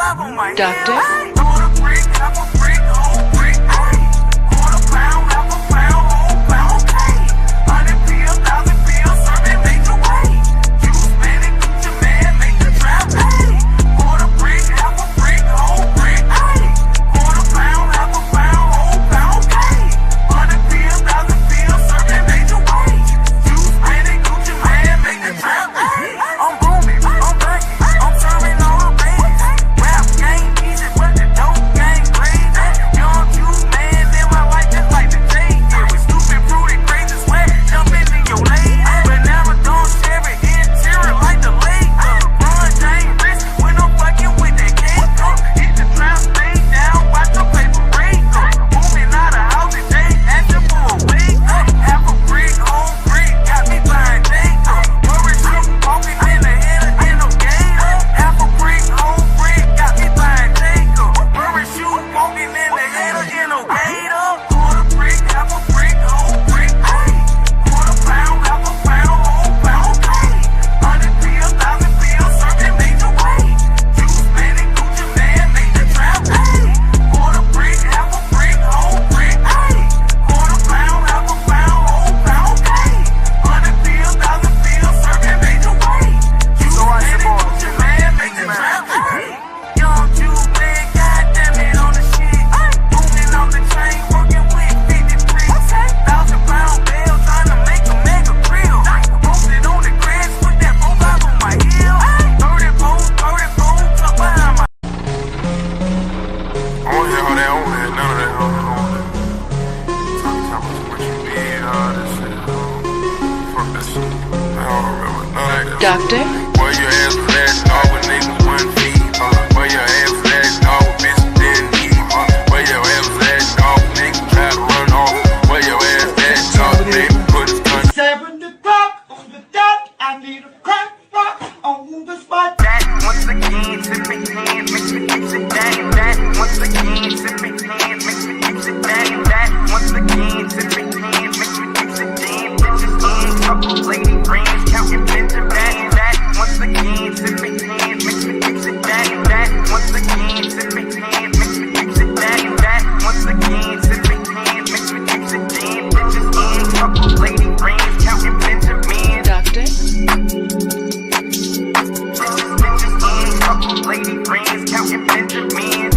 Doctor? Doctor? Where your ass was at, dog, with niggas one feet. Where your ass was at, dog, with bitches didn't eat. Where your ass was at, dog, niggas try to run off. Where your ass at, dog, nigga put his gun. 7 o'clock on the dot, I need a crack rock on the spot. That once again, sipping hands, mix it, that once again, sipping hands, mix it, that once again, sipping hands, mix it, bitches in, couple lady friends, counting Benjamin. That once again, sipping hands, mix it, that once again, sipping hands, mix it, that once again, sipping hands, mix it, bitches in, couple lady friends, counting Benjamin. Doctor? Bitches in, couple lady friends, counting Benjamin.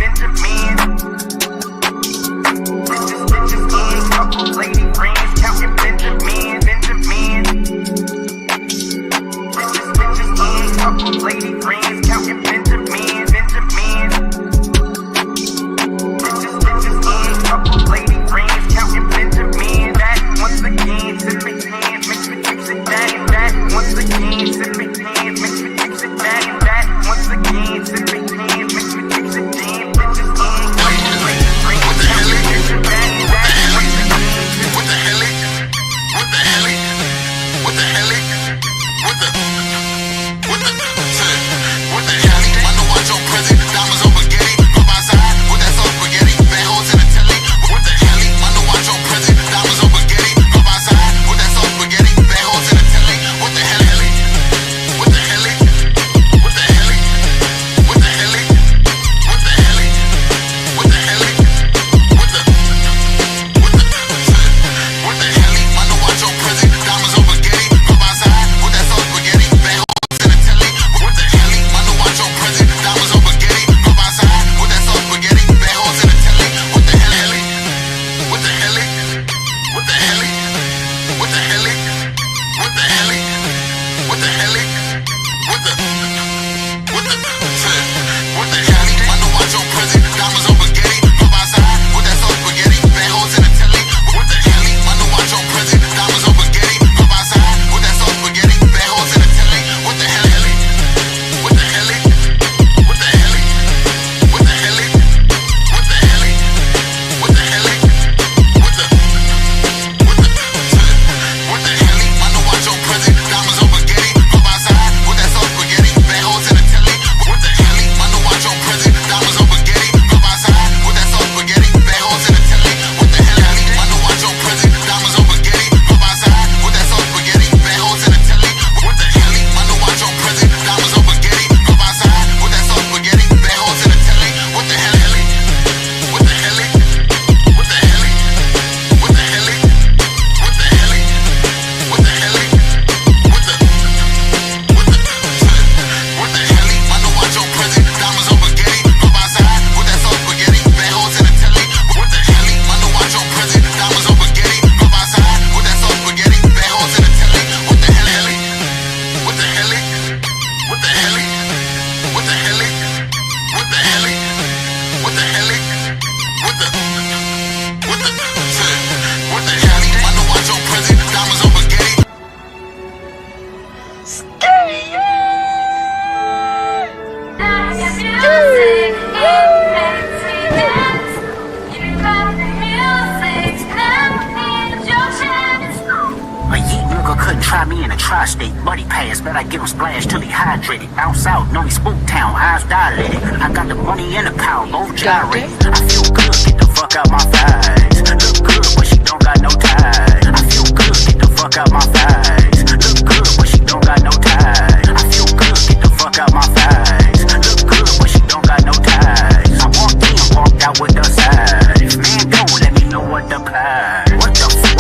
tri-state, buddy pass, bet I give him splash till he hydrated. Out south, know he spook town, eyes dilated. I got the money and the power, both gyrated. I feel good, get the fuck out my face. Look good, but she don't got no ties. I feel good, get the fuck out my face. Look good, but she don't got no ties. I feel good, get the fuck out my face. Look good, but she don't got no ties. I walked in, walked out with the side. If man go, let me know what the plan. What the fuck?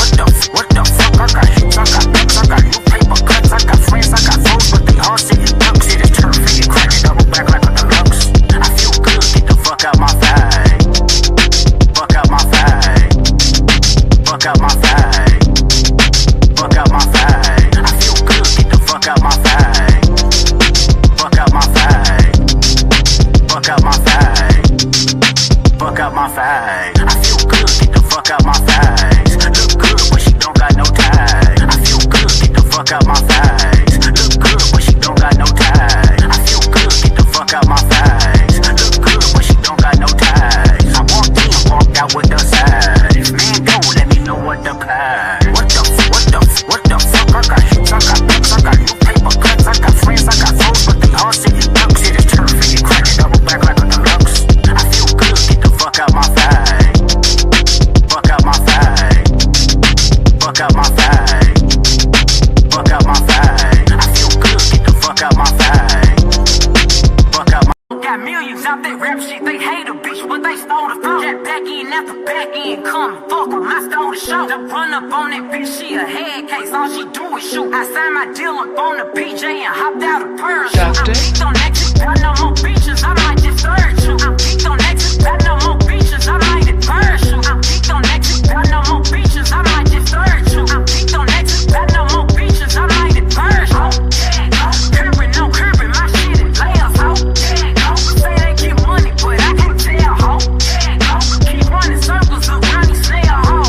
I got hits, I got books, I got new paper cuts, I got friends, I got foes, but they all sitting ducks. Shit is turf, and you crack it, double back like a deluxe. I feel good, get the fuck out my face. Fuck out my face. Fuck out my face. Fuck out my face. I feel good, get the fuck out my face. Fuck out my face. Fuck out my face. Fuck out my face. I feel good, get the fuck out my face. Look good, but she don't got no ties. I feel good, get the fuck out my face. Look good, but she don't got no ties. I feel good, get the fuck out my face. Look good, but she don't got no ties. I walked in, walked out with the side. If man go, let me know what the plan. What the fuck? I got hits, I got books, I got new paper cuts, I got friends, I got foes, but they all sitting ducks. Shit is turf, and you crack it, double back like a deluxe. I feel good, get the fuck out my face. Fuck out my face. Fuck out my face. Fuck out my face. I feel good, get the fuck out my face. Fuck out my. Got millions out there rap shit, they hate a bitch, but they stole the flow. Got back in after back in, come fuck 'em, I stole the show. To run up on that bitch, she a head case, all she do is shoot. I signed my deal up on the PJ and hopped out of parachute. I'm geeked on exit, got no more beaches, I might just third you. I'm geeked on exit, got no more beaches, I might just parachute. I'm geeked on exit, got no more beaches, I might just third you. I'm geeked on exit, got no more beaches, I might just parachute. Curbing, no curbing, my shit is layers, ho. Say they get money, but I can't tell, ho. Keep running circles around these snail, ho.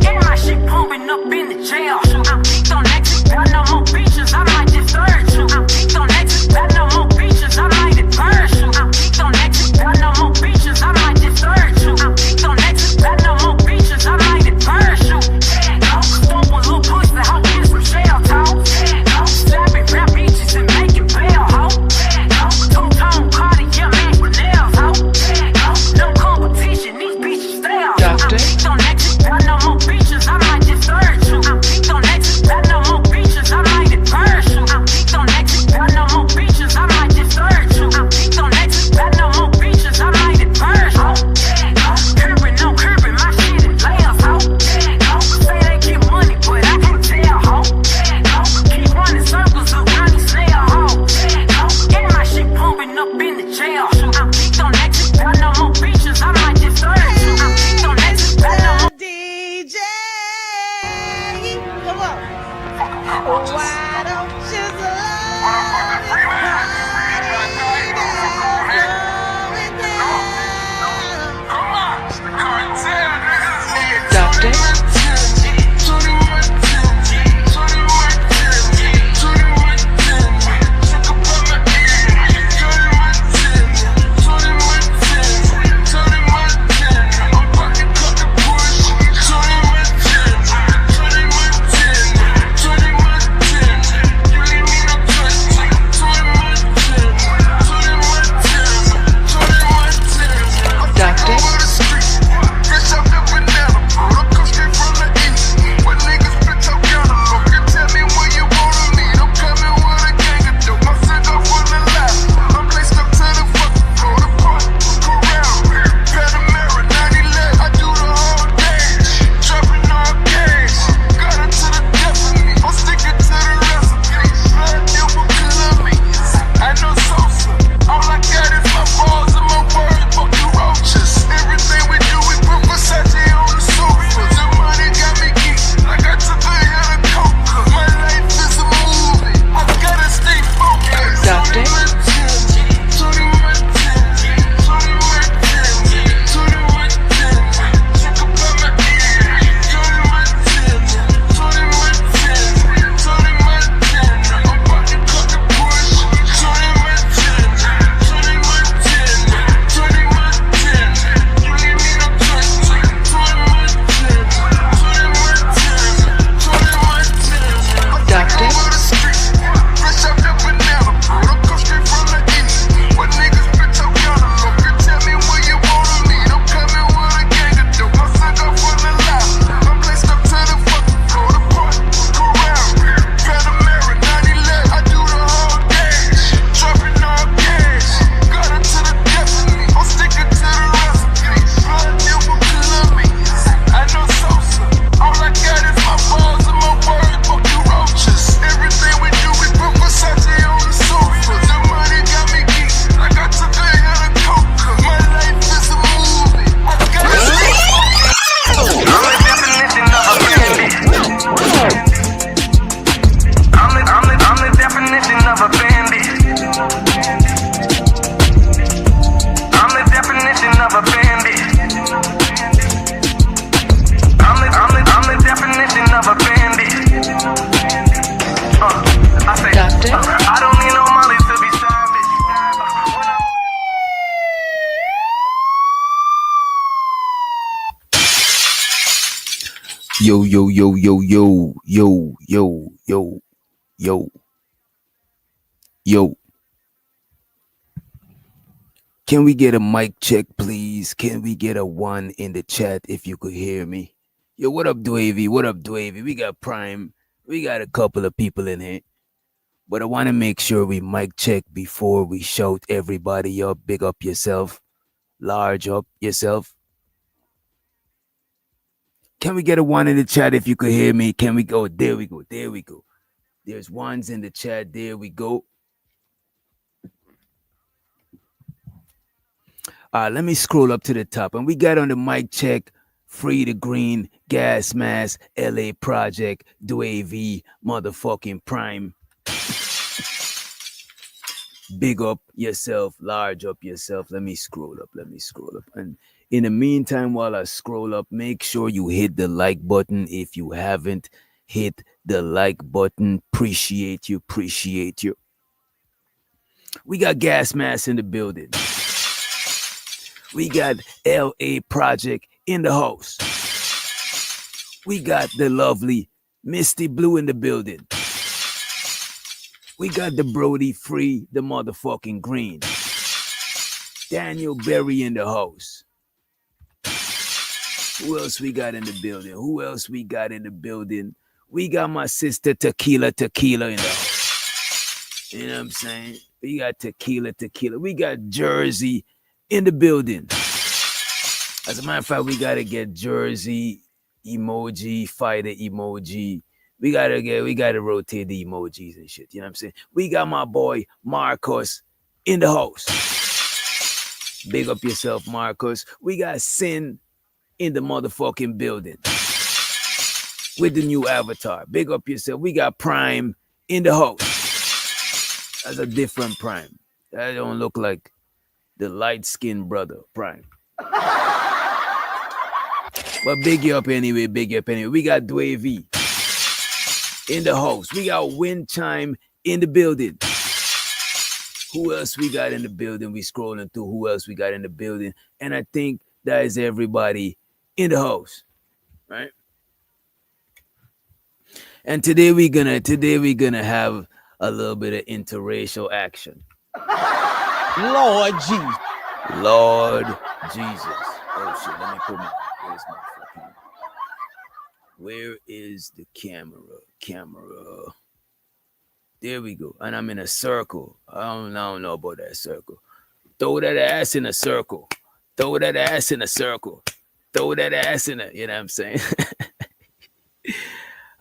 And my shit pumping up in the jail. I'm geeked on exit, got no more beaches, I might just third you. I'm geeked on exit, got no more beaches, I might just parachute. I'm geeked on exit, got no more beaches, I might just third you. I'm geeked on exit, got no more beaches, I might just parachute. Stomp a little pussy, ho, get some shell talk. Slapping rap bitches and making bail, ho. Two-tone Cartier, man, nails, ho. No competition, these bitches stale. I'm geeked on exit, got no more beaches, I might just third you. I'm geeked on exit, got no more beaches, I might just parachute. I'm geeked on exit, got no more beaches, I might just third you. I'm geeked on exit, got no more beaches, I might just parachute. Curbing, no curbing, my shit is layers, ho. Say they get money, but I can't tell, ho. Keep running circles around these snail, ho. And my shit pumping up in the jail. I'm geeked on exit, got no more beaches, I might just third you. I'm geeked on exit, got no more. DJ, come on. Why don't you slow it down? Doctor. Bitch, I'm the banana, bro. I come straight Yo, yo, yo, yo, yo, yo, yo, yo, yo, yo. Can we get a mic check, please? Can we get a one in the chat if you could hear me? Yo, what up, Dwavy? What up, Dwavy? We got Prime. We got a couple of people in here. But I want to make sure we mic check before we shout everybody up. Big up yourself. Large up yourself. Can we get a one in the chat if you could hear me? Can we go? There we go. There we go. There's ones in the chat. There we go. Let me scroll up to the top. And we got on the mic check, Free the Green, Gas Mask, LA Project, Dwavy, motherfucking Prime. Big up yourself, large up yourself. Let me scroll up. And in the meantime, while I scroll up, make sure you hit the like button if you haven't hit the like button. Appreciate you. We got Gas Mask in the building. We got LA Project in the house. We got the lovely Misty Blue in the building. We got the Brody Free, the motherfucking Green. Daniel Berry in the house. Who else we got in the building? We got my sister Tequila in the house. You know what I'm saying? We got Tequila. We got Jersey in the building. As a matter of fact, we gotta get Jersey emoji, fighter emoji. We gotta rotate the emojis and shit. You know what I'm saying? We got my boy Marcus in the house. Big up yourself, Marcus. We got Sin in the motherfucking building with the new avatar. Big up yourself. We got Prime in the house. That's a different Prime. That don't look like the light-skinned brother, Prime. But big you up anyway. We got Dwavy in the house. We got Wind Chime in the building. Who else we got in the building? We scrolling through who else we got in the building. And I think that is everybody in the house. Right? And today we're gonna have a little bit of interracial action. Lord Jesus. Oh shit, let me put where is the camera? There we go. And I'm in a circle. I don't know about that circle. Throw that ass in a circle. You know what I'm saying?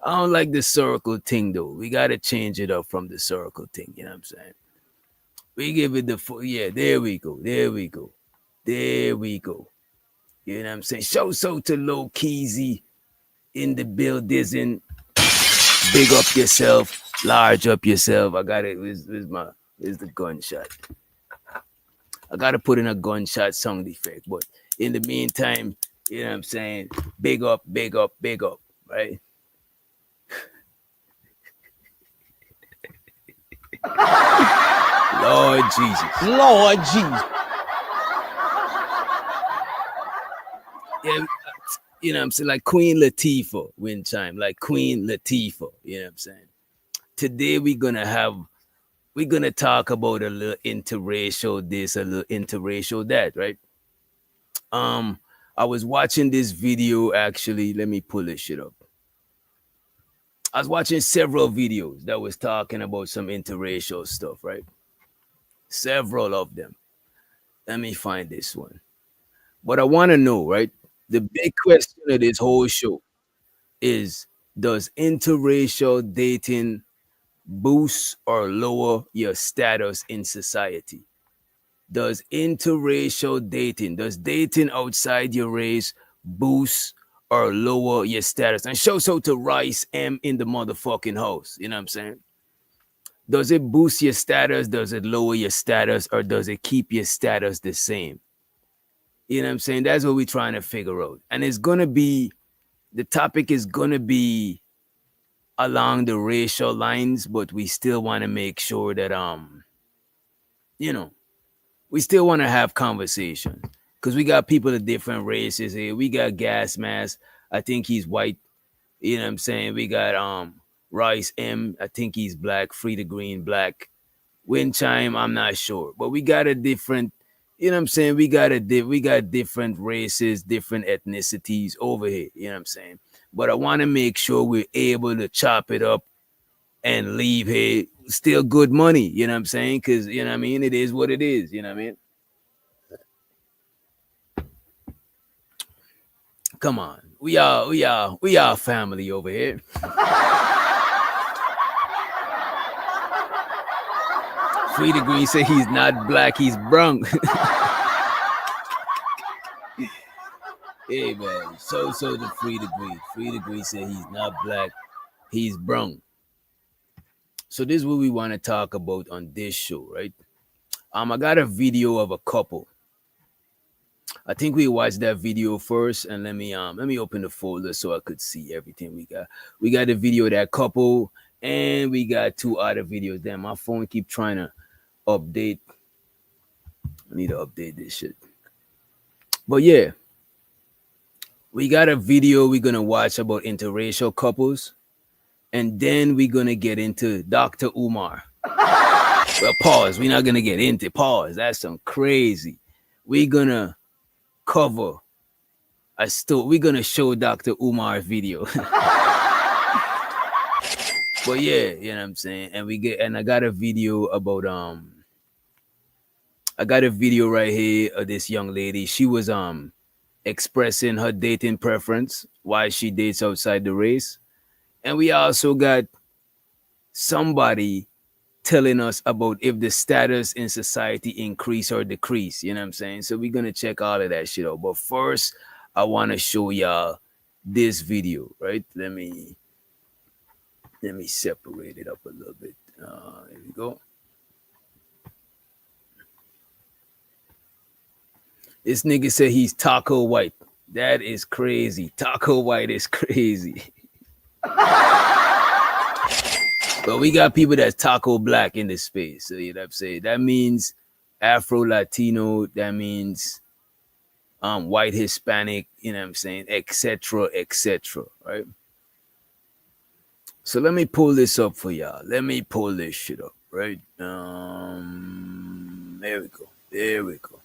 I don't like the circle thing though. We gotta change it up from the circle thing, you know what I'm saying? We give it the full, yeah, there we go. You know what I'm saying? Show so to Low Keezy in the building. Big up yourself, large up yourself. I got it. Where's the gunshot? I gotta put in a gunshot sound effect, but in the meantime, you know what I'm saying? Big up, right? Lord Jesus. Yeah, you know what I'm saying? Like Queen Latifah, Wind Chime, like Queen Latifah, you know what I'm saying? Today we're gonna talk about a little interracial this, a little interracial that, right? I was watching this video actually. Let me pull this shit up. I was watching several videos that was talking about some interracial stuff, right? Several of them. Let me find this one. But I want to know, right? The big question of this whole show is, does interracial dating boost or lower your status in society? Does dating outside your race boost or lower your status? And show so to Rice M in the motherfucking house. You know what I'm saying? Does it boost your status? Does it lower your status? Or does it keep your status the same? You know what I'm saying? That's what we're trying to figure out. And the topic is gonna be along the racial lines, but we still want to make sure that we still want to have conversation. Because we got people of different races here. We got Gas Mask. I think he's white. You know what I'm saying? We got Rice M. I think he's black. Free the Green black. Wind Chime, I'm not sure, but we got a different. You know what I'm saying? We got different races, different ethnicities over here. You know what I'm saying? But I want to make sure we're able to chop it up and leave here still good money. You know what I'm saying? Because you know what I mean. It is what it is. You know what I mean? Come on, we are family over here. Free Degree say he's not black, he's brown. Hey man, so the Free Degree. Free Degree say he's not black, he's brown. So this is what we want to talk about on this show, right? I got a video of a couple. I think we watched that video first, and let me open the folder so I could see everything we got. We got the video of that couple, and we got 2 other videos. Damn, my phone keep trying to update. I need to update this shit. But yeah, we got a video we're gonna watch about interracial couples, and then we're gonna get into Dr. Umar. Well, pause. We're not gonna get into pause. That's some crazy. We're gonna cover we're gonna show Dr. Umar's video. But yeah, you know what I'm saying? And I got a video about I got a video right here of this young lady. She was expressing her dating preference, why she dates outside the race. And we also got somebody telling us about if the status in society increase or decrease. You know what I'm saying? So we're gonna check all of that shit out. But first, I want to show y'all this video, right? Let me separate it up a little bit. Here we go. This nigga said he's Taco White. That is crazy. Taco White is crazy. But we got people that's Taco Black in this space. So you know what I'm saying? That means Afro Latino, that means white Hispanic, you know what I'm saying, etc., right? So let me pull this up for y'all. Let me pull this shit up, right? There we go.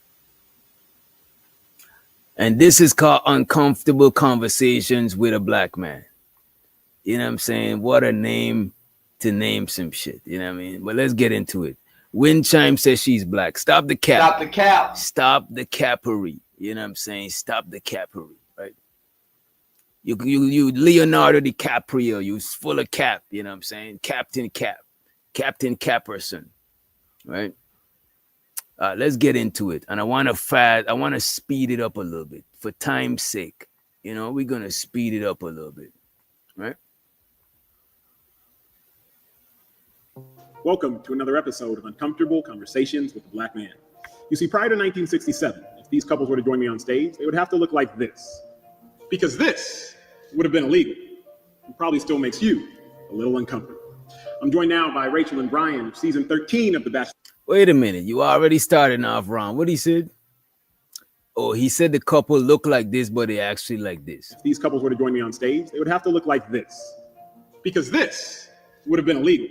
And this is called Uncomfortable Conversations with a Black Man. You know what I'm saying? What a name to name some shit. You know what I mean? But let's get into it. Wind Chime says she's black. Stop the cap. Stop the cap. Stop the cappery. You know what I'm saying? Stop the cappery, right? You Leonardo DiCaprio, you full of cap, you know what I'm saying? Captain Capperson, right? Let's get into it. And I want to speed it up a little bit for time's sake. You know, we're going to speed it up a little bit, right? Welcome to another episode of Uncomfortable Conversations with the Black Man. You see, prior to 1967, if these couples were to join me on stage, they would have to look like this. Because this would have been illegal. It probably still makes you a little uncomfortable. I'm joined now by Rachel and Brian of season 13 of The Bachelor. Wait a minute. You already started off wrong. What he said? Oh, he said the couple look like this, but they actually like this. If these couples were to join me on stage, they would have to look like this. Because this would have been illegal.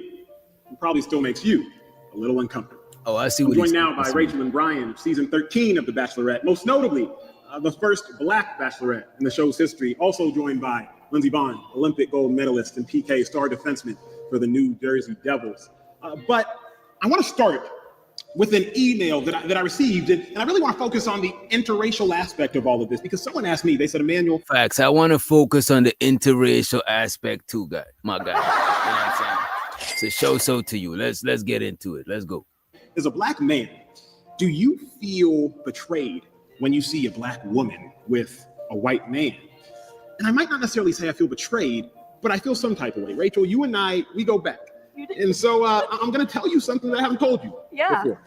It probably still makes you a little uncomfortable. Oh, I see I'm what joined he's now by Rachel and Brian of season 13 of The Bachelorette, most notably the first Black Bachelorette in the show's history, also joined by Lindsey Vonn, Olympic gold medalist and PK star defenseman for the New Jersey Devils. But I want to start with an email that I received, and I really want to focus on the interracial aspect of all of this, because someone asked me, they said, Emmanuel. Facts. I want to focus on the interracial aspect too, my guy. You know what I'm saying? So show to you. Let's get into it. Let's go. As a Black man, do you feel betrayed when you see a Black woman with a white man? And I might not necessarily say I feel betrayed, but I feel some type of way. Rachel, you and I, we go back. And so I'm going to tell you something that I haven't told you before.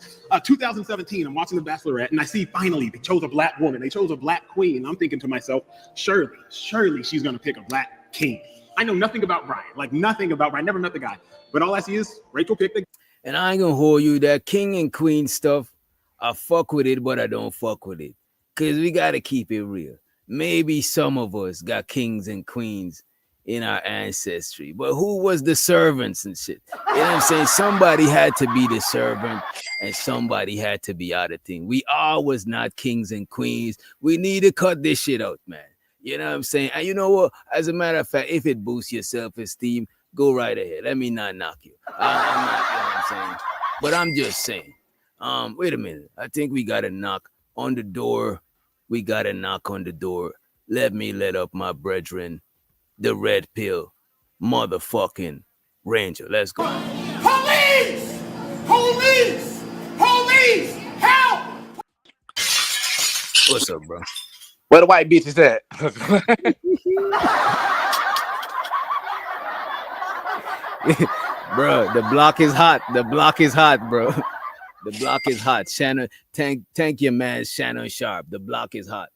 2017, I'm watching The Bachelorette, and I see finally they chose a Black woman. They chose a Black queen. I'm thinking to myself, surely she's going to pick a Black king. I know nothing about Brian, like nothing about Brian. Never met the guy. But all I see is Rachel picked the. And I ain't gonna hold you, that king and queen stuff, I fuck with it, but I don't fuck with it. Because we got to keep it real. Maybe some of us got kings and queens, in our ancestry. But who was the servants and shit? You know what I'm saying? Somebody had to be the servant and somebody had to be out of thing. We all was not kings and queens. We need to cut this shit out, man. You know what I'm saying? And you know what? As a matter of fact, if it boosts your self-esteem, go right ahead. Let me not knock you. I'm not, you know what I'm saying? But I'm just saying. Wait a minute. I think we got a knock on the door. We got a knock on the door. Let me let up my brethren, the red pill, motherfucking Ranger. Let's go. Police! Police! Police! Help! What's up, bro? Where the white bitches at? Bro, the block is hot. The block is hot, bro. The block is hot. Shannon, thank you, man. Shannon Sharp. The block is hot.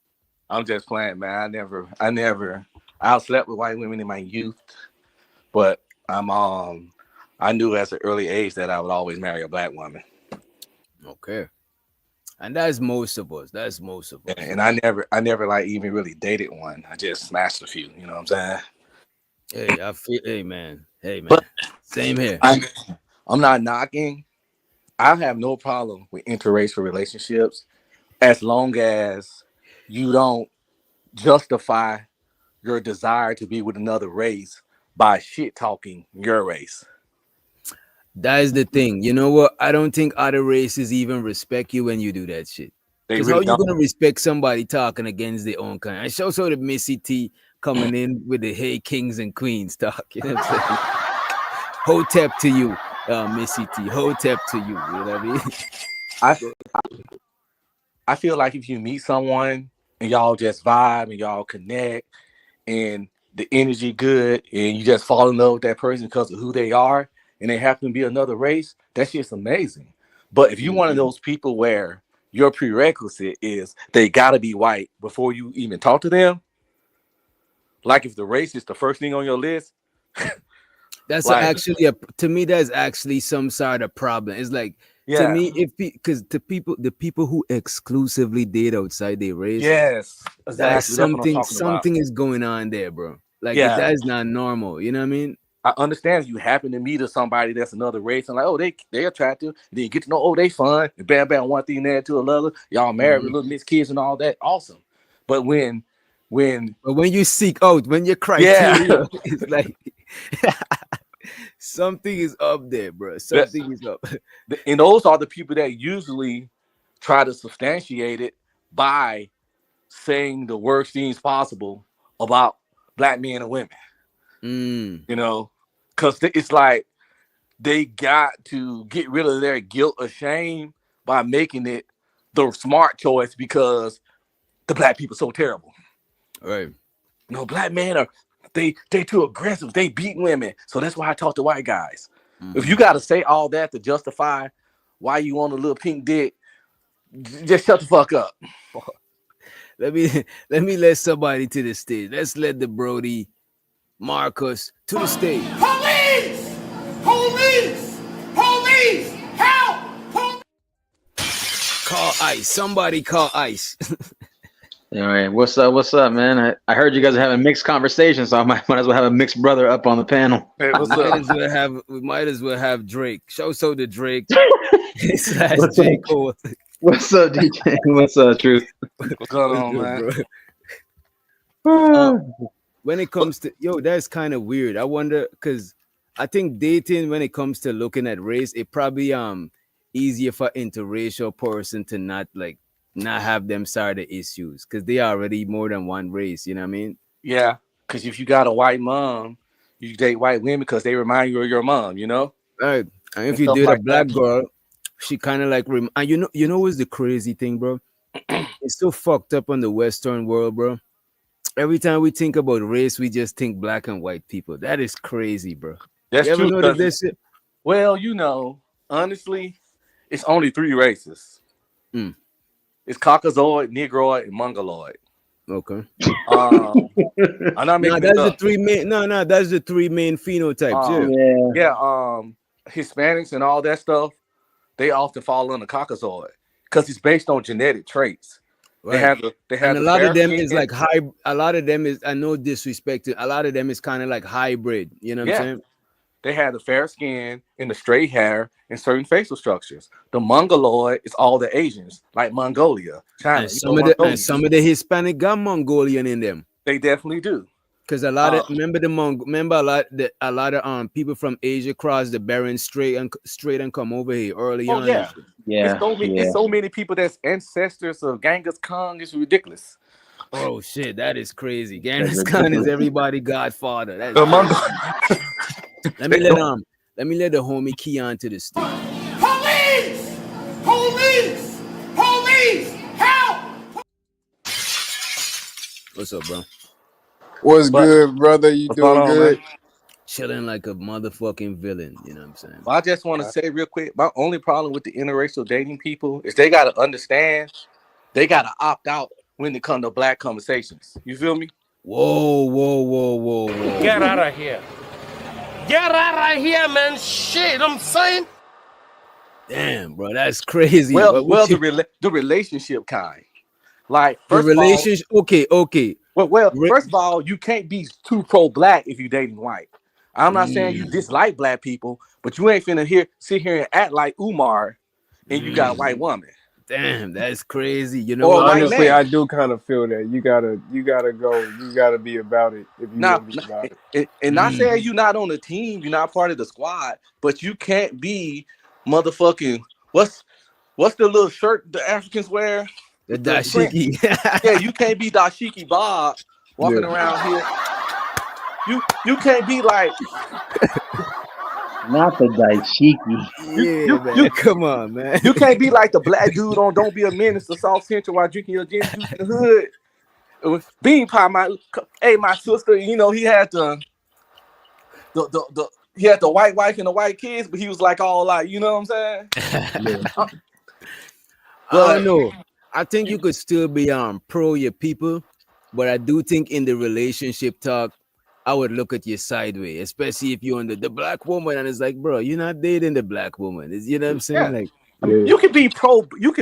I'm just playing, man. I never outslept with white women in my youth, but I knew at an early age that I would always marry a black woman. Okay. And that's most of us. That's most of us. And I never like even really dated one. I just smashed a few. You know what I'm saying? Hey, I feel. Hey, man. But Same here. I'm not knocking. I have no problem with interracial relationships as long as you don't justify your desire to be with another race by shit talking your race. That is the thing. You know what? I don't think other races even respect you when you do that shit. Because Really how you gonna respect somebody talking against their own kind? And show so the Missy T coming in with the hey kings and queens talk. You know what I'm saying? Hotep to you, Missy T. Hotep to you. You know what I mean? I feel like if you meet someone and y'all just vibe and y'all connect and the energy good and you just fall in love with that person because of who they are and they happen to be another race, that shit's amazing. But if you're one of those people where your prerequisite is they gotta be white before you even talk to them, like if the race is the first thing on your list, that's like, actually to me that's actually some sort of problem. It's like to me, if because the people who exclusively date outside their race, yes, that's exactly. something is going on there, bro. Like that is not normal. You know what I mean? I understand you happen to meet somebody that's another race and like, oh, they're attractive. And then you get to know, oh, they fun. And bam, bam, one thing there to another. Y'all married with little mixed kids and all that. Awesome. But when you seek out, when your criteria is like something is up there, bro. Something is up. And those are the people that usually try to substantiate it by saying the worst things possible about black men and women. You know, because it's like they got to get rid of their guilt or shame by making it the smart choice because the black people so terrible. Right. You know, black men are they too aggressive. They beat women. So that's why I talk to white guys. If you got to say all that to justify why you want a little pink dick, just shut the fuck up. Let me let somebody to the stage. Let's let the Brody Marcus to the stage. Police! Police! Police! Help! Police! Call ICE. Somebody call ICE. All right, what's up, man? I heard you guys are having mixed conversations, so I might as well have a mixed brother up on the panel. Hey, what's up? We might as well have Drake. Show the Drake. What's up, DJ? What's up, Truth? What's going on, man? When it comes to that's kind of weird. I wonder because I think dating when it comes to looking at race, it probably easier for interracial person to not have them sort of issues because they are already more than one race. You know what I mean? Yeah, because if you got a white mom, you date white women because they remind you of your mom. You know, right? And if you date a black girl, she kind of like and you know what's the crazy thing, bro? It's so fucked up on the Western world, bro. Every time we think about race, we just think black and white people. That is crazy, bro. That's you true. Ever notice that shit? Well, you know, honestly, it's only 3 races. It's Caucasoid, Negroid, and Mongoloid. Okay. I'm not making that's the 3 main. No, that's the 3 main phenotypes. Hispanics and all that stuff, they often fall under Caucasoid because it's based on genetic traits. They Right. have And a the lot of fair them skin. is like a lot of them is, I know disrespect to, a lot of them is kind of like hybrid. You know what I'm Yeah, saying? they have the fair skin and the straight hair and certain facial structures. The Mongoloid is all the Asians, like Mongolia, China. And You know, some Mongolia. of the Hispanic got Mongolian in them. They definitely do. Because a lot of Uh, remember a lot of people from Asia cross the Bering Strait and come over here early oh on and yeah, shit. Yeah, it's yeah. so many people that's ancestors of Genghis Khan. It's ridiculous. Oh shit, that is crazy. That's Genghis Khan is ridiculous. everybody godfather. That's The crazy. Mongol. Let me let the homie Keon to the stage. Police! Police! Police! Help! What's up, bro? What's But good, brother? You what's going doing on, good? man? Chilling like a motherfucking villain. You know what I'm saying? Well, I just want to say real quick, my only problem with the interracial dating people is they got to understand they got to opt out when it comes to black conversations. You feel me? Whoa, whoa, whoa, whoa, whoa. Get out of here. Get out of here, man. Shit, I'm saying. Damn, bro, that's crazy. Well, What you, the relationship kind. Like, the first of all, relationship? Okay. first of all, you can't be too pro-black if you dating white. I'm not saying you Mm, dislike black people, but you ain't finna sit here and act like Umar and you got a white woman damn, that's crazy. You know or a what? white Honestly, man. I do kind of feel that you gotta go. You gotta be about it if you Now, gonna be about it. and not saying you're not on the team, you're not part of the squad, but you can't be motherfucking what's the little shirt the Africans wear The with the print? dashiki. Yeah, you can't be Dashiki Bob walking Yeah. around here. You can't be like Not the daishiki. Yeah, man. Come on, man. you can't be like the black dude on Don't Be a Menace to South Central while drinking your gin juice in the hood. It was Bean Pie, my sister, you know, he had he had the white wife and the white kids, but he was like all like, you know what I'm saying? I don't know. I think you could still be pro your people, but I do think in the relationship talk, I would look at you sideways, especially if you're on the black woman and it's like, bro, you're not dating the black woman. You know what I'm saying? Yeah. Like, You could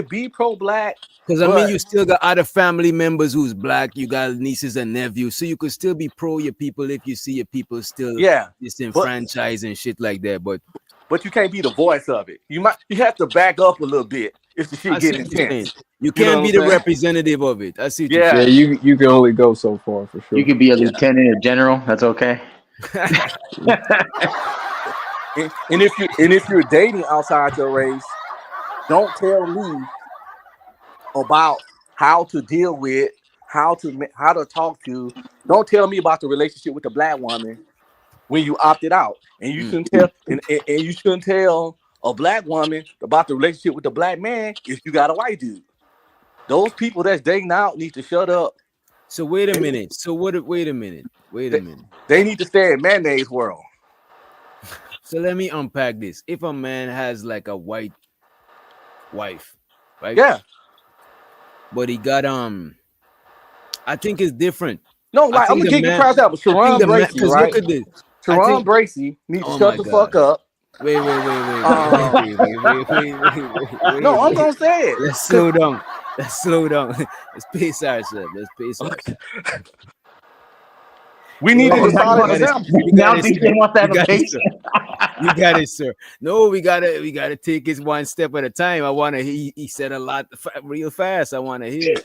be pro black. because I mean, you still got other family members who's black. You got nieces and nephews, so you could still be pro your people if you see your people still disenfranchised and shit like that. But you can't be the voice of it. You have to back up a little bit if the shit get intense. You can't be the representative of it. I see. Yeah, you can only go so far for sure. You could be a lieutenant or general. That's okay. and if you're dating outside your race, don't tell me about how to deal with, how to talk to. Don't tell me about the relationship with the black woman when you opted out, and you shouldn't tell and you shouldn't tell a black woman about the relationship with the black man if you got a white dude. Those people that's dating out need to shut up. So wait a minute. Wait a minute. They need to stay in mayonnaise world. So let me unpack this. If a man has like a white wife, right? Yeah. But he got I think it's different. No, like I'm gonna give you crowd out with Sharon Bracey, right? Look at this. Sharon Bracey needs to shut the fuck up. Wait. No, I'm gonna say it. Let's slow down. Let's pace ourselves. We need a solid example. You got it, sir. No, we gotta take it one step at a time. I wanna. He said a lot real fast. I wanna hear.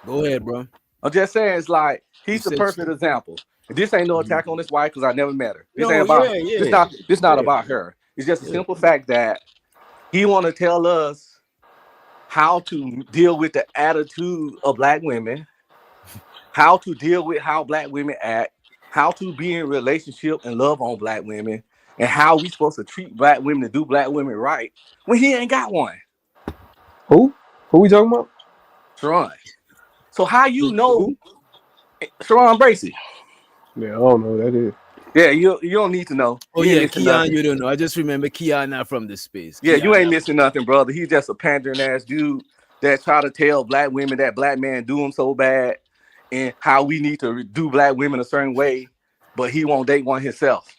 Go ahead, bro. I'm just saying, it's like he's the perfect example. This ain't no attack on this wife because I never met her. This ain't about. This not about her. It's just a simple fact that he want to tell us how to deal with the attitude of black women, how to deal with how black women act, how to be in relationship and love on black women, and how we supposed to treat black women to do black women right when he ain't got one. Who we talking about? Sharon. So how you know Sharon Bracey? Yeah, I don't know who that is. Yeah, you don't need to know. Oh yeah, Keon, you don't know. I just remember Keon not from the space. Yeah, Keon you ain't missing nothing, brother. He's just a pandering ass dude that try to tell black women that black men do them so bad and how we need to do black women a certain way, but he won't date one himself.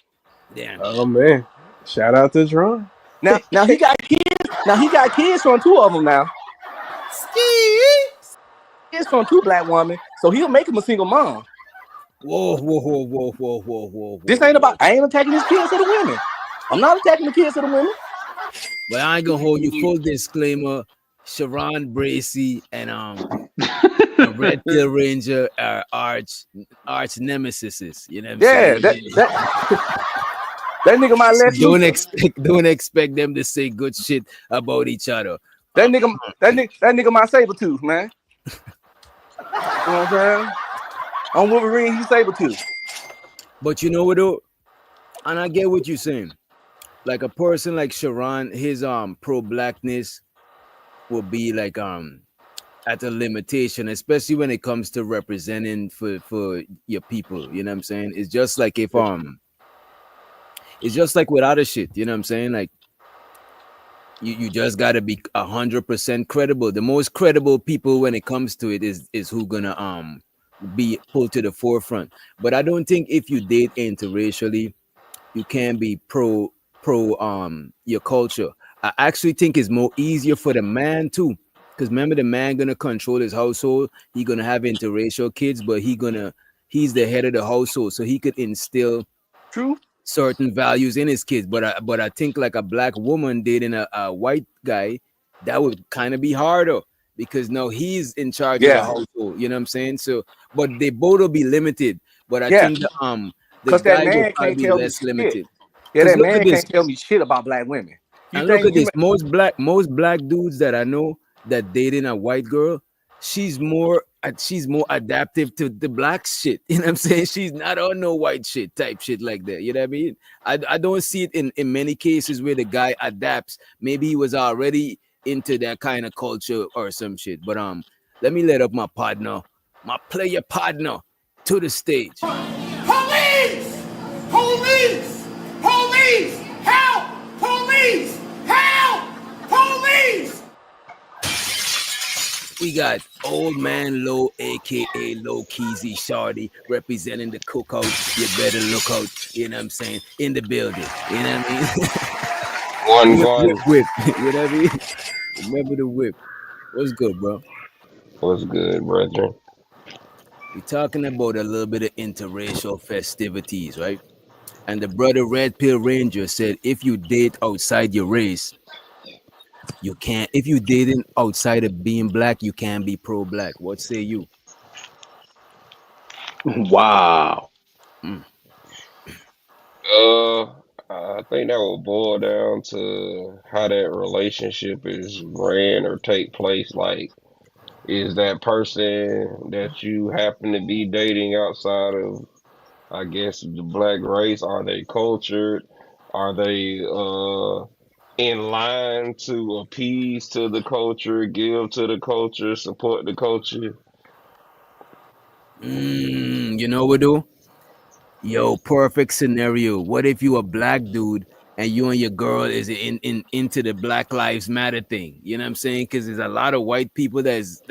Damn. Oh man, shout out to Tron. Now he got kids. Now he got kids from 2 of them now. Kids from 2 black women, so he'll make him a single mom. Whoa. This ain't about. I ain't attacking his kids to the women. I'm not attacking the kids to the women. But I ain't gonna hold you. Full disclaimer: Sharon Bracey and Red Pill Ranger are arch nemesis. You know what I'm saying? That nigga might let you. Don't expect them to say good shit about each other. That nigga my saber tooth, man. You know what I'm saying? On Wolverine, he's saber tooth. But you know what though? And I get what you're saying. Like a person like Sharon, his pro-blackness will be like at a limitation, especially when it comes to representing for your people. You know what I'm saying? It's just like if it's just like with other shit. You know what I'm saying? Like you just gotta be 100% credible. The most credible people when it comes to it is who gonna be pulled to the forefront. But I don't think if you date interracially, you can be pro your culture. I actually think it's more easier for the man too, because remember the man gonna control his household. He gonna have interracial kids, but he's the head of the household, so he could instill certain values in his kids. But I think like a black woman dating a white guy, that would kind of be harder because now he's in charge of the household. You know what I'm saying? So, but they both will be limited. But I think the guy will probably be less limited. Yeah, that man can't tell me shit about black women. And look at this. Most black dudes that I know that dating a white girl, she's more adaptive to the black shit. You know what I'm saying? She's not on no white shit type shit like that. You know what I mean? I don't see it in many cases where the guy adapts. Maybe he was already into that kind of culture or some shit. But let me let up my player partner to the stage. Police! Police! Police! Help! Police! Help! Police! We got Old Man Low, aka Low Keezy Shardy, representing the cookout. You better look out, you know what I'm saying, in the building. You know what I mean? Whip. You know what I mean? Remember the whip. What's good, bro? What's good, brethren? We're talking about a little bit of interracial festivities, right? And the brother Red Pill Ranger said, if you date outside your race, you can't. If you dating outside of being black, you can't be pro-black. What say you? Wow. I think that will boil down to how that relationship is ran or take place. Like, is that person that you happen to be dating outside of, I guess, the black race, are they cultured? Are they in line to appease to the culture, give to the culture, support the culture? You know what do? Yo, perfect scenario. What if you a black dude and you and your girl is into the Black Lives Matter thing? You know what I'm saying? Because there's a lot of white people that's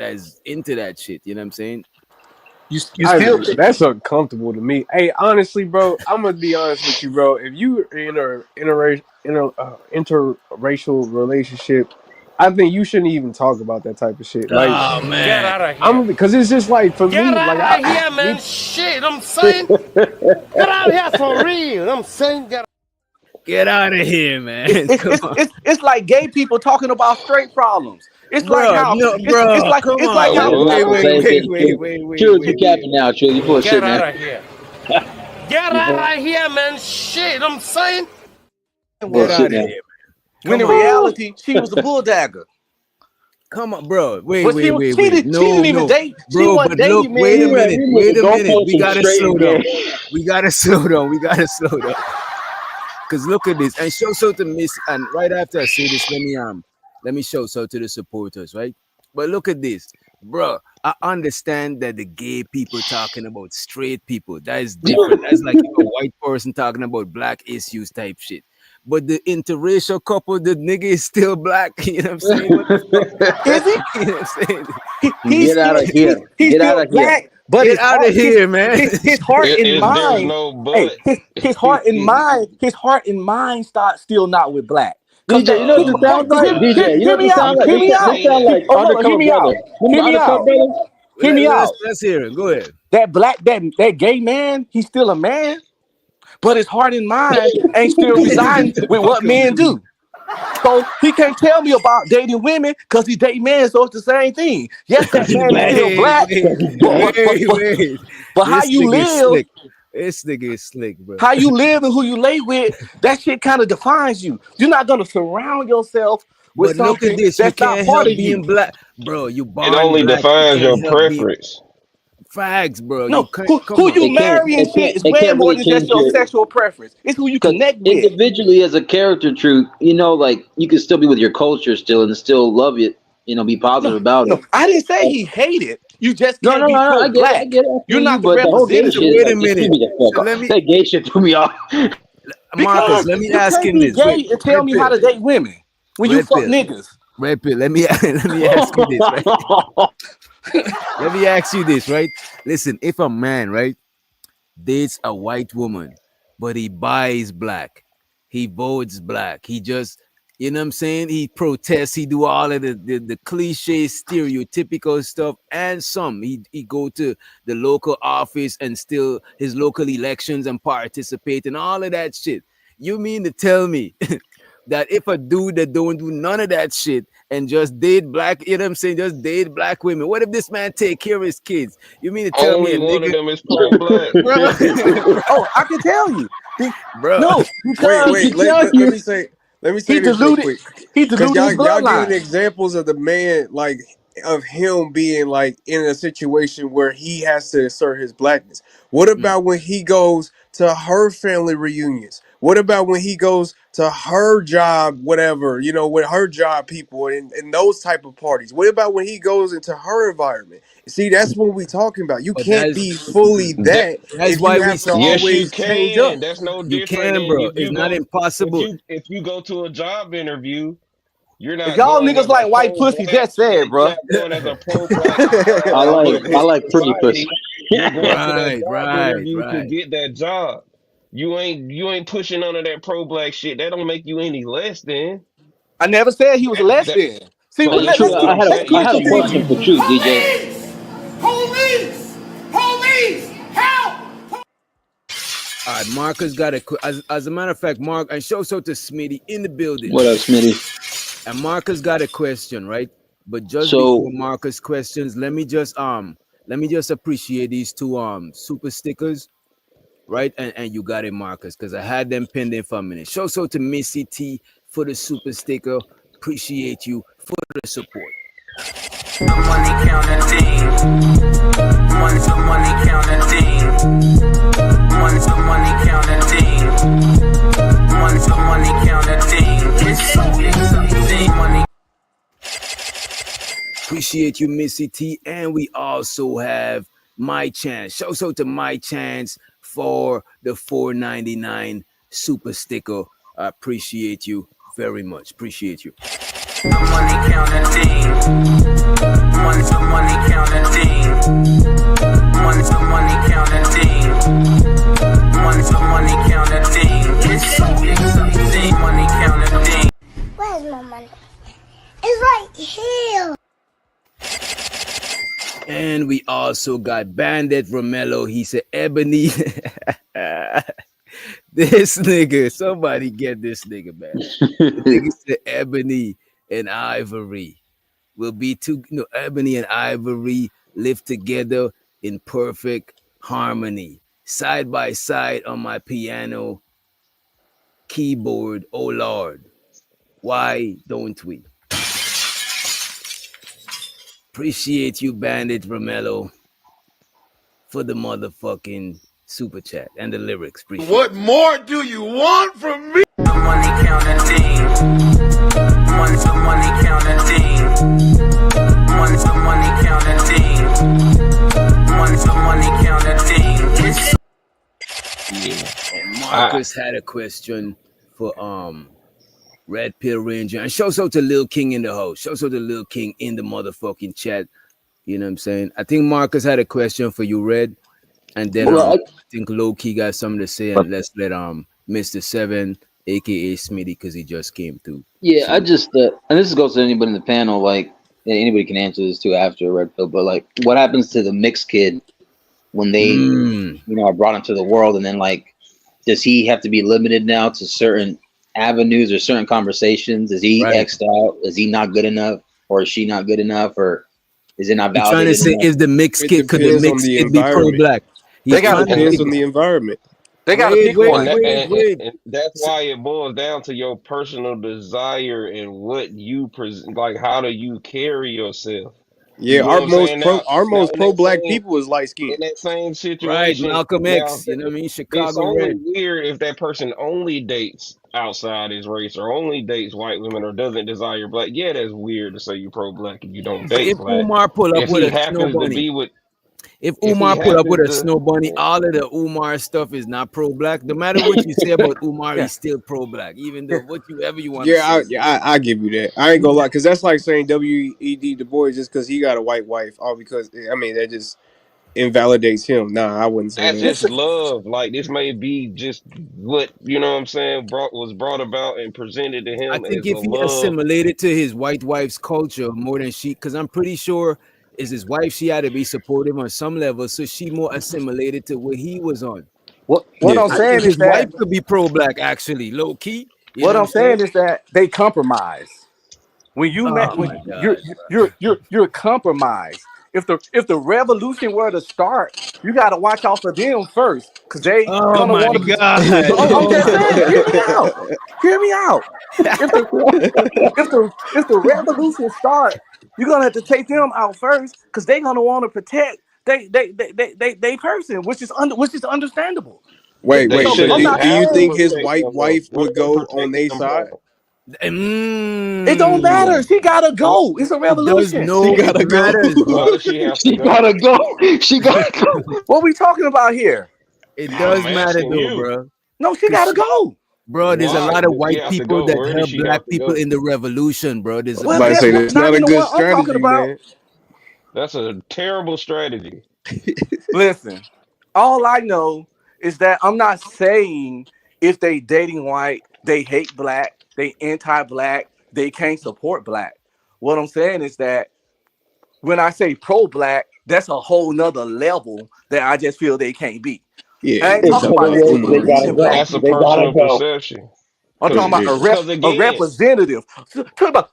into that shit. You know what I'm saying? That's uncomfortable to me. Hey, honestly, bro, I'm gonna be honest with you, bro. If you in a interracial relationship, I think you shouldn't even talk about that type of shit. Like, oh man, get out of here. Because it's just like for Get me, out like of here, man. Shit, I'm saying. Get out of here for real. I'm saying, get out of here, man. It's like gay people talking about straight problems. It's bro, like how it's like wait. Chill, you capping now, chill. You full of shit, man. Get out of here. Get out of here, man. Shit, I'm saying. Get out of here, man. When in reality, she was a bulldagger. Come on, bro. Wait. No, she didn't even date. Bro, but look, wait a minute. We gotta slow down. We gotta slow down. Cause look at this. And show so to miss. And right after I say this, let me show so to the supporters, right? But look at this, bro. I understand that the gay people talking about straight people. That is different. That's like a white person talking about black issues type shit. But the interracial couple, the nigga is still black. You know what I'm saying? What the fuck? Is he? You know what I'm saying? Get out of here. Get out of here. But get out of here, man. His heart and mind. No but. His heart and mind. His heart and mind start still not with black. Cause DJ, you know what this sounds like? DJ, you know hear what me this out. sounds like? Hear me This out. sound like Oh no, hear Undercover me Brother. out. Remember Hear me Undercover out. Brother? Hear me out. Let's hear him. Go ahead. That that gay man, he's still a man, but his heart and mind ain't still residing with what men do. So he can't tell me about dating women because he dating men, so it's the same thing. Yes, that man is still black, Wait. but how This you nigga is live, slick. This nigga is slick, bro. how you live and who you lay with, that shit kind of defines you. You're not gonna surround yourself with But look at something this. You that's not can't part help of being you. black, bro. You It born only black. You defines your can't help being preference. fags, bro. You No, can't. Come who on. you marry and shit is It way can't more really than just change your your sexual preference. It's who you because connect with. individually as a character trait, you know, like you can still be with your culture still and still love it, you know, be positive about No, it. I didn't say he hated. You just No, can't no, be no, no, I get it, I pro-black. get it, I You're feel you, not the but the whole gay So shit representative. is wait a like just threw minute. me the So fuck let off. me, That gay shit threw me off. Marcus. Because Let me you ask can't him be this. Wait, gay and tell red me how pill, to date women when you red fuck pill, niggas. red pill. Let me let me ask you this, right? Let me ask you this, right? Listen, if a man, right, dates a white woman, but he buys black, he votes black, he just, you know what I'm saying? He protests, he do all of the cliche, stereotypical stuff, and some. He go to the local office and still his local elections and participate in all of that shit. You mean to tell me that if a dude that don't do none of that shit and just date black, you know what I'm saying, just date black women, what if this man take care of his kids? You mean to tell me Only a one of nigga, them is pro-black. bro, Oh, I can tell you. bro, No, Wait, because I wait. can Let, tell let, let you. me say. Let me he say this real deluded. quick, He because deluded his y'all giving bloodline. examples of the man like of him being like in a situation where he has to assert his blackness. What about when he goes to her family reunions? What about when he goes to her job, whatever, you know, with her job people and those type of parties? What about when he goes into her environment? See, that's what we talking about. You but can't be fully That that that's if you why we have to say yes, you always change up. can. That's no you different can, than bro. if It's you not go impossible. if you go to a job interview. You're not Y'all going niggas as a like white pussy pro-black. just said, You're bro. not going as a pro-black I like member I of like pretty pussy. society. You're going to that job Right, interview to right. get that job. You ain't pushing none of that pro-black shit. That don't make you any less than I never said he was a that. lesbian. See, So Hey, that's True, what I'm let's saying. I keep had it a a You question beam. for you True, DJ. Police! Police! Help! All right, Marcus got a as a matter of fact, Mark and show so to Smitty in the building. What up, Smitty? And Marcus got a question, right? But just before So, Marcus questions, let me just appreciate these two super stickers, right? And you got it, Marcus, because I had them pending for a minute. Show so to Missy T for the super sticker. Appreciate you for the support. The money counting team. Money's the money counting team. Money's the money counting team. Money's the money counting team. It's so exciting. Money. Appreciate you, Missy T. And we also have My Chance. Show so to My Chance for the $4.99 super sticker. I appreciate you very much. Appreciate you. The money counting team. Money's the money counting team. Money's the money counting team. Money's the money counting team. It's so exciting. Money counting team. Where's my money? It's right here. And we also got Bandit Romello. He said, Ebony. This nigga, somebody get this nigga, man. The nigga said Ebony and Ivory will be two, Ebony and Ivory live together in perfect harmony, side by side on my piano keyboard. Oh Lord, why don't we? Appreciate you, Bandit Romello, for the motherfucking super chat and the lyrics. Appreciate What more do you want from me? The money counting team. Money's the money counting team. Money's the money counting team. Money's the money counting team. It's And Marcus had a question for Red Pill Ranger. And shout out to Lil King in the house. Shout out to Lil King in the motherfucking chat. You know what I'm saying? I think Marcus had a question for you, Red. And then well, I think Low Key got something to say, and let's let Mr. Seven aka Smitty, because he just came through. Yeah, I So just and this goes to anybody in the panel. Like, and anybody can answer this too after Red Pill. But like, what happens to the mixed kid when they, are brought into the world, and then like, does he have to be limited now to certain avenues or certain conversations? Is he right. x'd out? Is he not good enough, or is she not good enough, or is it not He's trying to validated say enough? if the mixed It kid could the depends on mixed the kid be environment. pro-black. They He's It got to trying to pick depends on one. the environment. They got to wait, pick wait, one. wait, wait. And that's why it boils down to your personal desire and what you present. Like, how do you carry yourself? Yeah, You know what I'm saying? our Now most in pro that black same people is light skinned. Right, situation, Malcolm now X, you know what I mean? it's Chicago only Red. weird if that person only dates outside his race or only dates white women or doesn't desire black. Yeah, that's weird to say you pro black if you don't But date if black. Umar pull up If with he a snow happens to bunny, be with, if if he Umar pull up with happens a to, snow bunny, all of the Umar stuff is not pro-black. No matter what you say about Umar, Yeah. he's still pro-black, even though whatever you want to Yeah, say. I give you that. I ain't gonna lie, because that's like saying W.E.D. Du Bois just because he got a white wife, all because I mean that just invalidates him. Nah, I wouldn't say that's that. just love. Like, this may be just what, you know what I'm saying, was brought about and presented to I him think as a if he love. assimilated to his white wife's culture more than she, because I'm pretty sure is his wife, she had to be supportive on some level, so she more assimilated to what he was on. What Yeah, I'm I saying think is his wife that could be pro-black, actually, low key. You what know what I'm I'm saying? saying is that they compromise. When you Oh met, when my God, you're compromised. If the revolution were to start, you got to watch out for them first, cause they oh gonna my want to be. God, I'm oh just my saying. Hear God. me out. Hear me out. If the if the revolution start, you're gonna have to take them out first, cause they gonna want to protect they person, which is understandable. wait. They So So I'm shouldn't not do you have to think saying his protect white them though. wife What would are they go on protecting their them side? from? it don't matter. Mm. She gotta What? go. It's a It does revolution. She no, it gotta go. matters, Why bro. does she have to She go? gotta go. She gotta go. What we talking about here? It I'm does matter asking though, you. bro. No, she Cause gotta go. bro, there's a Why lot of does she white have to people go? that Where does help she black have to people go? in the revolution, bro. There's a Well, black. Like I that's say, that's not not a even good what I'm talking strategy, about. man. That's a terrible strategy. Listen, all I know is that I'm not saying if they dating white, they hate black, they anti-black, they can't support black. What I'm saying is that when I say pro-black, that's a whole nother level that I just feel they can't be. Yeah, I ain't you In talking talking about other they about words, they Umar. gotta increasing go. black That's a people. They gotta personal go. perception. I'm talking about Yeah. Because a again, representative.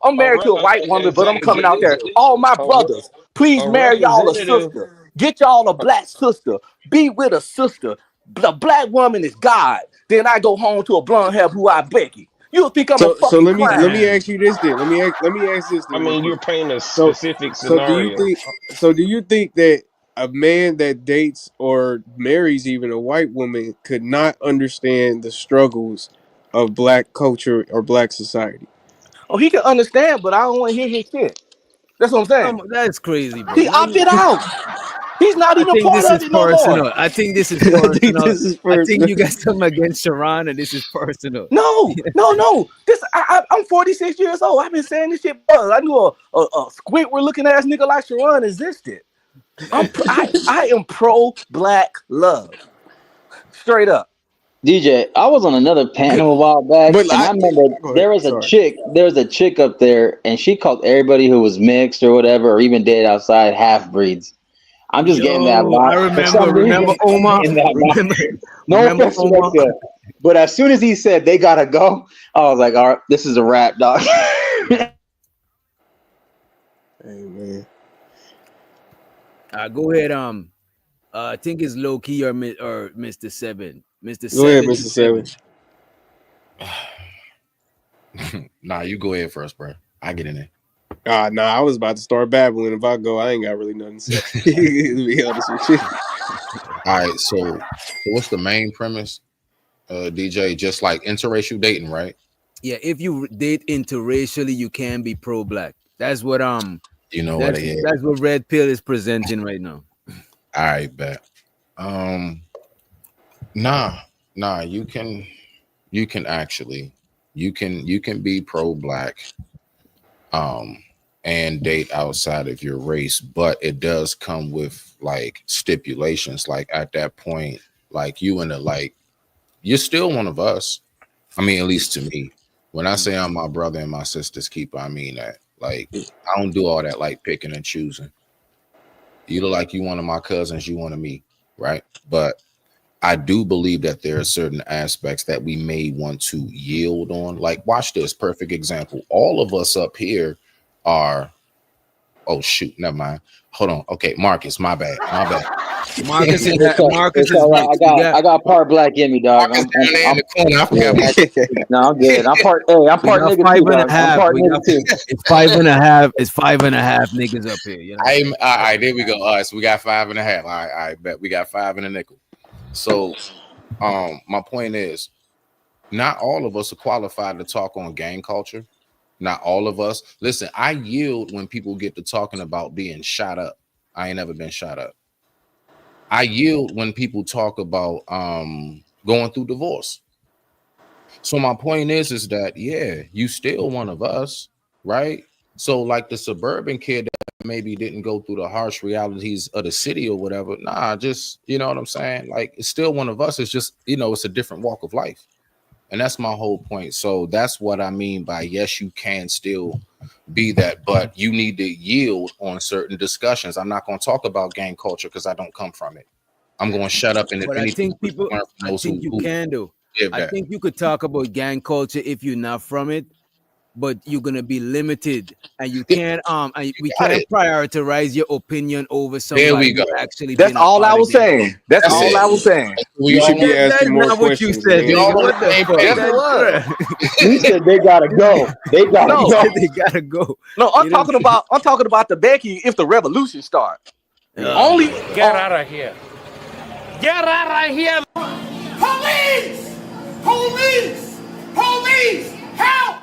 I'm married to a white woman, but I'm coming out there. exactly All my a, re- brothers, please a marry y'all a representative. sister. Get y'all a black sister. Be with a sister. The black woman is God. Then I go home to a blonde hair who I Becky. You'll think I'm a So fucking let me clown. ask you this then. Let me ask this I then real mean, quick. you're painting a So specific so do you scenario. think that a man that dates or marries even a white woman could not understand the struggles of black culture or black society? Oh, he can understand, but I don't want to hear his shit. That's what I'm saying. That's crazy, bro. He opted out. He's not I even think part this of is it no more. personal. I think this is I think personal. this is I think personal. you got something against Sharon, and this is personal. No. I'm 46 years old. I've been saying this shit. I knew a Squidward looking ass nigga like Sharon existed. I am pro black love, straight up. DJ, I was on another panel a while back, But and I remember go ahead. Sorry. there was a chick up there, and she called everybody who was mixed or whatever, or even dated outside half breeds. I'm just getting that Yo, I vibe. For some remember reason, I'm Omar. getting that Remember, vibe. No remember offense to Red Omar. Pill. But as soon as he said they gotta go, I was like, all right, this is a wrap, dog. Hey man. Go ahead. I think it's low key or Mr. Seven. Mr. Go ahead, 77. Mr. Seven. Nah, you go ahead first, bro. I get in there. Nah, I was about to start babbling. If I go, I ain't got really nothing to say. To be honest with you. All right, so what's the main premise, DJ? Just like interracial dating, right? Yeah, if you date interracially, you can be pro-black. That's what You know what? Yeah. that's what Red Pill is presenting right now. All right, bet. Nah, you can actually you can be pro-black and date outside of your race, but it does come with like stipulations. Like at that point, like you're still one of us. I mean, at least to me. When I say I'm my brother and my sister's keeper, I mean that. Like, I don't do all that like picking and choosing. You look like you one of my cousins, you one of me, right? But I do believe that there are certain aspects that we may want to yield on. Like, watch this perfect example. All of us up here are, oh shoot, never mind. Hold on. Okay, Marcus, my bad. My bad. Marcus is It's all, Marcus it's is all right. mixed. We got I got part black in me, dog. Marcus down there in the corner. I forgot Yeah. Marcus. No, I'm good. I'm part nigga five too, and a dog. I'm half. part We nigga got too. it's 5.5. It's 5.5 niggas up here. You know. All right, there we go. All right, so we got 5.5. All right, I bet we got 5 and a nickel. So my point is, not all of us are qualified to talk on gang culture. Not all of us. Listen, I yield when people get to talking about being shot up. I ain't never been shot up. I yield when people talk about going through divorce. So my point is that yeah, you still one of us, right? So like the suburban kid that maybe didn't go through the harsh realities of the city or whatever. Nah, just you know what I'm saying? Like it's still one of us. It's just, it's a different walk of life. And that's my whole point. So that's what I mean by yes, you can still be that, but you need to yield on certain discussions. I'm not going to talk about gang culture because I don't come from it. I'm going to shut up, and if But I anything, think people, learn from I those think you who can do. live I that. think you could talk about gang culture if you're not from it, but you're gonna be limited, and you can't and we Got can't it. prioritize your opinion over There somebody we who go. actually That's been a all part I of was them. saying. That's That's all it. I was saying. We You all should be That asking is more not what you questions, said, man. we all nigga. on What the the same fuck? Yes, page. it was. You said they gotta go. They gotta He No, go. said they gotta go. no, I'm You know talking about the Becky if the revolution starts. oh Only my god. Get out of here. Get out of here. Police! Police! Police! Help!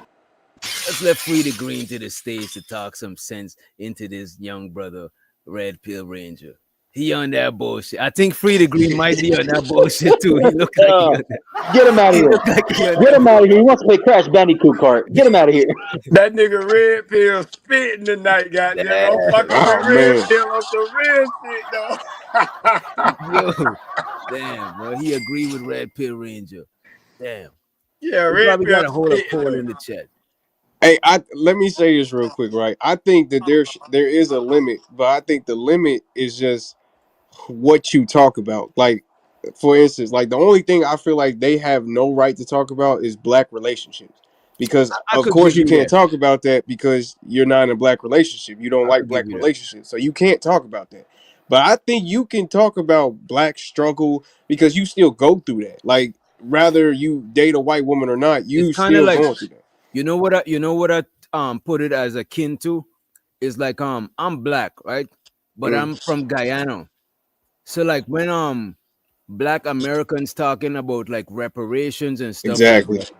Let's let Frida Green to the stage to talk some sense into this young brother, Red Pill Ranger. He on that bullshit. I think Frida Green might be on that bullshit too. He look like he on that. Get him out of He here. look like he on Get that him out of here. He wants to play Crash Bandicoot kart. Get him out of here. That nigga Red Pill spitting tonight, goddamn. I'm fucking with Oh Red man. Pill on some real shit, though. Yo, damn, bro. He agreed with Red Pill Ranger. Damn. Yeah, We Red probably Pill got to hold a spitting, poll though. in the chat. Hey, let me say this real quick, right? I think that there is a limit, but I think the limit is just what you talk about. Like, for instance, like the only thing I feel like they have no right to talk about is black relationships. Because I of could course give you you can't that. talk about that because you're not in a black relationship. You don't I like could give black you that. relationships. So you can't talk about that. But I think you can talk about black struggle because you still go through that. Like rather you date a white woman or not, It's you kind of still like going through that. you know what I put it as akin to is like I'm black, right? But Mm, I'm from Guyana. So like when black Americans talking about like reparations and stuff like exactly. that,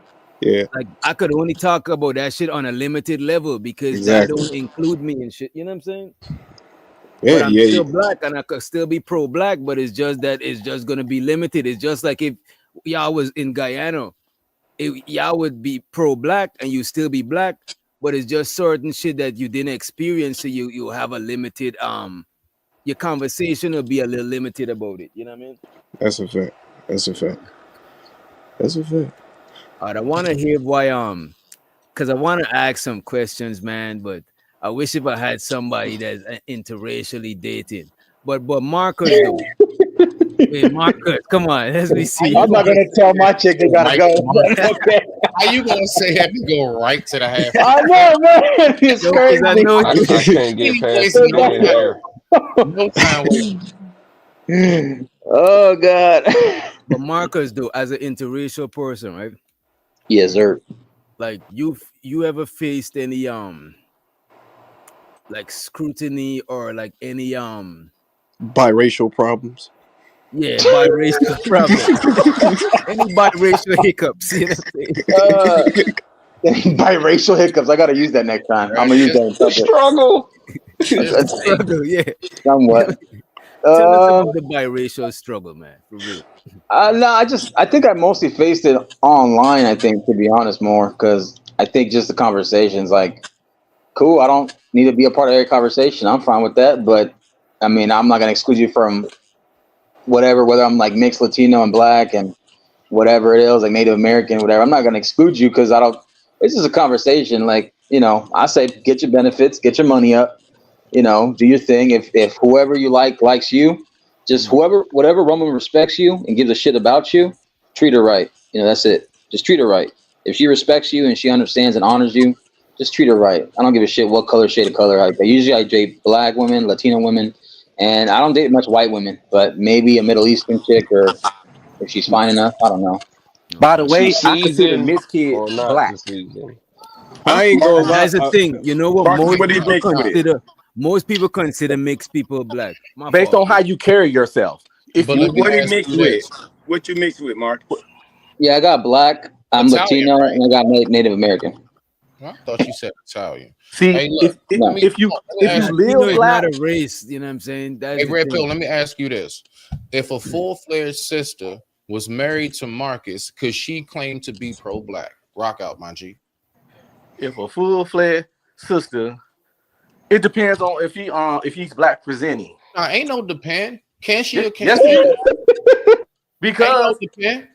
Yeah, like I could only talk about that shit on a limited level because that exactly. don't include me and shit. You know what I'm saying? Yeah, But I'm yeah, still yeah. black and I could still be pro-black, but it's just that it's just gonna be limited. It's just like if y'all was in Guyana, y'all would be pro-black and you still be black, but it's just certain shit that you didn't experience, so you have a limited your conversation will be a little limited about it. You know what I mean? That's a fact. That's a fact. That's a fact. I want to hear why because I want to ask some questions, man. But I wish if I had somebody that's interracially dating. But Marcus though, hey Marcus, come on, let me How see you you. I'm not gonna gonna tell my chick they gotta right? go, but okay. How you gonna say that to go right to the half? I know, man. It's No, because I crazy. know I can't He get ain't past the wasting no They men time. there. No time wasting. gotta- Oh God. But Marcus though, as an interracial person, right? Yes, sir. Like you ever faced any like scrutiny or like any Biracial problems. yeah biracial problem, any biracial hiccups? You know what I'm saying? Uh, biracial hiccups. I gotta use that next time. I'm Right? gonna use that in public. Struggle. Struggle, yeah. Somewhat. Tell us Uh, about the biracial struggle, man. For real. no, I think I mostly faced it online. I think, to be honest, more because I think just the conversations, like, cool. I don't need to be a part of every conversation. I'm fine with that, but I mean, I'm not gonna exclude you from whatever, whether I'm like mixed Latino and black, and whatever it is, like Native American, whatever. I'm not gonna exclude you because I don't. This is a conversation. Like, you know, I say get your benefits, get your money up. You know, do your thing. If whoever you likes you, just whatever woman respects you and gives a shit about you, treat her right. You know, that's it. Just treat her right. If she respects you and she understands and honors you, just treat her right. I don't give a shit what color, shade of color. Usually I date black women, Latino women, and I don't date much white women, but maybe a Middle Eastern chick, or if she's fine enough, I don't know. By the Is she way, I consider seasoned mixed kids or not black. the season? I ain't gonna And lie. that's the thing. You know what? Marcus, what do you mix with? Most people consider mixed people black. My Based fault. on how you carry yourself. If But you let me What he ask mixed you with? this: What you mixed with, Mark? Yeah, I got black, I'm Italian, Latino, right? and I got Native American. Well, I thought you said Italian. see, Hey, look, No. let me ask you. Latino live is not black, a race. You know what I'm saying? That's Hey, the Red Pill, thing. let me ask you this: if a full-fledged sister was married to Marcus, could she claim to be pro-black? Rock out, my G. if a full-fledged sister, it depends on if he's black presenting. Nah, ain't no depend. Can she or can't Yes, she? it is. Ain't no Because depend.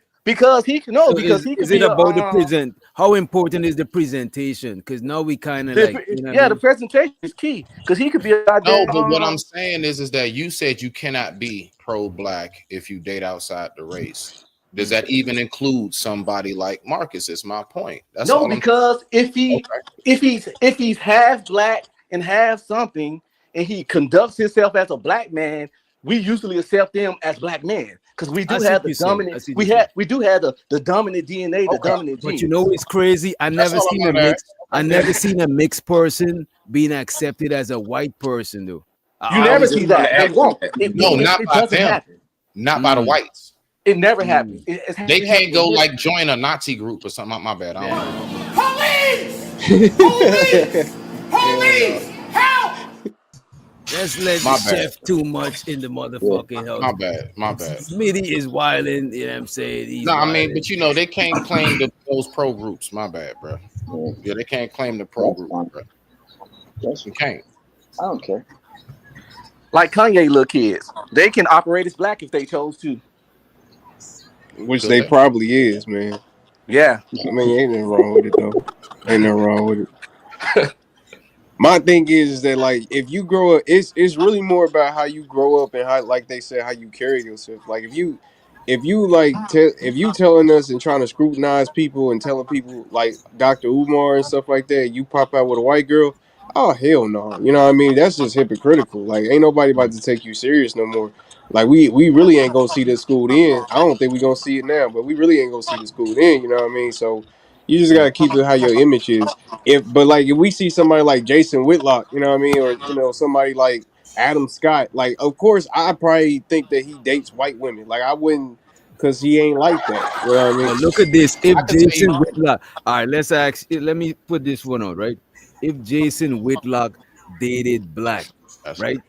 he can So because he could is it be a about the present? How important is the presentation? Because now we kind of like, you know what I yeah, the mean? presentation is key because he could be a No, goddamn but what I'm saying is that you said you cannot be pro-black if you date outside the race. Does that even include somebody like Marcus? Is my point. That's no, all I'm. because Okay. if he's half black and half something, and he conducts himself as a black man, we usually accept them as black men because we I do see have what the you're saying. I dominant. see what you're saying. We do have the dominant DNA, the Okay. dominant But you know genes. it's crazy. That's all I'm gonna ask. I Okay. never seen a mixed person being accepted as a white person though. You I never was see just gonna that. They ask him won't. that. No, not It by doesn't them. happen. Not by the whites. It never happens. It They hasn't can't happened go in like history. join a Nazi group or something. My bad. I don't know. Police! Police! Hell no. Police! Help! Let's let the My bad. chef too much in the motherfucking house. My bad. My bad. Smitty is wilding, you know what I'm saying? He's No, I mean, wilding. but you know, they can't claim those pro groups. My bad, bro. Yeah, they can't claim the pro That's groups, fine. bro. That's, You can't. I don't care. Like Kanye little kids, they can operate as black if they chose to. Which Could they they? probably is, man. Yeah. I mean, ain't nothing wrong with it though. Ain't nothing wrong with it. My thing is that like if you grow up, it's really more about how you grow up and how, like they said, how you carry yourself. Like if you telling us and trying to scrutinize people and telling people like Dr. Umar and stuff like that, you pop out with a white girl. Oh hell no! You know what I mean? That's just hypocritical. Like ain't nobody about to take you serious no more. Like we really ain't gonna see this school then. I don't think we gonna see it now, but we really ain't gonna see the school then. You know what I mean? So you just gotta keep it how your image is. If we see somebody like Jason Whitlock, you know what I mean, or somebody like Adam Scott, like of course I probably think that he dates white women. Like I wouldn't, because he ain't like that. You know what I mean? But look at this. If I can tell you. Jason Whitlock, all right, let me put this one on, right? If Jason Whitlock dated black, That's right?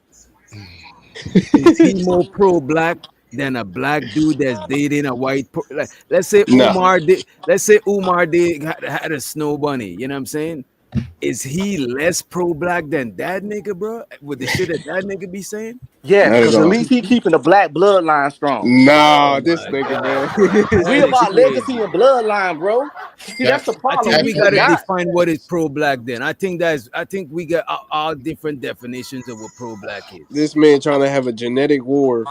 crazy. Is he more pro-black than a black dude that's dating a white? Like, let's say Nah, Umar did had a snow bunny. You know what I'm saying? Is he less pro-black than that nigga, bro? With the shit that nigga be saying? Yes, not at because at all. least he keeping the black bloodline strong. Oh Nah, this my nigga, god, man. We that is about legacy crazy. and bloodline, bro. See, that's That the I problem. think that we We gotta that forgot. define what is pro-black. Then I think we got all different definitions of what pro-black is. This man trying to have a genetic war,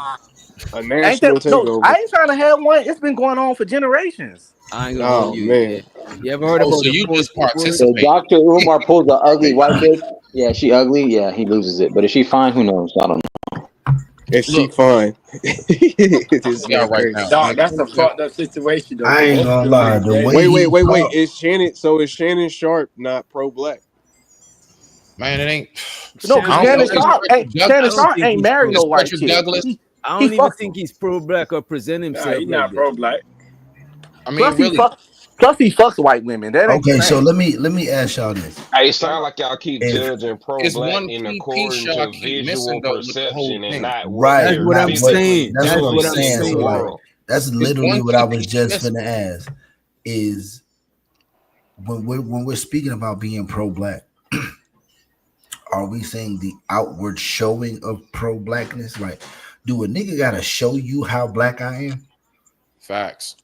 a Ain't that national no? I takeover. ain't trying to have one. It's been going on for generations. I ain't gonna hold Oh you. Yeah. man, You ever heard oh, about so the you four just Scoop word? If participate. Dr. Umar pulls an ugly white bitch, yeah, she ugly, yeah, he loses it. But if she fine, who knows? I don't know. if she Look, fine, this yeah, man right crazy. now. Dog, that's a fucked up situation though. I Cause ain't most of gonna them lie. niggas The gay. way he Wait. talk, Is Shannon? So is Shannon Sharp not pro black? Man, it ain't. No, Shannon because I don't know. Sharp, Is I Frederick Shannon don't Sharp think ain't he's married pro. no white chick. Douglass? I He don't even fucks think them. he's pro-black or present Nah, himself he like not that. pro black. I mean, Plus he really. fuck. Plus he fucks white women. That ain't the okay. So same. let me ask y'all this: Hey, it sound like y'all keep if judging It's pro-black one in key piece according y'all to keep missing visual though with the whole perception and thing. not what right, That's they're what not I'm what physically saying. that's That's what I'm what doing I'm in saying. the So saying. like, world. that's It's literally one what key I was piece just missing. gonna ask. Is when we're speaking about being pro-black, are we saying the outward showing of pro-blackness? Like, do a nigga gotta show you how black I am? Facts.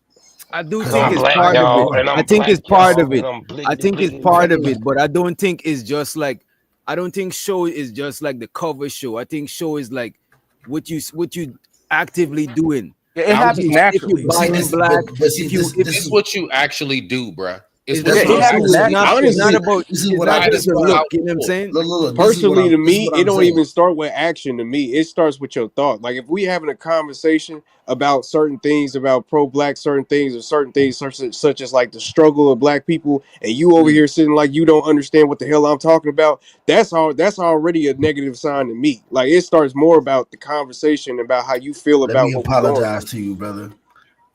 I do Cause think I'm it's black, part of it. y'all, and I I'm think black, it's part y'all, of and it. I'm I blickety think it's blickety part of blickety. it, but I don't think it's just like I don't think show is just like the cover show. I think show is like what you actively doing. Yeah, it Like happens if you naturally. But see buying this, black, but see if you this, if this It's is what you actually do, bruh. It's it's what that's that's you what what I'm you do. saying. actually It's do. not it's not Honestly, about This is it's what not I Like, just that's a this is what what I I look, would you know what I'm do it. saying? personally to this is me, what it I'm don't saying. even start with action. To me, it starts with your thought. Like if we having a conversation about certain things, about pro-black certain things, or certain things such as like the struggle of black people, and you over here sitting like you don't understand what the hell I'm talking about. That's already a negative sign to me. Like it starts more about the conversation about how you feel Let about me what we going apologize through. to you, brother.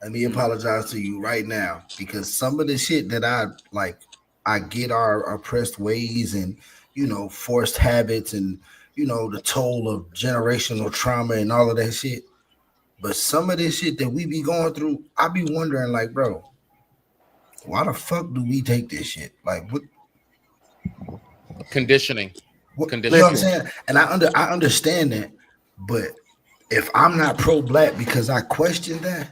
Let me apologize to you right now because some of the shit that I like, I get our oppressed ways and forced habits and the toll of generational trauma and all of that shit. But some of this shit that we be going through, I be wondering, like, bro, why the fuck do we take this shit? Like, Conditioning. you know what I'm Conditioning. saying? And I understand that, but if I'm not pro black because I question that,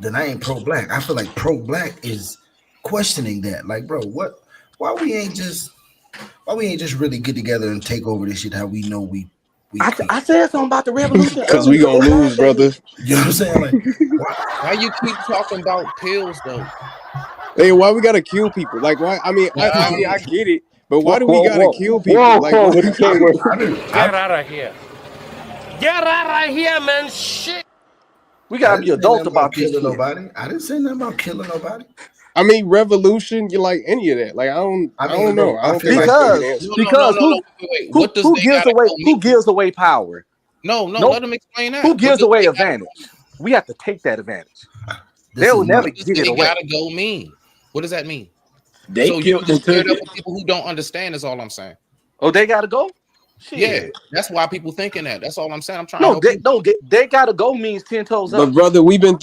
then I ain't pro black. I feel like pro black is questioning that. Like, bro, why we ain't just really get together and take over this shit how we know we could. I said something about the revolution Because we earlier. gonna It's lose, not that brother. You know what I'm saying? Like, why? Why you keep talking about pills though? Hey, why we gotta kill people? Like, why? I mean, I Nah, mean, I get it, but why Whoa, do we whoa, gotta whoa, kill people? whoa, Like, whoa! what? What you say? I Get out of here. Get out of here, man. Shit. We I gotta didn't be say adults nothing about about this killing shit. nobody. I didn't say nothing about killing nobody. I mean, revolution. You like any of that? Like, I I don't mean, know. bro, I I don't feel think like that's gonna be the Because answer. because no. Wait. What does who they gives gotta away go who mean? gives away power? No, Nope. let them explain Who that. What gives does away they gotta advantage? We have to take that advantage. this is They'll my never what does give it they away. gotta go mean? What does that mean? They So you killed just and squared took up it. with people who don't understand is all I'm saying. Oh, they gotta go? Yeah, Shit. that's why people thinking that. That's all I'm saying. I'm trying to help you. They gotta go means 10 toes But up. brother, we've been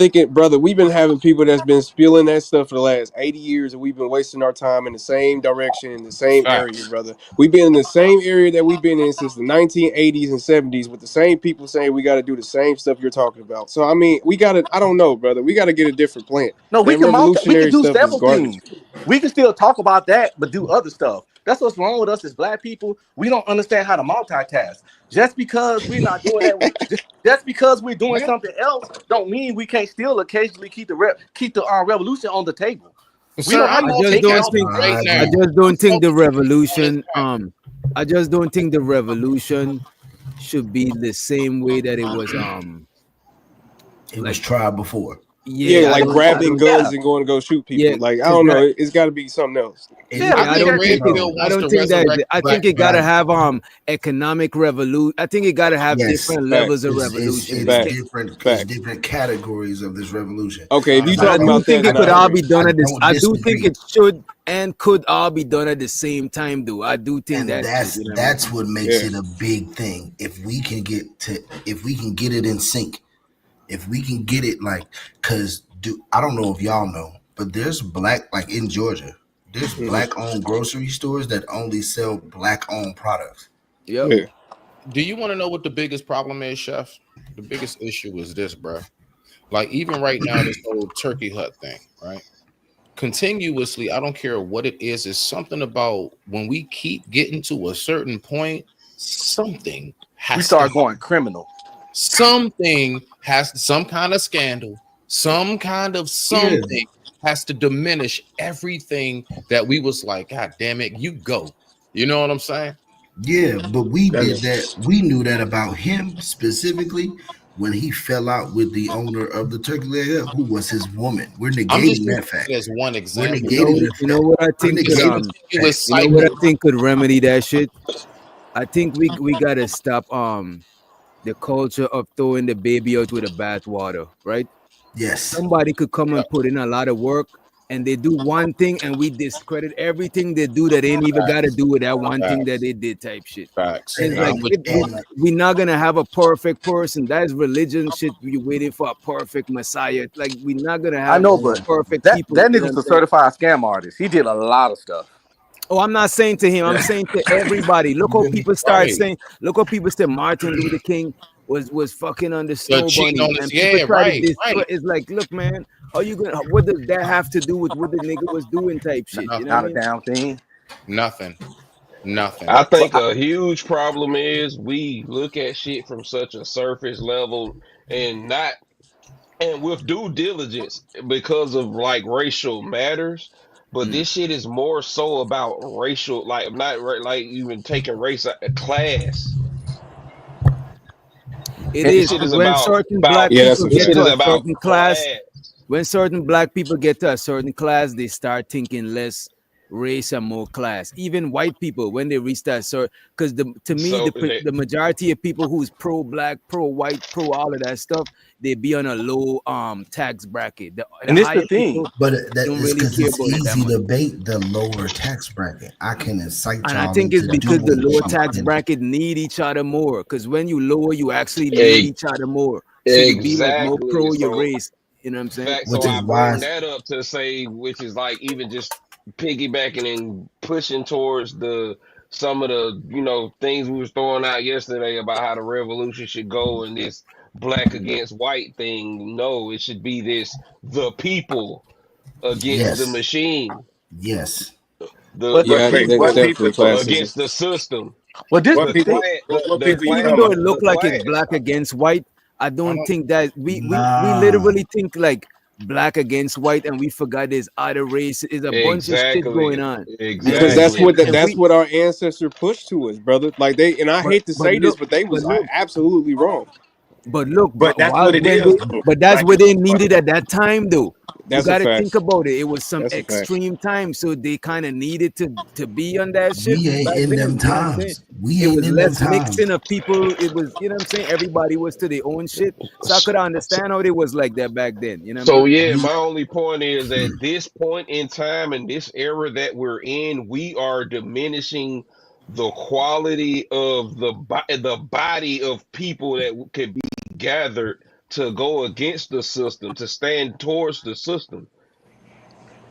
having people that's been spilling that stuff for the last 80 years, and we've been wasting our time in the same direction, in the same area, Facts. brother. We've been in the same area that we've been in since the 1980s and 70s with the same people saying we got to do the same stuff you're talking about. So I mean, I don't know, brother. We got to get a different plan. No, That we can revolutionary do stuff is several garbage. things. We can still talk about that, but do other stuff. That's what's wrong with us as black people. We don't understand how to multitask. Just because we're not doing that, just because we're doing something else, don't mean we can't still occasionally keep the revolution on the table. We Sir, don't have I'm I to just take it don't out multitasking think the right table. I I now. agree. just I'm don't think the multitasking on this revolution track. I just don't think the revolution should be the same way that it was It was like tried before. Yeah, yeah, like I grabbing don't guns and going to go shoot yeah, people. Like I cuz don't know, it's got to be something else. I yeah, I think don't Red think it. Pill No, I wants don't to think that. resurrect I but think it black but gotta I people. have economic revolution. I think it gotta have yes, different levels Facts, of it's revolution. It can't. facts, it's facts. different categories of this revolution. Okay, if you But I But I talking do about don't that, think I it then I could all don't be agree. done I at this. don't I do think disagree. it should and could all be done at the same time, though. I do think And that shit. You know what I mean? that's what makes Yeah. it a big thing. If we can get it in sync, if we can get it like, cause I don't know if y'all know, but there's black, like in Georgia, there's Mhm. black owned grocery stores that only sell black owned products. Yep. Yeah. Do you want to know what the biggest problem is, Chef? The biggest issue is this, bro. Like even right now, this whole turkey hut thing, right? Continuously, I don't care what it is, it's something about when we keep getting to a certain point, something We has to start happen. going criminal. Something has some kind of scandal, some kind of Yeah, something has to diminish everything that we was like, God damn it, you go. You know what I'm saying? yeah, but we did That's that. We knew that about him specifically when he fell out with the owner of the turkey leg hut, who was his woman. We're I'm just negating using that fact. it as one We're example. negating the You know fact. what I We're think could It's a negating the fact. continuous you know what I cycle. think could remedy that shit. I think we gotta stop the culture of throwing the baby out with the bathwater, right? Yes. Somebody could come and put in a lot of work and they do one thing and we discredit everything they do that ain't even got to Facts, do with that one thing that facts, they did type shit. facts. And And it's Now like I'm and, with you on and we're not gonna have a perfect person. That's religion shit. You're waiting for a perfect Messiah. Like we're not gonna I have know, but perfect that people. You know what nigga's I'm a saying? certified scam artist. He did a lot of stuff. Oh, I'm not saying to him. I'm saying to everybody. Look how people start right. saying. Look how people say Martin Luther King was fucking on the The snow cheating bunny, on this, and people yeah, try to right, discredit. right. It's like, look, man, How you gonna? What does that have to do with what the nigga was doing? Type shit. You know Not what a I mean? damn thing. Nothing. I But think a huge problem is we look at shit from such a surface level and not and with due diligence because of like racial matters. But this shit is more so about racial, like not like even taking race class. It it, This is shit is when about certain black Yeah, that's people a this get fact. shit to is a about certain class. class. When certain black people get to a certain class, they start thinking less race and more class. Even white people, when they reach that certain, because to me, So they, the majority of people who's pro black, pro white, pro all of that stuff, they be on a low tax bracket. The and this the higher thing. people But that don't is really because care it's about it that easy much. to bait the lower tax bracket. I can incite And I y'all think it's into because the doing lower shit. tax And bracket need each other more. Because when you lower, you actually need e- each other more. So you be like more exactly. pro your So race. You know what I'm saying? fact, so which So is I why, bring that up to say, which is like even just piggybacking and pushing towards the some of the things we was throwing out yesterday about how the revolution should go and this black against white thing. No, it should be this the people against the yes, machine, yes, the But the the Yeah, thing, people there's but definitely classism. against the system, but this What the people? thing. What the people you even talking though about? it look the like it's class. black against white, I I don't don't. think that we nah. literally think like black against white, and we forgot there's other race. Is a bunch of shit going Exactly, on. And Because if that's exactly. if, what if that's we what our ancestors pushed to us, brother. Like they, and I hate to but say this, look but they but was look absolutely wrong. but But that's while what it when is, they though. but that's Like, what they needed at that time though. You That's a got to fact. think about it. It was some That's a fact. extreme time, so they kind of needed to be on that shit We ain't back in them then. You know what I'm saying? times. We It ain't was in them less times. mixing of people. It was, you know what I'm saying? Everybody was to their own shit. So I could So, understand how it was like that back then. You know what I so mean? yeah, We my only point is at this point in time in this era that we're in, we are diminishing the quality of the body of people that could be gathered to go against the system, to stand towards the system.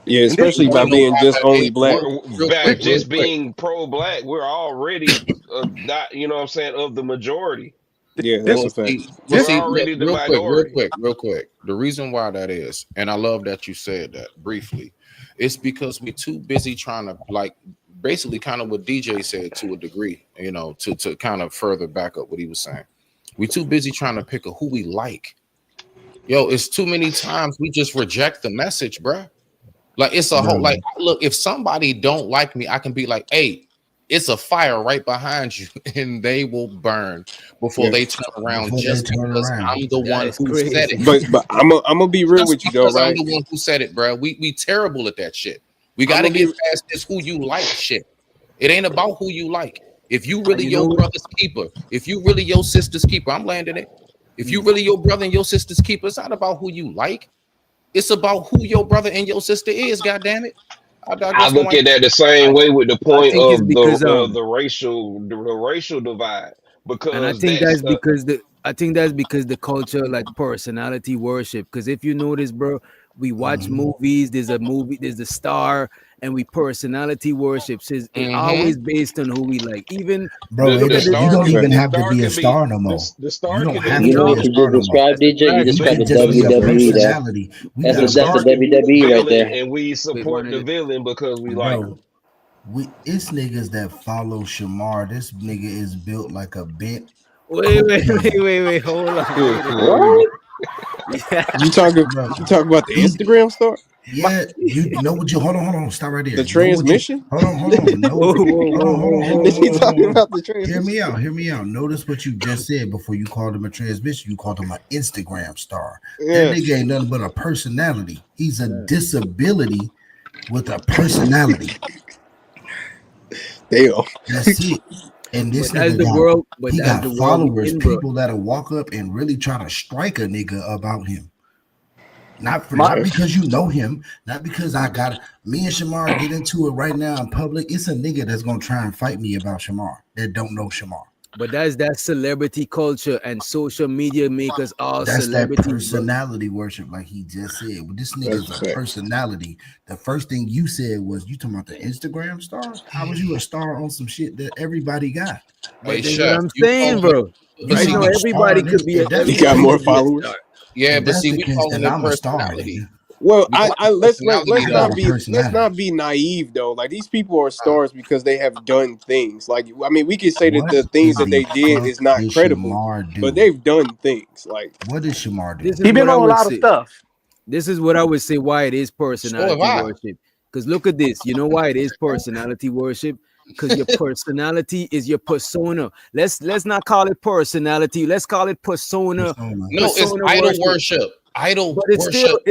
Yeah, And this the especially by You thing. know being why just that only is? black. Real By quick, real just quick. being pro-black, we're already not, what I'm saying, of the majority. Yeah, This that's Well, a fact. see, well, We're this see, already the real quick, real minority. quick, real quick. The reason why that is, and I love that you said that briefly, it's because we're too busy trying to like basically kind of what DJ said to a degree, to kind of further back up what he was saying. We're too busy trying to pick a who we like. Yo, it's too many times we just reject the message, bruh. Like it's a whole bro. like look, if somebody don't like me, I can be like, hey, it's a fire right behind you, and they will burn before Yeah, they turn around Before they just turn because around, I'm the That one is who said crazy. it. but I'm gonna be real Just with you though, because I'm right? the one who said it, bro. We terrible at that shit. We I'm got to gonna get be past this who you like shit. It ain't about who you like. If you And really you your know, brother's keeper, if you really your sister's keeper, I'm landing it. If you really your brother and your sister's keeper, it's not about who you like. It's about who your brother and your sister is. God damn it! I I digress. My look mic. at that the same way with the I point think it's of because the racial divide and I because think that's that's because the culture like personality worship. Because if you notice, bro, we watch mhm. movies. There's a star, and we personality worship. So it's Mm-hmm. always based on who we like. Even Bro, look at you that's a don't even fact. the have to star be a can be star no more. the You star don't can be have You to know be what a no, you star just no more. described, that's a DJ? You fact. You described can the just be a WWE there. personality. We That's the the got that's the star brothers, can be the WWE right villain there. and we Wait, support one the of villain because we like him. bro. It's niggas that follow Shamar. This nigga is built like a bent wait, coke wait, wait, can, wait, wait. Hold on. Wait a minute. What? Yeah, bro. You talking about the He, Instagram star? yeah, you know what you hold on, stop right The there. Know what you transmission? hold on, whoa, whoa, whoa, whoa, whoa, Is he whoa, talking whoa. about the transmission? Hear me out. Notice what you just said before you called him a transmission. You called him an Instagram star. That Yeah. nigga ain't nothing but a personality. He's a disability with a personality. Damn. That's it. And this nigga But he that's got the world we followers, in, bro. people that'll walk up and really try to strike a nigga about him. My Not because you know him, not because I got me and Shamar get into it right now in public. It's a nigga that's gonna try and fight me about Shamar that don't know Shamar. But that's that celebrity culture and social media make us all That's that celebrities, bro. personality worship, like he just said. But this That's nigga's a a fact. personality. The first thing you said was you talking about the Instagram star. How was you a star on some shit that everybody got? Hey, But that's what chef, I'm you saying, calling it? bro. You But Right see, now, we not a star. everybody This could be if that's He the got everybody more case, could be a followers. star. yeah, if but that's see, the we case, calling then it I'm a star, personality. nigga. Well, Because let's personality not though. be Personality. naive though. Like these people are stars because they have done things. Like I mean, we can say that What the things in that the they did fuck is not did credible, Shamar but do? they've done things. Like What did Shamar do? This He is been what I on a would lot of say. stuff. This is what I would say why it is So have personality I. worship. Because look at this. You know why it is personality worship? Because your personality is your persona. Let's not call it personality. Let's call it persona. Persona. No, it's Persona idol worship. worship. Idol But it's worship.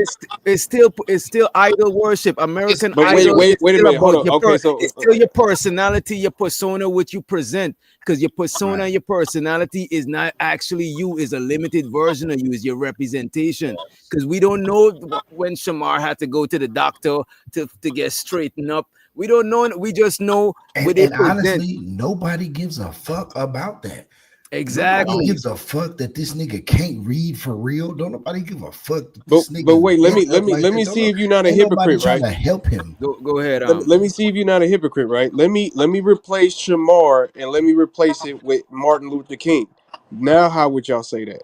still idol worship. It's American but Idol wait is a still minute, hold about on. Okay, it's still your personality, your persona, what you present. Because your persona and your personality is not actually you, is a limited version of you, is your representation. Because we don't know when Shamar had to go to the doctor to get straightened up. We don't know. We just know what they And present. honestly, nobody gives a fuck about that. Nobody Exactly. gives a fuck that this nigga can't read for real. Don't nobody give a fuck that but this nigga but wait, let built me let up me like let that. me Don't see know, if you're not a ain't nobody hypocrite, trying right? to help him. Go ahead. Let me see if you're not a hypocrite, right? Let me replace Shamar and let me replace it with Martin Luther King. Now, how would y'all say that?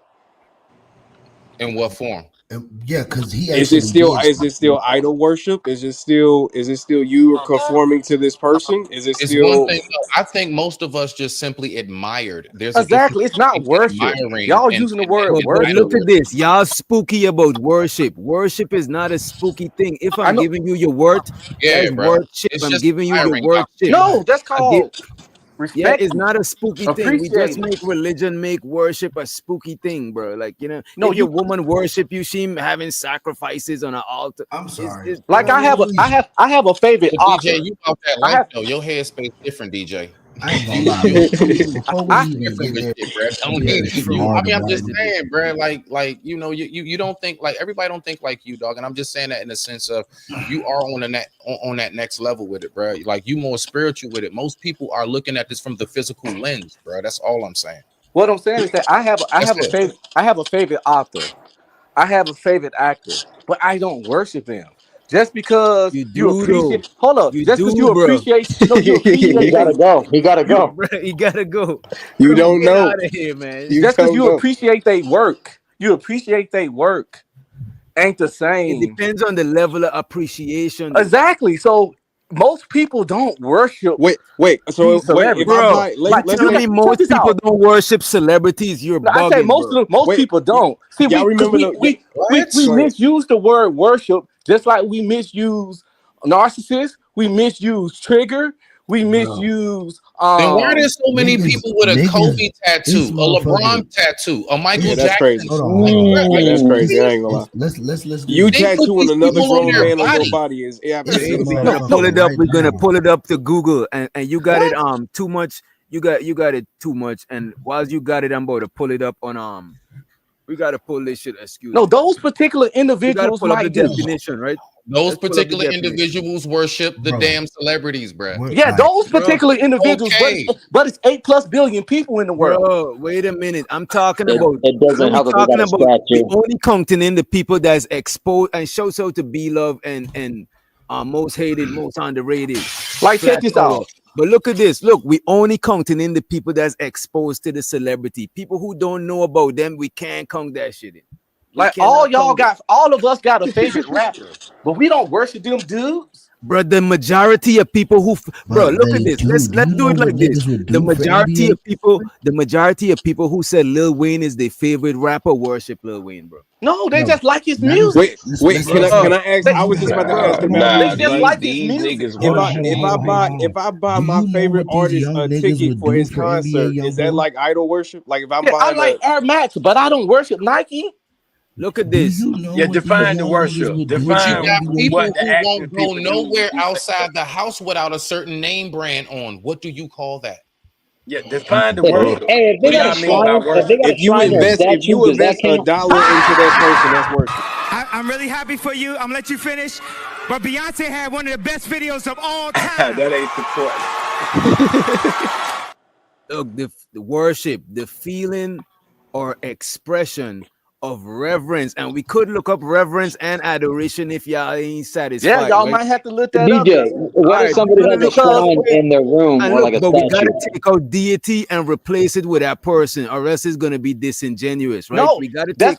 in what form? Yeah, because he Is it actually still did idol worship? Is it still you conforming to this person? Is it It's one still thing. No, I think most of us just simply admired. There's a difference Exactly. It's not between worship. admiring Y'all and, using the and, word and But look worship. at this. Y'all spooky about worship. Worship is not a spooky thing. If I I'm know. giving you your worth, yeah, that's bro. worship. It's I'm just giving you your admiring. Y'all worship. No, that's I give, called yeah, it's respecting, not a spooky thing. We just appreciating. make religion, make worship a spooky thing, bro. Like, No, if your you woman worship you, she having sacrifices on an altar. I'm sorry. like I have a favorite But DJ, author. you about that I life have though. Your headspace different, DJ. I ain't gonna You lie. you Before we I even different get with there, shit, bro. Don't Yeah, even from you. I mean, I'm just allegedly. saying, bro. Like you don't think like everybody don't think like you, dog. And I'm just saying that in the sense of you are on that next level with it, bro. Like you more spiritual with it. Most people are looking at this from the physical lens, bro. That's all I'm saying. what I'm saying is that I That's have a it. favorite author. I have a favorite actor, but I don't worship them. Just because You you do though. appreciate, hold up. You Just because do, you bro. appreciate, no, you He appreciate gotta they, go. He gotta you go. Bro, you gotta go. you Bro, don't get know? out of here, man. You just because don't you know. appreciate they work, ain't the It same. depends on the level of appreciation, though. Exactly. So most people don't worship Wait. So these wait, if celebrities. I Bro, buy, you let's tell say, me Check most this people out. don't worship celebrities, you're No, I say bugging, bro. most wait, people don't. See, y'all because remember the? What? we Go ahead. misuse the word worship just like we misuse narcissist, we misuse trigger, we bro. misuse Then why are there so many people with a Niggas, Kobe this tattoo, a motherfucker. LeBron tattoo, a Michael Yeah, This, that's Jackson? crazy. hold on, Like, hold on. bro, are Yeah, you that's crazy. I serious? ain't gonna lie. Let's get You They it. put tattooing these another people on grown their man on your body. body is This absolutely We're gonna crazy. pull motherfucker it up. right We're gonna now. pull it up to Google, and you got it what? too much. You got it too much. And while you got it, I'm about to pull it up on We gotta pull this shit. Excuse No, me. those particular We gotta individuals pull up the might do. definition, right? Those Let's pull up the particular definition, individuals worship the Bro, damn celebrities, bruh. what Yeah, like those bro. particular individuals, Okay. but it's 8+ billion people in the world. Bro, wait a minute. I'm talking It, about. it When doesn't we help that they talking got a about, we statue. only counting in the people that's exposed and shows out to be loved and most hated, most underrated, Like, check flat this power. out. But look at this. Look, we only counting in the people that's exposed to the celebrity. People who don't know about them, we can't count that shit in. We Like cannot count it. all of us got a favorite rapper, but we don't worship them dudes. Bro, the majority of people bro, but look at they this. do. Do Let's you do know it what like this. niggas would The do for majority NBA? of people who said Lil Wayne is their favorite rapper worship Lil Wayne, bro. No, they No. just like his Not as music. Wait. Can Bro, I ask? They, I was just about to ask Nah, about they nah, this, just right? like his these music. niggas Hold on, hold on, worship hold on, hold on, hold If on. I buy Do my you know favorite what these artist young a niggas ticket would for do his for NBA, concert, young is that boy? like idol worship? Like if I'm Yeah, I buying like a Air Max, but I don't worship Nike. look at Do this. you know Yeah, what these define the young niggas worship. would do But for you Define got NBA? people what the who actual won't go people do when nowhere you say outside that. the house without a certain name brand on. What do you call that? Yeah, define the If, worship. hey, if they What do got a y'all mean by shrine, if they worship? got a shrine or a if statue, you does that invest count? $1 into that person, that's worship. I'm really happy for you. I'm gonna let you finish. But Beyonce had one of the best videos of all That time. ain't the point. Look, the worship, the feeling or expression of reverence. And we could look up reverence and adoration if y'all ain't Yeah, satisfied, y'all right? might have to look that up. DJ, All what if right, we're somebody gonna has a look it up. shrine Wait. in their room And or look, like a but we gotta statue? take out deity and replace it with that person, or else it's gonna be disingenuous, right? No, We gotta that's take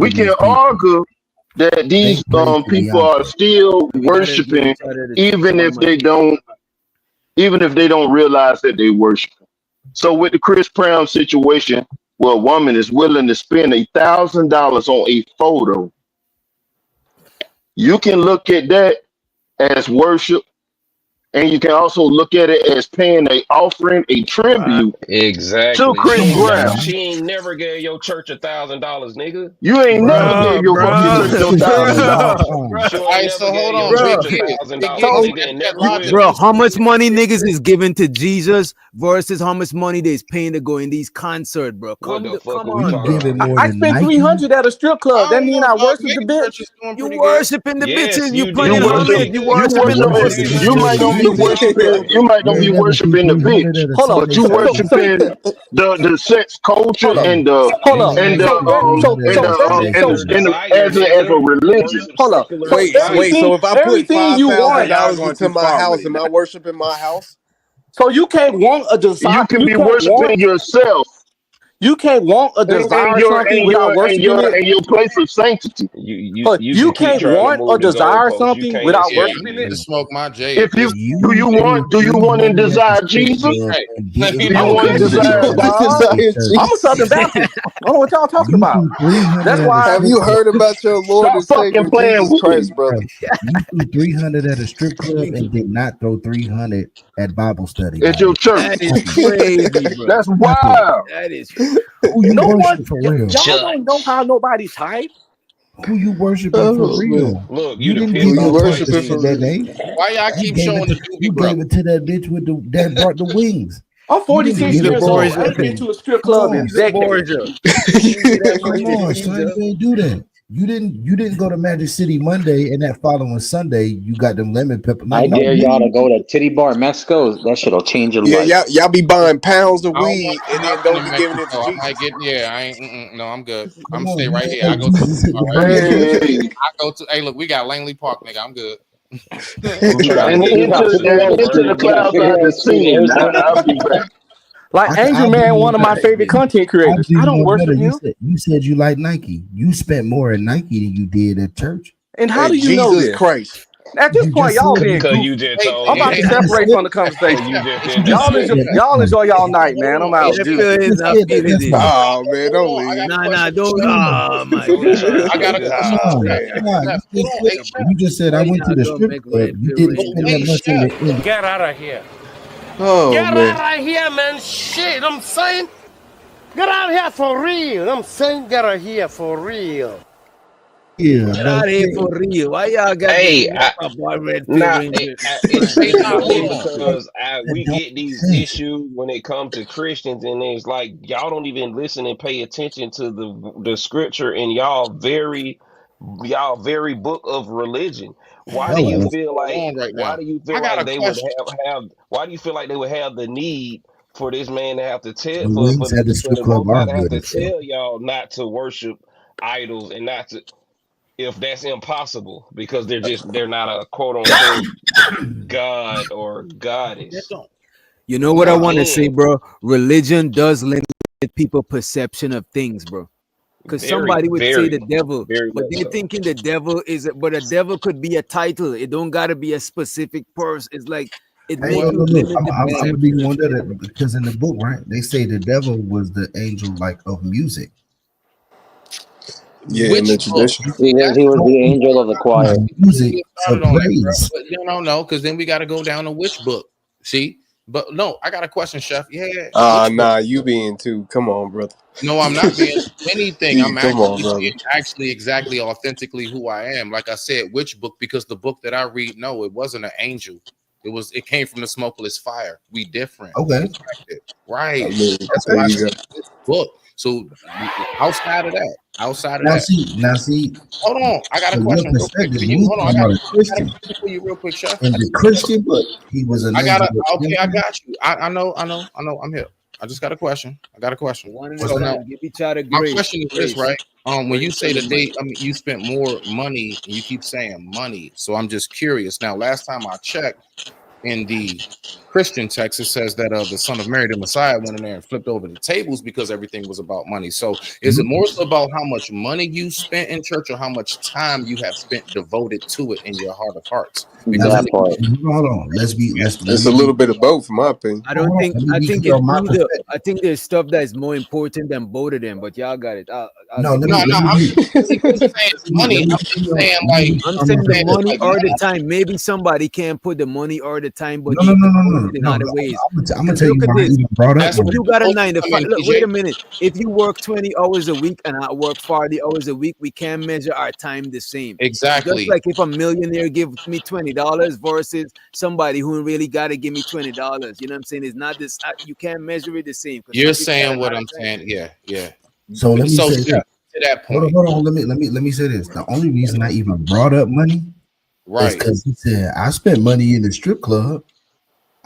to we can these people. argue that They these pray to people are Beyonce. still We gotta give worshiping, each other the even if format. they don't, realize that they worship. So with the Chris Brown situation, where a woman is willing to spend $1,000 on a photo, you can look at that as worship, and you can also look at it as paying a offering, a tribute to Exactly. Chris Brown. She ain't never gave your church $1,000, nigga. You ain't never gave your fucking church no $1,000. She All ain't right, never so hold gave your on, church big $1,000, kid. nigga, and That never logic will. Bro, how much money niggas is giving to Jesus versus how much money they's paying to go in these concerts, bro? What the fuck Come are we on, talking bro. about here? I spent 300 at a strip club. I That don't mean know, I dog. worship the Mega church bitch. is doing You pretty good. worshiping the Yes, bitches, you you You playing did. on the worship, lid, you you worshiping the worshiping, pussy. you might not be worshiping, you might not be worshiping the bitch, Hold on. but you worshiping the sex culture Hold up. and the Hold up. and the Secular as desire, a nigga. You religion. worship hold up. secular So Wait. desire. So if I put everything you want. Y'all $5,000 going into too my far with house, it. am I worshiping my house? So you can't want a desire. You can You be can't want. worshiping yourself You can't want a and desire something without worshiping it. your place of sanctity. You You can keep can't trying to want a move the desire goalposts. You something can't without Yeah, escape, you worshiping need it. to nigga. smoke my J If at you this You do you want and desire Jesus? Right. I'm a You Christian, You dog. desire I'm a Southern Jesus. Baptist. I don't know what y'all talking about. That's why. Have you heard about your Lord Stop and fucking Savior playing Jesus with me. Christ, brother? You threw 300 at a strip club and did not throw 300 at Bible study, At man. your church. That is crazy, bro. That's wild. That is Who you no one. Y'all don't know how nobody type. Who you worshiping for Oh man, real? Look, You you didn't depend give who you on your church worshiping the for shit that real? day. Why y'all keep showing the You doobie brother? gave it to that bitch with that brought the wings. I'm You didn't 46 give years it to the old. I ain't been fucking. to a strip Come club in on, decades. come on, son. You ain't do that. You didn't go to Magic City Monday and that following Sunday you got them lemon pepper. I Like, no, dare y'all to nigga. go to Titty Bar Mexico. That shit'll change your Yeah, life. y'all be buying pounds of I don't want weed to do and then nothing don't in be giving it to Mexico. I might Jesus. get I ain't no, I'm good. I'm Come stay on, right you here. I let go to Jesus hit the right here. Hey, I go to hey look, we got Langley Park, nigga. I'm good. I'm trying to and get You gotta into figure Christians out to a the street. You worship gotta clouds figure I out a haven't street seen. Arizona. I'll be back. Like Angel I'll do Man, you one of one my better. favorite content I'll creators. do I you don't one better. worship him. You said you like Nike. You spent more at Nike than you did at church. And how Hey, do you know Jesus this? Christ. At this You point, just y'all said being it. because you goofy. just Hey, told I'm hey, me about to hey, You just separate said from the because conversation. you just hey, said you that's just Y'all said enjoy, Nike. that's y'all fine. enjoy y'all night, hold man. on. I'm Hey, out. You Deuces. just hey, said that that's fine. Oh man, don't I leave. got a Nah, question for don't. Chef. Oh my I'm God. trying I to got a figure question out. for Nah, Chef. you Chef, hold just on. said Hey, Chef. you just said I why went to y'all the don't strip make club. red You pill didn't rain? Oh, spend that hey, much in Chef. the Get out of here. Oh Get man. out of here, man. Shit, I'm saying. Get out of here for real. I'm saying get out of here for real. Yeah, Get but out of here for real. Why y'all got this Hey, mess up about red pill nah, rangers? it's Hey, tricky nah, for me hold on. because we That don't get make these sense. issues when it comes to Christians, and it's like y'all don't even listen and pay attention to the scripture in y'all very book of religion. Why do Man, you what's feel going like on right why now? do you I feel got like a they would question. have why do you feel like they would have the need for this man to have to tell The wings at the for strip the club most high are to have good to as fuck. tell y'all not to worship idols and not to if that's impossible because they're not a quote unquote god or That goddess. don't. You know what I Nah. want to say, Again, bro? Religion does limit people' perception of things, bro. Because very, somebody would say the very, devil, very but much they're so. thinking the devil is, but a devil could be a title. It don't gotta be a specific person. It's like it Hey, make Well, you look. limit the I'm gonna be perception of one shit. that because in the book, right, they say the devil was the angel like of music. Yeah, in which the book? tradition. He That's he the was part the angel of the choir. we Music get to started on that, bro. praise. But no, because then we got to go down to which book. See, but no, I got a question, Chef. Yeah, which book? Nah, you being too. Come on, brother. No, I'm not being anything. I'm Come on, actually brother. being actually exactly authentically who I am. Like I said, which book? Because the book that I read, no, it wasn't an angel. It came from the smokeless fire. We different. Okay. I Right. mean, That's there why I you said go. this book. So outside of Now that, see, hold on. I got a from your question real quick perspective, for when you. we Hold on. talking about a I got a Christian, question for you real quick, Chef. in I the just got a question. Christian book, he was an I got angel. to okay, I got you. I know. I'm here. I just got a question. I got a question. One at a What's So that? now time. Give each other my grace. question is this, Grace. right? When you Grace say and the that mic. you spent more money, and you keep saying money, so I'm just curious. Now, last time I checked in the Christian text, it says that the son of Mary, the Messiah, went in there and flipped over the tables because everything was about money. So is it more so about how much money you spent in church or how much time you have spent devoted to it in your heart of hearts? Because That part. Hold on. Let's It's a little bit of both, in my opinion. I don't think. Let me I be think clear it's on my either. perspective. I think there's stuff that is more important than both of them. But y'all got it. I'll No, give let it. me I'm be. just saying money. I'm just saying like I'm saying the money like, or the time. Maybe somebody can't put the money or the time, but No, they no, no, no, devote no, it in no. other ways. I'm gonna Because tell you look at why I this. even brought up that's If where you the got a devotion 9 to come 5, in, look, wait PJ. a minute. If you work 20 hours a week and I work 40 hours a week, we can't measure our time the same. Just Exactly. like if a millionaire give me $20 versus somebody who really got to give me $20. You know what I'm saying? It's not this. You can't measure it the same because You're some people got saying a what lot of I'm time. saying. Yeah. So let me So say to that. that Hold on, point, hold on. Let me say this. The only reason I even brought up money is right? because he said I spent money in the strip club.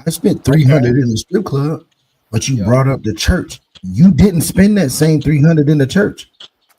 I spent Okay. 300 in the strip club, but you Yeah. brought up the church. You didn't spend that same 300 in the church.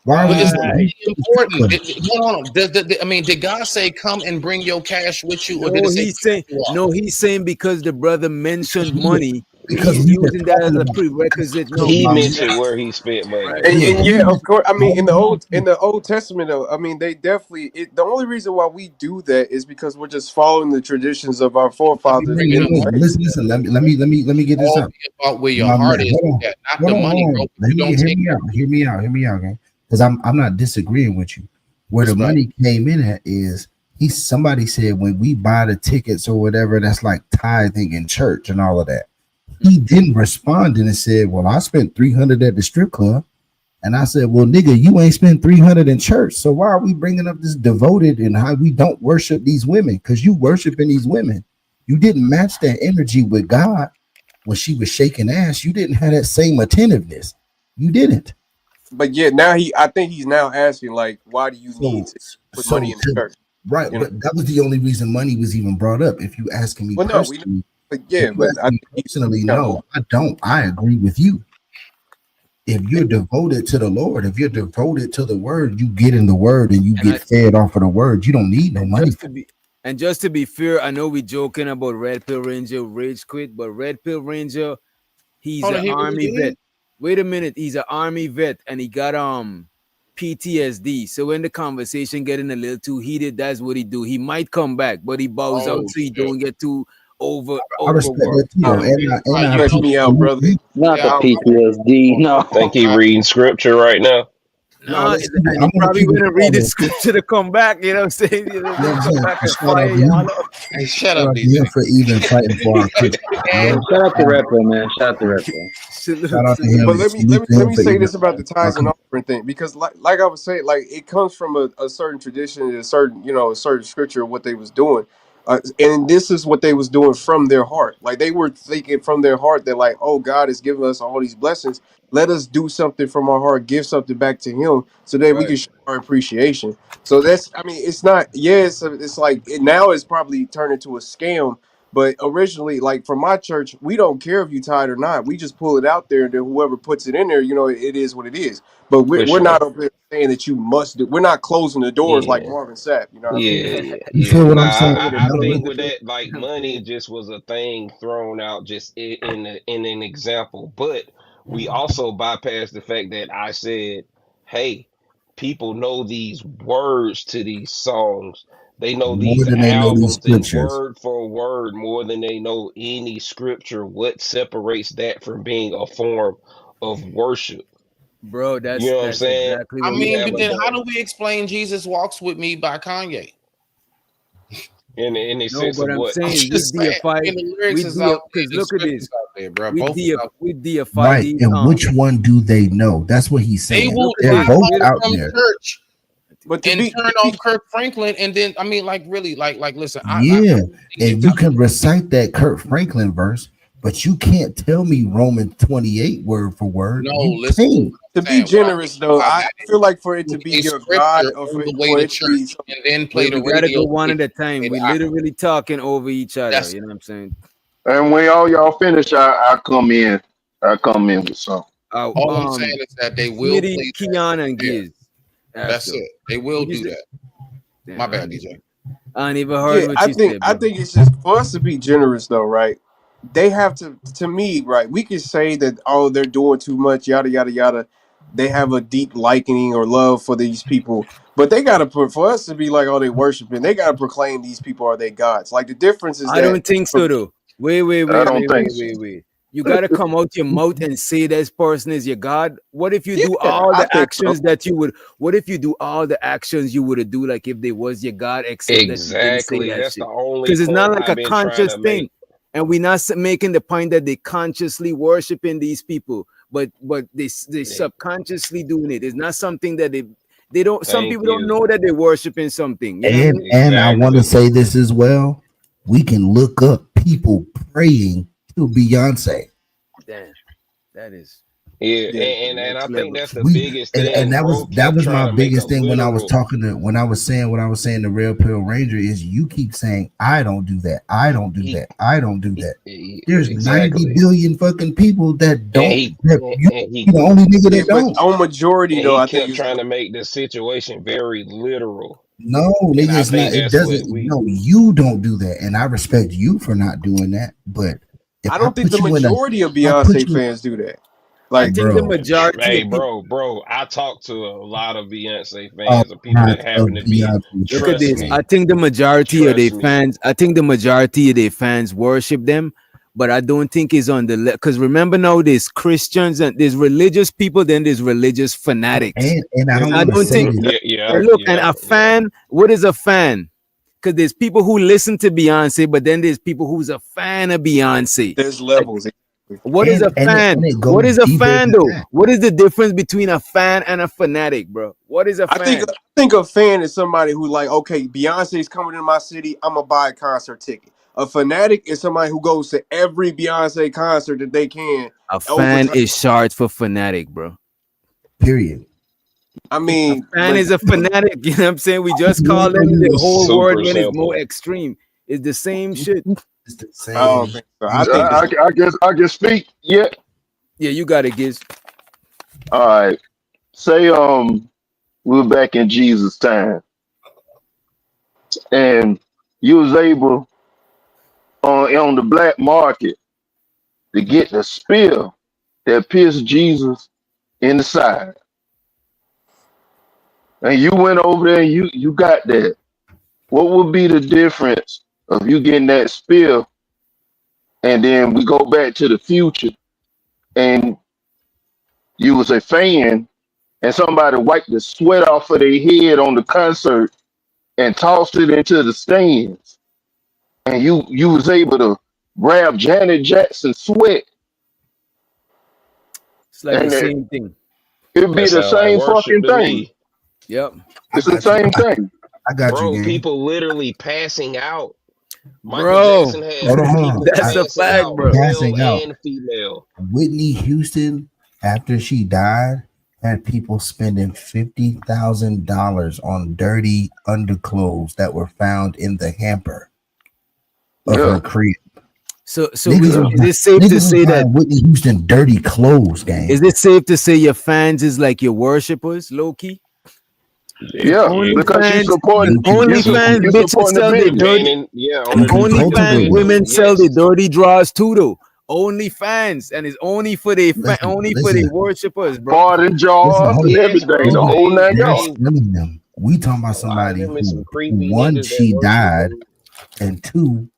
Why are But we it's just not going really to the strip important. club? Hold on. I mean, did God say, "Come and bring your cash with you," or did No, it say, he's saying "You no. He's saying because the brother mentioned money, Because he's we were using that as talking a about prerequisite. No, He about mentioned where he spent money. right. And yeah, of course. I mean, in the Hold Old Testament, though, I mean, they definitely. The only reason why we do that is because we're just following the traditions of our forefathers bring it in up"? the faith. Listen. Let me get this All out. be about where your My heart man, is, hold on, not hold the on, hold money, bro. on. Let You me don't hear take me that. out. Hear me out, gang. Because I'm not disagreeing with you. Where the Respect. money came in at is somebody said when we buy the tickets or whatever, that's like tithing in church and all of that. He didn't respond and said, well, I spent 300 at the strip club. And I said, well, nigga, you ain't spent 300 in church. So why are we bringing up this devoted and how we don't worship these women? Because you worshiping these women. You didn't match that energy with God when she was shaking ass. You didn't have that same attentiveness. You didn't. But yeah, I think he's now asking like, why do you need to put money in the church? Right, You know? but that was the only reason money was even brought up. If you asking me Well, no, we. personally, But yeah, but I think he's kind of no, I don't. I agree with you. If you're devoted to the Lord, if you're devoted to the word, you get in the word and you get fed off of the word. You don't need no money. Just to be fair, I know we joking about Red Pill Ranger rage quit, but Red Pill Ranger, he's Hold an on, he was army vet. in? Wait a minute, he's an army vet and he got PTSD. So when the conversation getting a little too heated, that's what he do. He might come back, but he bows out Oh, so he shit. don't get too I respect overworked. that too, though. And I stretch me out, brother. Not the PTSD. No. Think he reading scripture right now. Nah, let's keep it. and I'm he gonna probably keep it went and real read the though. scripture to come back. You know what I'm saying? You know, You know what I'm come saying? back and Shout out fire to him. y'all up. Hey, shut Shout up, out to DJ. him for even fighting for our Christians. Shout out to Red Pill, man. Shout out to Red Pill. Shout out to him. But And salute to let him me for say even this about the fighting for our tithes and offering thing, because like I was saying, like it comes from a certain tradition and a certain scripture of what they was doing, and this is what they was doing from their heart. Like they were thinking from their heart that like, oh, God is giving us all these blessings. Let us do something from our heart, give something back to Him, so that we Right. can show our appreciation. So that's, I mean, it's not. Yes, it's like now it's probably turned into a scam. But originally, like from my church, we don't care if you tied or not. We just pull it out there, and then whoever puts it in there, it is what it is. But we're, For we're not sure. up there saying that you must do. We're not closing the doors like Yeah. Marvin Sapp. You know what I mean? You feel what Nah, I'm saying? I No, think look, with that, like money just was a thing thrown out just in an example. But we also bypassed the fact that I said, hey, people know these words to these songs. They know more these than they know these albums and scriptures. word for word more than they know any scripture. What separates that from being a form of worship? Bro, You know what I'm that's saying? exactly I what we We mean, have but a then how do we explain Jesus Walks With Me by Kanye? in a No, sense but of I'm what? I'm saying we just saying. deify, I mean, the lyrics is out there, because the look at scriptures this, out there, bro. Both is out we deify Right. these And which one do they know? That's what he's there. They saying. will look at They're drop this. both Wait off a, out from there. church But and turn off Kirk Franklin, and then I mean, like really, like listen, Yeah. you And you can recite that Kurt Franklin verse, but you can't tell me Romans 28 word for word. no, You listen to can't. what to I'm be saying. What I mean generous, though, by I that feel like for it to is be a your God, scripture or on the way for to it to be church, and then play wait, the we gotta radio. go one at a time. We I, literally talking over each other. that's You know what I'm saying? And when all y'all finish, I come in. I come in with something. all I'm saying is that they will Smitty, play that. Keon, and Yeah, Giz. that's it. They will do that. Damn, My bad, DJ. I ain't even heard yeah. what I you think said, I bro. think it's just for us to be generous, though, right? they have to me, right? We could say that, oh, they're doing too much, yada yada yada. They have a deep liking or love for these people, but they gotta put for us to be like, oh, they worshiping. They gotta proclaim these people are their gods. Like the difference is I that don't think so though. Wait, wait, I wait, don't wait, think wait, so. wait, wait. You gotta come out your mouth and say this person is your God. What if you do yeah, all I the think so. actions that you would? What if you do all the actions you would do like if they was your God, except that you didn't say Exactly. that That's the shit? only Because it's not point like I've a been trying conscious to make. thing, and we're not making the point that they consciously worshiping these people, but they subconsciously doing it. It's not something that they don't. Some Thank people don't you. know that they're worshiping something. You know what I mean? And I want to Exactly. say this as well. We can look up people praying to Beyonce. Damn, that is Yeah, Yeah, and I next think level. that's the We biggest and thing. that was Bro kept my trying to make a biggest thing when I was literal. talking to when I was saying what I was saying to Red Pill Ranger is you keep saying I don't do that, I don't do He, that, I don't do that. There's 90 exactly. billion fucking people that And don't he that and, you and he you the only nigga yeah, that but don't. on majority and though, he I think kept it's trying to make the situation very literal. No, And nigga, I it's not. think It that's doesn't. what we No, you don't do that, and I respect you for not doing that. But if I I don't think put the you in a, majority of I put Beyonce you, fans do that. I Like, think the bro. majority hey of people. bro, I talk to a lot of Beyonce A fans or people lot that of happen to be Beyonce Look at fans, trust this. bro. I me. think the majority of their Trust me. fans. I think the majority of their fans worship them, but I don't think it's on the because remember now there's Christians and there's religious people, then there's religious fanatics. And I there's don't I want to don't say think. this. And look, and a fan. What is a fan? Because there's people who listen to Beyonce, but then there's people who's a fan of Beyonce. levels. What is a fan? And it What goes is a deeper fan than though? that. What is the difference between a fan and a fanatic, bro? What is a fan? I think a fan is somebody who like, okay, Beyonce's coming to my city, I'm gonna buy a concert ticket. A fanatic is somebody who goes to every Beyonce concert that they can A over fan time. is short for fanatic, bro. Period. I A mean, fan but is a fanatic. You know what I'm saying? We just call them the whole word Super when it's more simple. extreme. It's the same shit. It's the I don't same. think so. I think it's I can speak. Yeah. Yeah, you got it, Giz. All right. Say we're back in Jesus' time, and you was able on the black market to get the spear that pierced Jesus in the side, and you went over there and you got that. What would be the difference of you getting that spear, and then we go back to the future, and you was a fan, and somebody wiped the sweat off of their head on the concert and tossed it into the stands, and you was able to grab Janet Jackson's sweat, It's like the and same thing. it'd be That the sound like same worship fucking to thing. me. Yep. I It's the got you. same thing. I got you, Bro, gang. people literally passing out. Michael Bro, Jackson had Hold on. people that's a passing fact, out, bro. male Passing out. and female. Whitney Houston, after she died, had people spending $50,000 on dirty underclothes that were found in the hamper of Yeah. her crib. So Niggas is it safe to was say that? buying Whitney Houston dirty clothes, gang. Is it safe to say your fans is like your worshippers, low key? If Yeah, because you OnlyFans, if supporting You OnlyFans you bitches supporting the sell their business. dirty, Gaining, yeah, on you if the can dirty OnlyFans cultivate it. revenue. women sell Yes. their dirty draws too, though. OnlyFans, and it's only for their only for their Listen, worshippers, bro. Farting jars hold and on. Yes, everything, the bro. whole nine They're yards. They selling them. We talking about a lot of somebody them is some who creepy one, niggas that she worship died, them. and two,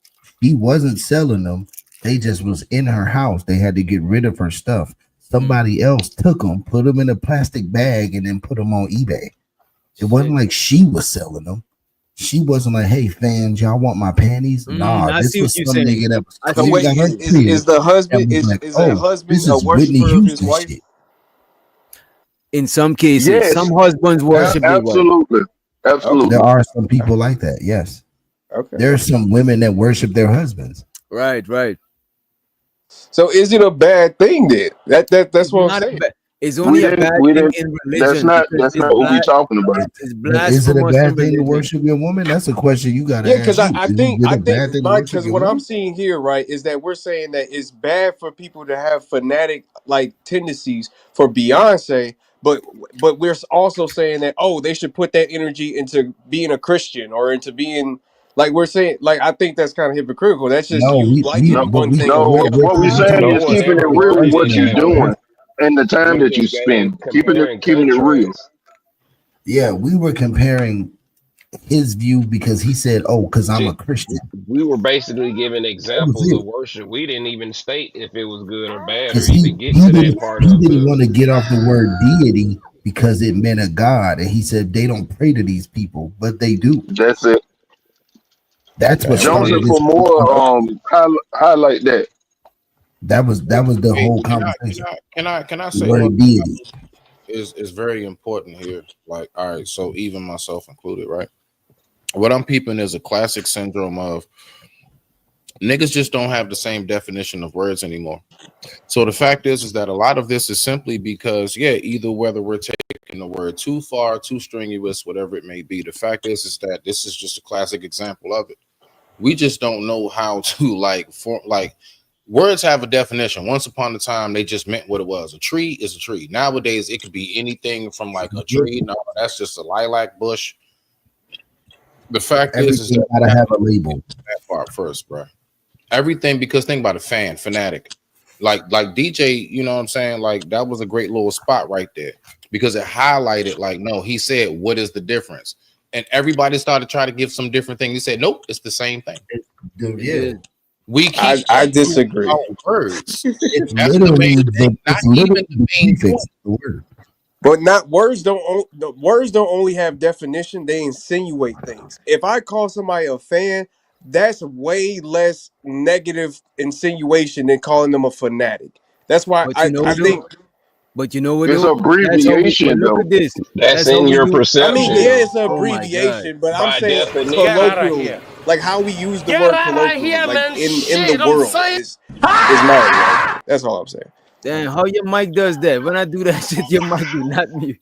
she wasn't selling them. They just was in her house. They had to get rid of her stuff. Somebody else took them, put them in a plastic bag, and then put them on eBay. It wasn't like she was selling them. She wasn't like, "Hey fans, y'all want my panties?" Nah, I this see what was you're some saying. nigga that was I so see what cleaning wait, out you're her saying. crib is the and husband was like, is a "Oh, husband this a is Whitney worshiper of his Houston wife? shit." In some cases, Yes, some husbands worship their wife. absolutely, Okay, There absolutely. are some people like that. Yes, okay. there are some women that worship their husbands. Right, right. So is it a bad thing then? That's It's what I'm not a saying. bad. It's only a bad We thing didn't. in religion because That's not what we talking about. it's But is it a blasphemous in bad thing to religion. worship your woman? That's a question you got to Yeah, ask because you. Is it I a think bad thing to my worship because your what I'm woman? seeing here, right, is that we're saying that it's bad for people to have fanatic like tendencies for Beyonce, but we're also saying that, oh, they should put that energy into being a Christian or into being Like we're saying, like I think that's kind of hypocritical. That's just No, you liking one thing over the other. What we But saying no is one keeping it ever real with what questioned you that doing though. and the time We that you just gave spend. compare and Keeping it real. contrast. Yeah, we were comparing his view because he said, "Oh, because I'm a Christian." We were basically giving That was examples of it. worship. We didn't even state if it was good or bad or Because even get to that part he of didn't the. want to get off the word deity because it meant a god, and he said they don't pray to these people, but they do. That's it. That's what started Joseph this for whole more conversation. highlight that. That was the Wait, whole conversation. can I The say one word thing deity. is very important here? Like, all right, so even myself included, right? What I'm peeping is a classic syndrome of niggas just don't have the same definition of words anymore. So the fact is that a lot of this is simply because, yeah, either whether we're taking the word too far, too strenuous, whatever it may be. The fact is that this is just a classic example of it. We just don't know how to like words have a definition. Once upon a time, they just meant what it was. A tree is a tree. Nowadays, it could be anything from like a tree. No, that's just a lilac bush. The fact is Everything that gotta have a label. that part first, bro. Everything, because think about a fanatic. Like DJ, you know what I'm saying? Like that was a great little spot right there because it highlighted, like, no, he said, what is the difference? And everybody started trying to give some different thing. He said, nope, it's the same thing. Yeah. We keep I arguing disagree. about words. It's That's the literally main thing, not it's even literally the the main prefix point. of the word. But not words don't the words don't only have definition, they insinuate things. If I call somebody a fan, that's way less negative insinuation than calling them a fanatic. That's why But you know I what though? think But you know what It's though? That's how we. But abbreviation look at though. this. That's That's how in we your do. I mean, perception yeah, it's an Oh my god. abbreviation, but I'm by saying definition. Get out of here. colloquially, like how we use the Get word out of colloquially, here, like man. in the Shit, I'm world saying. is mine, right? That's all I'm saying. Damn, how your mic does that? When I do that shit, your mic do not mute.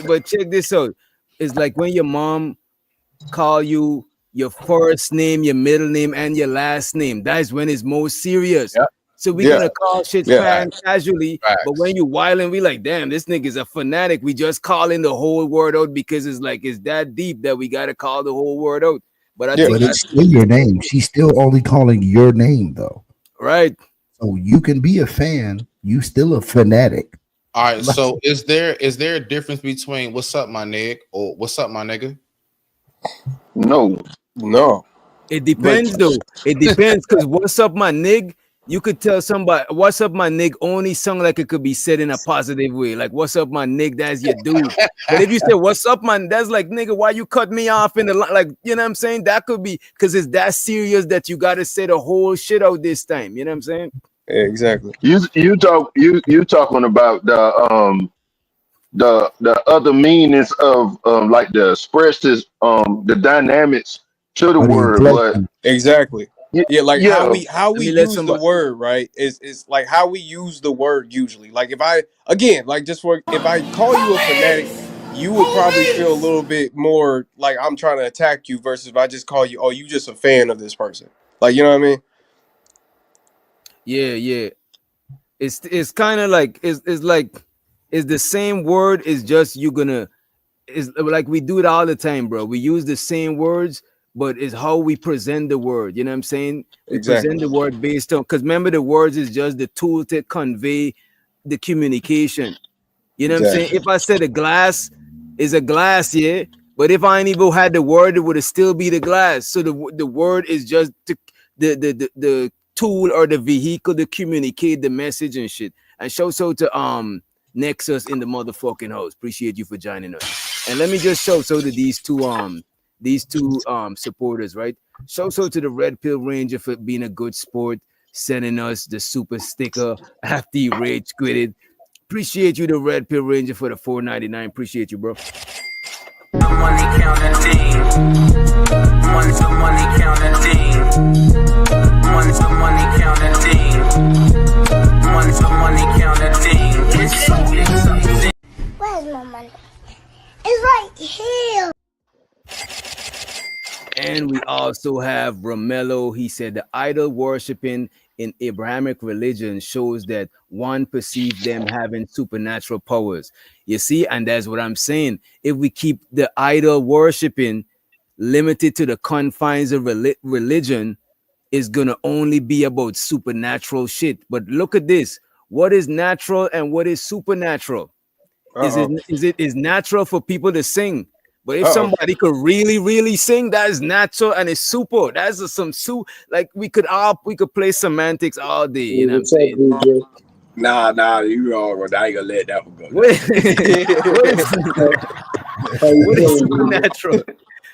But check this out. It's like when your mom call you your first name, your middle name, and your last name. That is when it's most serious. Yep. So we're Yeah, gonna call shit yeah. fan casually, but when you wilding, we like, damn, this nigga's a fanatic. We just calling the whole word out because it's like it's that deep that we gotta call the whole word out. But I Yeah. think But it's still your name. She's still only calling your name though. right. So you can be a fan, you still a fanatic. All right, so is there a difference between what's up, my nigga, or what's up, my nigga? No. No. It depends though. It depends because what's up, my nig? You could tell somebody what's up, my nig only sound like it could be said in a positive way. Like, what's up, my nig? That's your dude. But if you say what's up, man, that's like, nigga, why you cut me off in the line? Like, you know what I'm saying? That could be because it's that serious that you gotta say the whole shit out this time. You know what I'm saying? Yeah, exactly. You talking about the other meanings of like the expresses the dynamics to the Or the word, but inflection. Exactly. Yeah, like how yeah, we Let me let use the somebody. word, right? Is like how we use the word usually. Like if I again, like just for if I call you a fanatic, you would probably feel a little bit more like I'm trying to attack you versus if I just call you, oh, you just a fan of this person. Like you know what I mean? Yeah, yeah. It's kind of like it's like it's the same word. It's just you gonna it's like we do it all the time, bro. We use the same words, but it's how we present the word. You know what I'm saying? We present Exactly. the word based on because remember the words is just the tool to convey the communication. You know what I'm saying? Exactly. If I said a glass is a glass, yeah, but if I ain't even had the word, it would still be the glass. So the word is just the tool or the vehicle to communicate the message and shit. And shout out to Nexus in the motherfucking house. Appreciate you for joining us. And let me just shout out to these two supporters, right? Shout out to the Red Pill Ranger for being a good sport, sending us the super sticker after he rage quitted. Appreciate you, the Red Pill Ranger, for the $4.99. Appreciate you, bro. Money counting team. Money counting team. Money counting team. Money counting team. It's so exciting. Where's my money? It's right here. And we also have Romello. He said the idol worshiping in Abrahamic religion shows that one perceived them having supernatural powers. You see, and that's what I'm saying. If we keep the idol worshiping, limited to the confines of religion is gonna only be about supernatural shit. But look at this: what is natural and what is supernatural? Is natural for people to sing, but if somebody could really sing, that is natural and it's super. That's some like we could play semantics all day. You know what I'm saying? Nah, you wrong, bro. I ain't gonna let that one go. What is supernatural?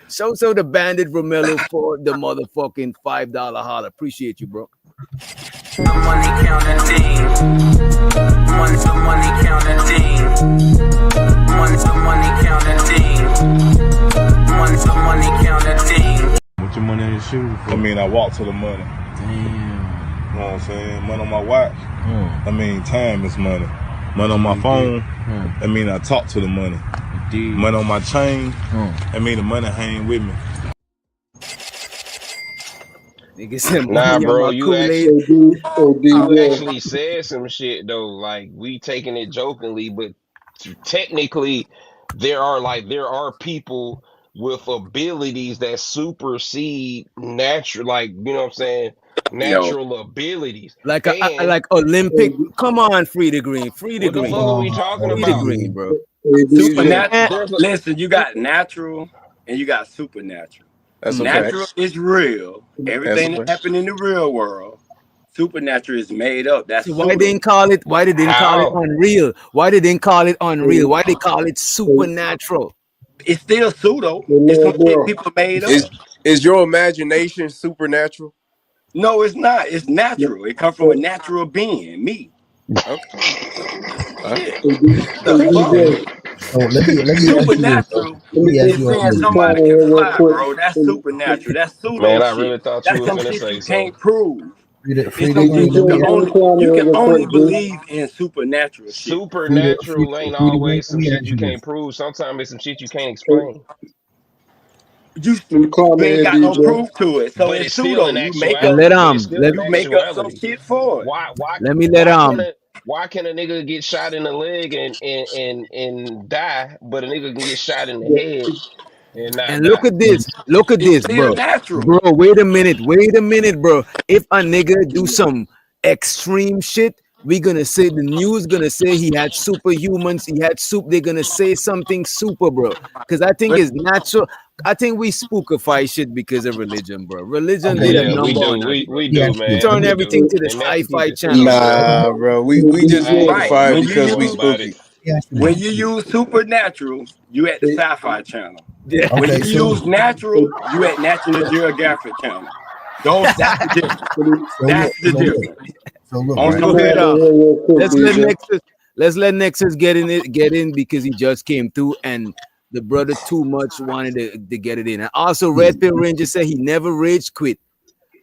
So the bandit Romello for the motherfucking $5 holler. Appreciate you, bro. The money counting team. The money counting team. The money counting team. The money counting team. What's your money in your shoes? I mean, I walk to the money. Damn. You know what I'm saying? Money on my watch. I mean, time is money. Money on my phone. I mean, I talk to the money. Money on my chain. I mean, the money hang with me. Nah, bro, you actually said some shit though. Like, we taking it jokingly, but technically, there are people with abilities that supersede natural, like, you know what I'm saying, natural abilities. Like like Olympic. Come on, Free the Green. What the fuck are we talking Free about? the Green, bro. Supernatural. Listen, you got natural and you got supernatural. That's a natural fact. is real. Everything that happened in the real world. Supernatural is made up. That's so why they didn't call it? Why they didn't call it unreal? Why they didn't call it unreal? Why they call it supernatural? It's still pseudo. It's some shit people made up. Is your imagination supernatural? No, it's not. It's natural. It comes from a natural being, me. Okay. So let me supernatural is saying somebody can fly, bro. That's supernatural. That's pseudo Man, I shit. really thought That's you were some finna shit say you so. can't prove. Free You can only believe in supernatural shit. Supernatural ain't always some shit you can't prove. Sometimes it's some shit you can't explain. You ain't got no proof to it, so But it's it's still pseudo. an You actuality. But it's still an make up some actuality. shit for it. Why can a nigga get shot in the leg and die, but a nigga can get shot in the head and not And die? look at this, bro. Bro, wait a minute, bro. If a nigga do some extreme shit, we gonna say the news gonna say he had superhumans, he had they're gonna say something super, bro. Because I think it's natural. I think we spookify shit because of religion, bro. Religion did a we number do. on us, bro. We do, man. Turn We everything do. to the And that's the sci-fi deepest channel, shit. Nah, bro. We just I ain't gonna spookify do because nothing we about spooky. it. When you use supernatural, you at the sci-fi channel. Yeah. When you use natural, you at National Geographic channel. That's the difference. That's the difference. So look, On right? Go some ahead, shit. let's let Nexus get in because he just came through and the brother too much wanted to get it in. And also Red Pill Ranger said he never rage quit.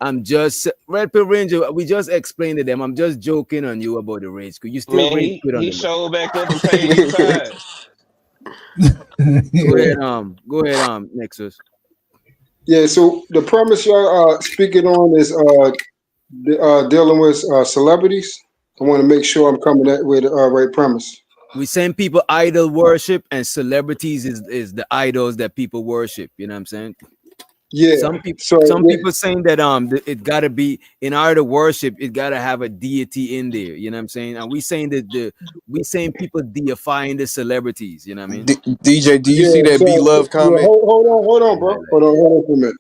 I'm just Red Pill Ranger. We just explained to them. I'm just joking on you about the rage quit. You still Man, rage quit on he them. showed back up and paid his tithes. Go ahead, Nexus. Yeah, so the premise y'all speaking on is dealing with celebrities. I want to make sure I'm coming at with the right premise. We send people idol worship, and celebrities is the idols that people worship. You know what I'm saying? Yeah. Some people saying that it gotta be, in order to worship, it gotta have a deity in there. You know what I'm saying? And we saying that we saying people deifying the celebrities. You know what I mean? DJ, do you see that B Love comment? Hold on, bro. Hold on for a minute.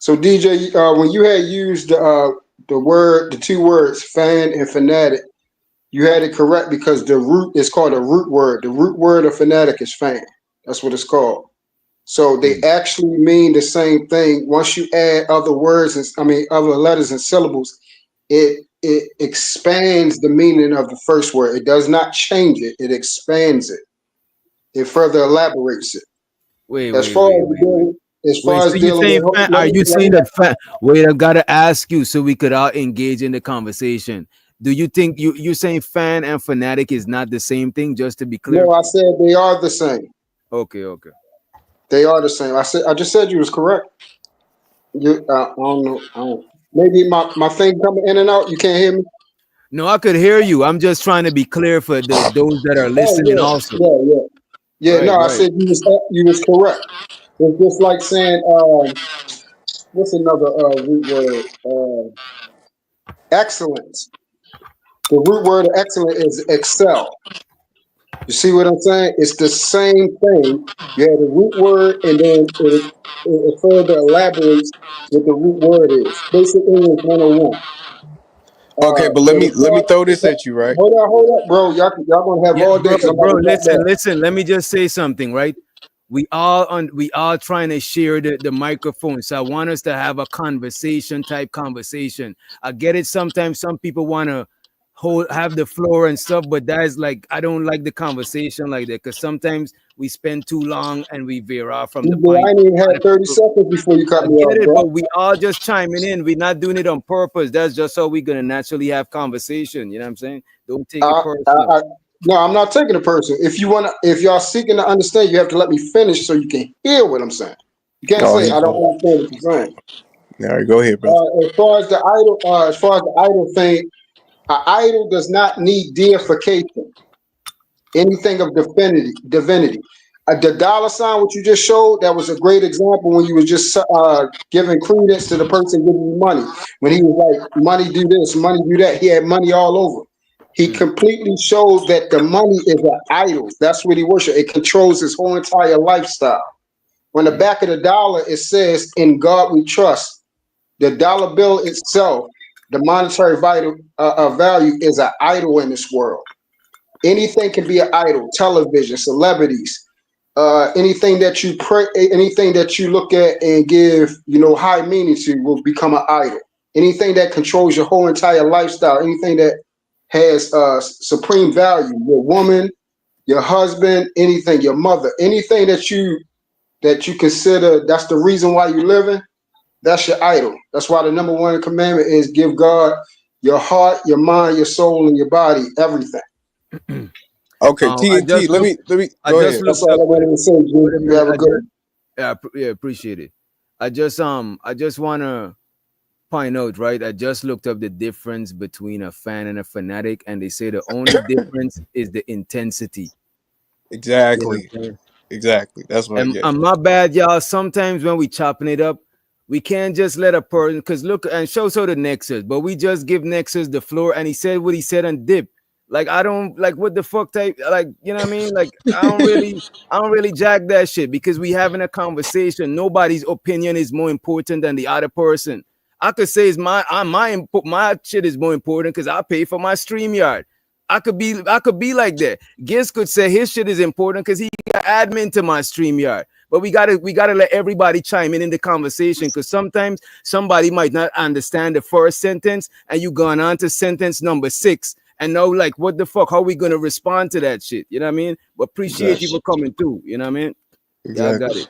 So DJ, when you had used the two words fan and fanatic, you had it correct because the root is called a root word. The root word of fanatic is fan. That's what it's called. So they actually mean the same thing. Once you add other words, other letters and syllables, it expands the meaning of the first word. It does not change it. It expands it. It further elaborates it. As far as dealing with, are you saying that fan? Wait, I gotta ask you so we could all engage in the conversation. Do you think you're saying fan and fanatic is not the same thing? Just to be clear. No, I said they are the same. Okay. They are the same. I just said you was correct. I don't know. Maybe my thing coming in and out. You can't hear me. No, I could hear you. I'm just trying to be clear for those that are listening. Also, Yeah. No, I said you was correct. It's just like saying, what's another root word? Excellence. The root word of excellent is excel. You see what I'm saying? It's the same thing. You have the root word, and then it further elaborates what the root word is. Basic English 101. Okay, but But let me throw this at you, right? hold up, bro. Y'all gonna have Yeah, all day bro, because I'm about bro, to drop that. listen. Let me just say something, right? We all trying to share the microphone. So I want us to have a type conversation. I get it. Sometimes some people want to have the floor and stuff, but that is like I don't like the conversation like that because sometimes we spend too long and we veer off from the DJ, I point. ain't even had 30 seconds before you cut I me get off, it, bro. but we all just chiming in. We're not doing it on purpose. That's just how we're gonna naturally have conversation. You know what I'm saying? Don't take it personal. No, I'm not taking a person. If y'all seeking to understand, you have to let me finish so you can hear what I'm saying. You can't Oh, say he I don't going. understand what you're saying. All right, go ahead, brother. As far as the idol thing, an idol does not need deification. Anything of divinity. The dollar sign, what you just showed, that was a great example when you was just giving credence to the person giving you money. When he was like, money do this, money do that. He had money all over. He completely showed that the money is an idol. That's what he worshiped. It controls his whole entire lifestyle. On the back of the dollar, it says, "In God we trust." The dollar bill itself, the monetary value, is an idol in this world. Anything can be an idol. Television, celebrities, anything that you pray, anything that you look at and give, high meaning to, will become an idol. Anything that controls your whole entire lifestyle, anything that has supreme value, your woman, your husband, anything, your mother, anything that you consider that's the reason why you're living, that's your idol. That's why the number one commandment is give God your heart, your mind, your soul, and your body, everything. Okay, I TNT. just Let looked. me go I ahead. just That's looked all up. I wanted to say, Jim. Wait a You have minute. a good Yeah, appreciate it. I just wanna point out, right? I just looked up the difference between a fan and a fanatic, and they say the only difference is the intensity. You know Exactly. what I'm saying? Exactly. That's what I get. And my bad, y'all. Sometimes when we chopping it up, we can't just let a person because look and show so the Nexus, but we just give Nexus the floor and he said what he said and dip. Like I don't like what the fuck type like you know what I mean? Like I don't really jack that shit because we having a conversation. Nobody's opinion is more important than the other person. I could say it's my shit is more important because I pay for my StreamYard. I could be like that. Giz could say his shit is important because he got admin to my StreamYard. But we gotta let everybody chime in the conversation because sometimes somebody might not understand the first sentence and you gone on to sentence number 6 and know like what the fuck, how we gonna respond to that shit? You know what I mean? But appreciate you Exactly. for coming through. You know what I mean? Y'all got Exactly. it.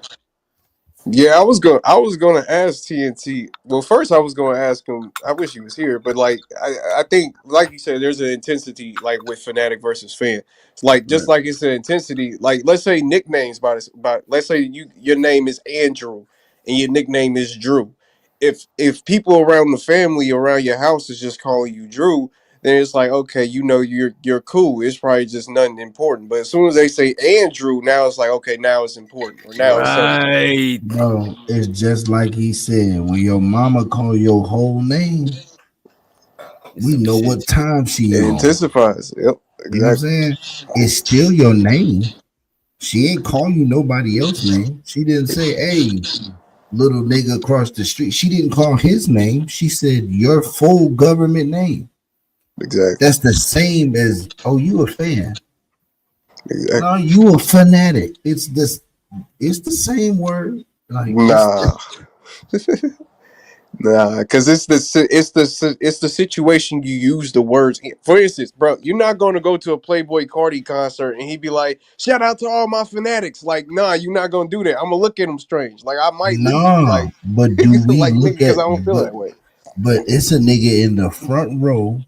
Yeah, I was gonna ask TNT. Well, first I was gonna ask him. I wish he was here, but like I think, like you said, there's an intensity like with fanatic versus fan. It's like just Right. like it's an intensity. Like let's say nicknames by this. By let's say your name is Andrew and your nickname is Drew. If people around the family around your house is just calling you Drew, then it's like okay, you're cool. It's probably just nothing important. But as soon as they say Andrew, now it's like okay, now it's important or now it's something. Right. Bro, it's just like he said. When your mama call your whole name, we Some know shit. what time she It on. intensifies. Yep, You know what I'm exactly. saying? It's still your name. She ain't call you nobody else's name. She didn't say, "Hey, little nigga across the street." She didn't call his name. She said your full government name. Exactly. That's the same as, "Oh, you a fan." No, Exactly. you a fanatic. It's this. It's the same word. Like it's Nah, nah, because it's the situation you use the words in. For instance, bro, you're not going to go to a Playboy Cardi concert and he be like, "Shout out to all my fanatics." Like, nah, you're not gonna do that. I'm gonna look at him strange. Like, I might leave. no. Like, But do we like nigga, look because at I don't feel that way. but it's a nigga in the front row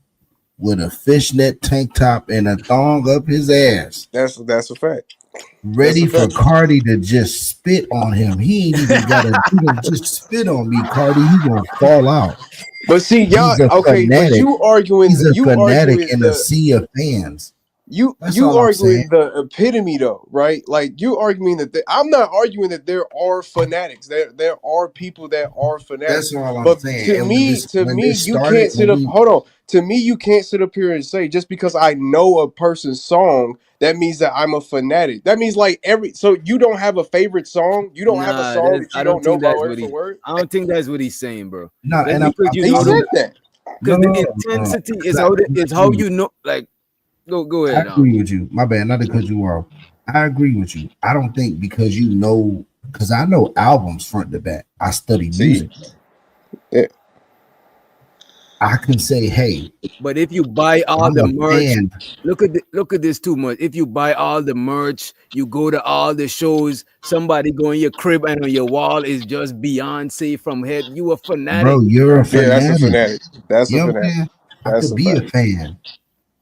with a fishnet tank top and a thong up his ass, That's a fact. That's ready a for fact. Cardi to just spit on him. He ain't even gotta do it. Just spit on me, Cardi. He gonna fall out. But see, y'all, He's a okay, but fanatic. He's a you fanatic arguing in a the sea of fans. you That's you all I'm saying. arguing the epitome though, right? Like you arguing that I'm not arguing that there are fanatics. There are people that are fanatics. That's all I'm But saying. And to when me, this you started, can't sit up. Hold on. To me, you can't sit up here and say just because I know a person's song, that means that I'm a fanatic. That means like so you don't have a favorite song. You don't have a Nah, song that I you don't don't know think by that's word what for he. word. I don't think that's what he's saying, bro. no, Just and because you He know said the, that. because the no. intensity is how you know. Like, go I ahead. agree with you. My bad, not to cut you off. I agree with you. I don't think because you know, because I know albums front to back. I study music. Yeah. I can say, hey, But if you buy all I'm the a merch, fan. look at this too much. If you buy all the merch, you go to all the shows. Somebody go in your crib and on your wall is just Beyonce from head. You a fanatic. Bro, you're a Yeah, that's a fanatic. fanatic. That's You a know what I'm fanatic. saying? I That's could a be a fact. fan.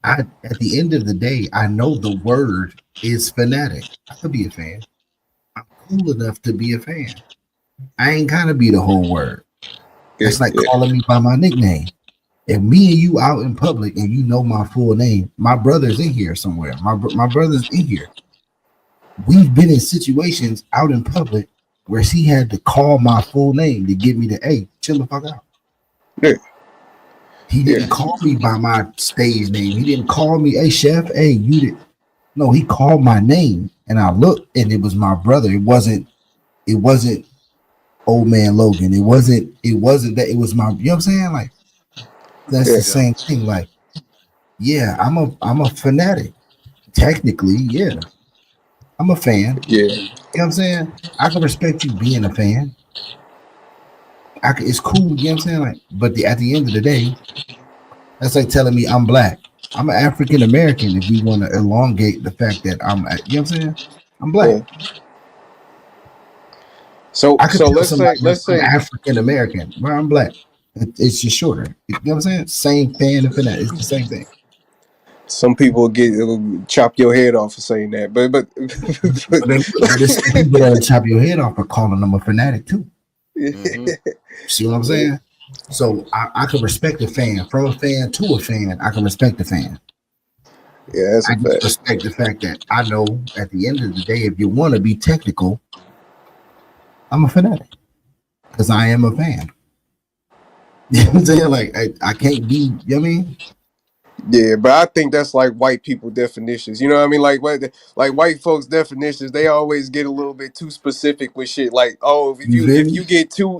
At the end of the day, I know the word is fanatic. I could be a fan. I'm cool enough to be a fan. I ain't gotta be the whole word. Yeah, That's like yeah. calling me by my nickname. If me and you out in public and you know my full name, my brother's in here somewhere. My brother's in here. We've been in situations out in public where he had to call my full name to get me to, hey, chill the fuck out. Yeah. He didn't call me by my stage name. He didn't call me, hey chef, hey, you did. No, he called my name and I looked and it was my brother. It wasn't old man Logan. It wasn't that, it was my, you know what I'm saying? Like that's the same thing. Like, yeah, I'm a fanatic. Technically, yeah. I'm a fan. Yeah. You know what I'm saying? I can respect you being a fan. It's cool, you know what I'm saying? Like, but at the end of the day, that's like telling me I'm black. I'm an African American if we want to elongate the fact that you know what I'm saying? I'm black. Yeah. So I could tell let's somebody let's I'm say African American, but I'm black. It's just shorter. You know what I'm saying? Same fan and fanatic. It's the same thing. some people it'll chop your head off for saying that, but But it's some people that'll chop your head off for calling them a fanatic too. Mm-hmm. See what I'm saying? So I can respect a fan. From a fan to a fan, I can respect the fan. Yeah, that's I a just fact. respect the fact that I know at the end of the day, if you want to be technical, I'm a fanatic because I am a fan. You know what I'm saying? Like I can't be, you know what I mean? Yeah, but I think that's like white people definitions. You know what I mean? Like white folks definitions, they always get a little bit too specific with shit. Like, oh, You feel me?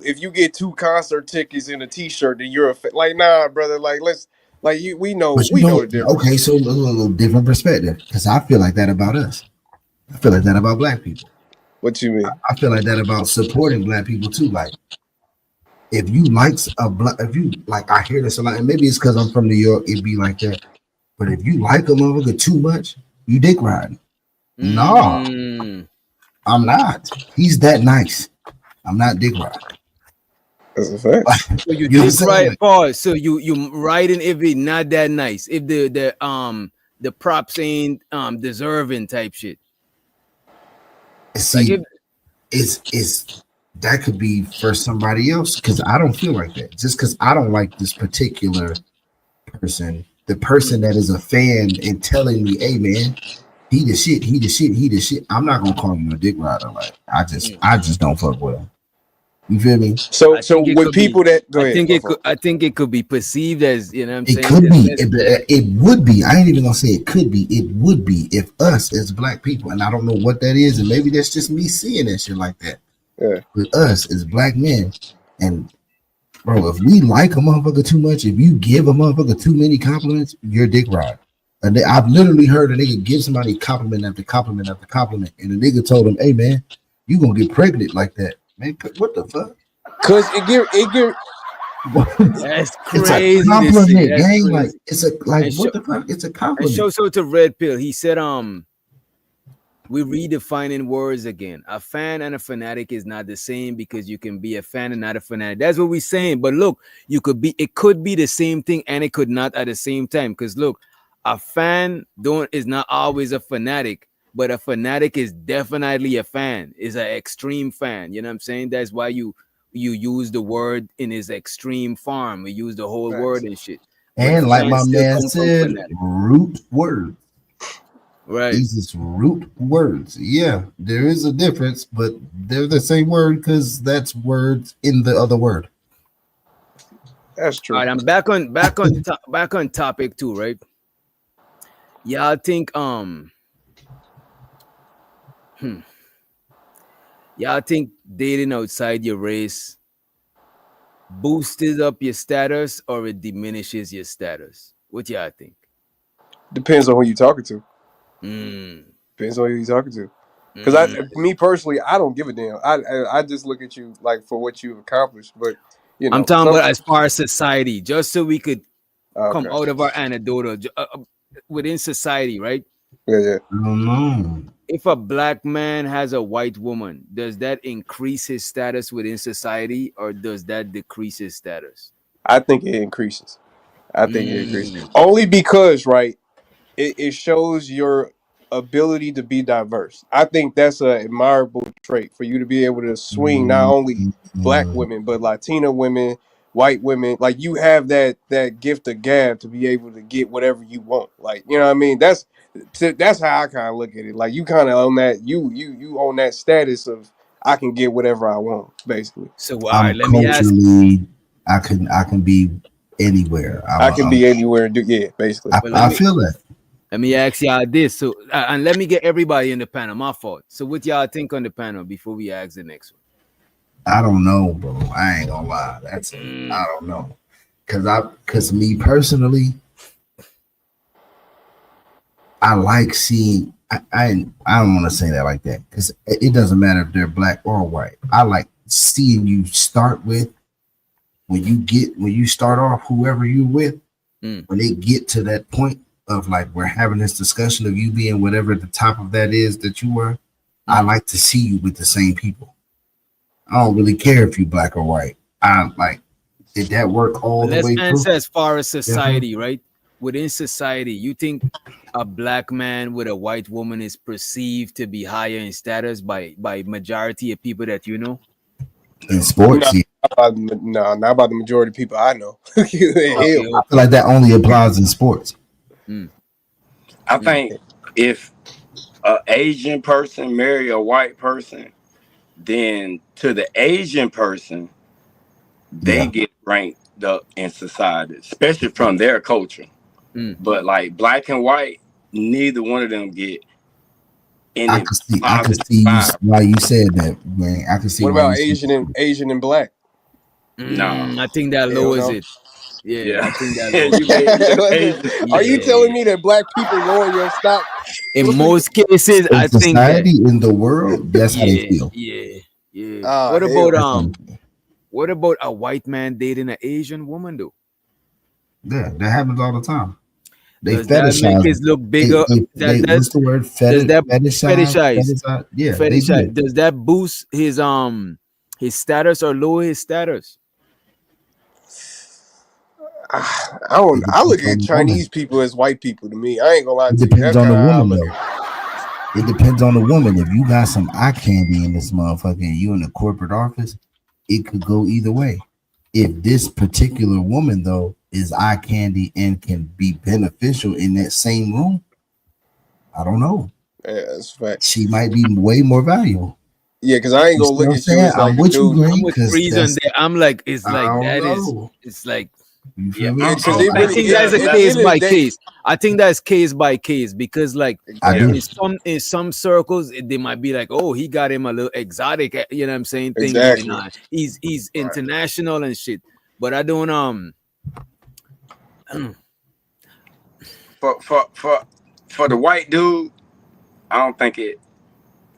if you get two concert tickets in a t-shirt, then you're like, nah, brother. Like we know But you the know, difference. okay, so a little different perspective because I feel like that about us. I feel like that about black people. What you mean? I feel like that about supporting black people too. Like if you like if you like, I hear this a lot, and maybe it's because I'm from New York, it'd be like that. But if you like a motherfucker too much, you dick riding. No, I'm not. He's that nice. I'm not dick riding. That's a fact. So you know did right, Paul. So you writing if it not that nice, if the props ain't deserving type shit. See, Like it's that could be for somebody else because I don't feel like that. Just because I don't like this particular person, the person that is a fan and telling me, "Hey, man, he the shit, he the shit, he the shit." I'm not gonna call you a dick rider. Like I just don't fuck with him. You feel me? So I think it with could be. people that go I ahead, think my it could. fault. I think it could be perceived as, you know what I'm It saying. could be. It would be. I ain't even gonna say it could be. It would be if us as black people, and I don't know what that is, and maybe that's just me seeing that shit like that. Yeah. With us as black men, and bro, if we like a motherfucker too much, if you give a motherfucker too many compliments, you're dick ride. And I've literally heard a nigga give somebody compliment after compliment after compliment, and the nigga told him, "Hey man, you gonna get pregnant like that, man? What the fuck?" Cause it give. That's It's a crazy to see. compliment, That's gang. Like crazy. it's a like And what the fuck? It's a and compliment. show to Red Pill. He said, we redefining words again. A fan and a fanatic is not the same because you can be a fan and not a fanatic. That's what we're saying. But look, it could be the same thing and it could not at the same time. Because look, a fan is not always a fanatic, but a fanatic is definitely a fan, is an extreme fan. You know what I'm saying? That's why you use the word in its extreme form. We use the whole word and shit. But And like fans my still man come from said, fanatic. root word. Right. These is root words. Yeah, there is a difference, but they're the same word because that's words in the other word. That's All true. right, I'm back on topic two, right? Y'all think y'all think dating outside your race boosted up your status or it diminishes your status? What y'all think? Depends on who you're talking to. Mm. Depends on who you're talking to. Because Mm. me personally, I don't give a damn. I just look at you like for what you've accomplished. But I'm talking about as far as society, just so we could come okay, out of our anecdotal within society, right? yeah. I don't know. If a black man has a white woman, does that increase his status within society or does that decrease his status? I think it increases. I think it increases Mm. only because it shows your ability to be diverse. I think that's an admirable trait for you to be able to swing not only black women but Latina women, white women. Like you have that gift of gab to be able to get whatever you want. Like you know what I mean. That's how I kind of look at it. Like you kind of on that you on that status of I can get whatever I want basically. So all right, I'm let me ask. culturally, I can be anywhere. I can be anywhere and do basically. Well, I feel that. let me ask y'all this. So and let me get everybody in the panel. My fault. So what y'all think on the panel before we ask the next one? I don't know, bro. I ain't gonna lie. I don't know. Cause me personally, I like seeing I don't want to say that like that because it doesn't matter if they're black or white. I like seeing you start with when you start off whoever you with, when they get to that point of like we're having this discussion of you being whatever the top of that is that you were, I like to see you with the same people. I don't really care if you black or white. I like did that work all the Let's way through? answer as far as society, right? Within society, you think a black man with a white woman is perceived to be higher in status by majority of people that you know? In sports, No, not about the majority of people I know. Hell. I feel like that only applies in sports. I think if an Asian person marry a white person, then to the Asian person, they get ranked up in society, especially from their culture. But like black and white, neither one of them get any I could see positive you vibe. why you said that, man. I could see What why about you said Asian and black? No. I think that Hell lowers no. it. Yeah, Yeah. I think that You lowers made it. Asian. Are you telling Yeah. me that black people lower your stock? In most cases, in I think that. society, in the world, that's how they feel. Yeah. Ah, What hell. about what about a white man dating an Asian woman though? Yeah, that happens all the time. They Does that make fetishize it it. look bigger? They what's the word? Does that fetishize? Fetishize. Yeah, they do. Does that boost his status or lower his status? I look at Chinese people as white people to me. I ain't gonna lie It to you. depends That's on kind the of how I woman, look though. at it. It depends on the woman. If you got some eye candy in this motherfucker and you in a corporate office, it could go either way. If this particular woman, though, is eye candy and can be beneficial in that same room, I don't know. Yeah, that's a fact. She might be way more valuable. Yeah, because I ain't You gonna see what look I'm at you saying? as I'm like a with you, dude. I'm Green, with because Freeze on there. I'm like, it's I like don't that is. know. It's like. You Yeah, feel me? Yeah, because it I really think that's a at the case end of by the day. case. I think that's case by case because, like, I do. in some circles, they might be like, "Oh, he got him a little exotic," you know what I'm saying? Thing Exactly. going on. He's international and shit. But I don't For the white dude, I don't think it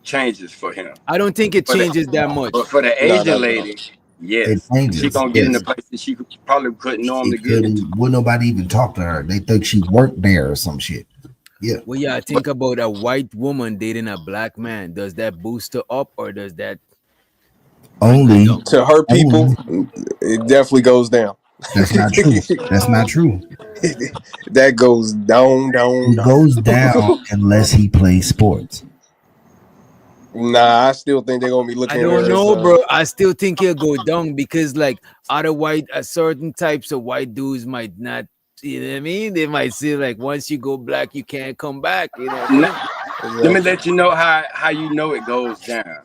changes for him. I don't think it For the- changes that much. But for the No, Asian not at all. lady, It yes, she changes. gonna get into Yes. places she probably couldn't She normally get into. couldn't. Would nobody even talk to her? They think she worked there or some shit. Yeah. Well, yeah, I think about a white woman dating a black man. Does that boost her up or does that bring her Only. down? To her people, it definitely goes down. That's not true. That's not true. That goes down. It goes down unless he plays sports. Nah, I still think they're gonna be I looking at don't her as know, bro. I still think he'll go down because, like, other certain types of white dudes might not You know what I mean? They might say like once you go black, you can't come back. You know what I mean? Let me let you know how you know it goes down.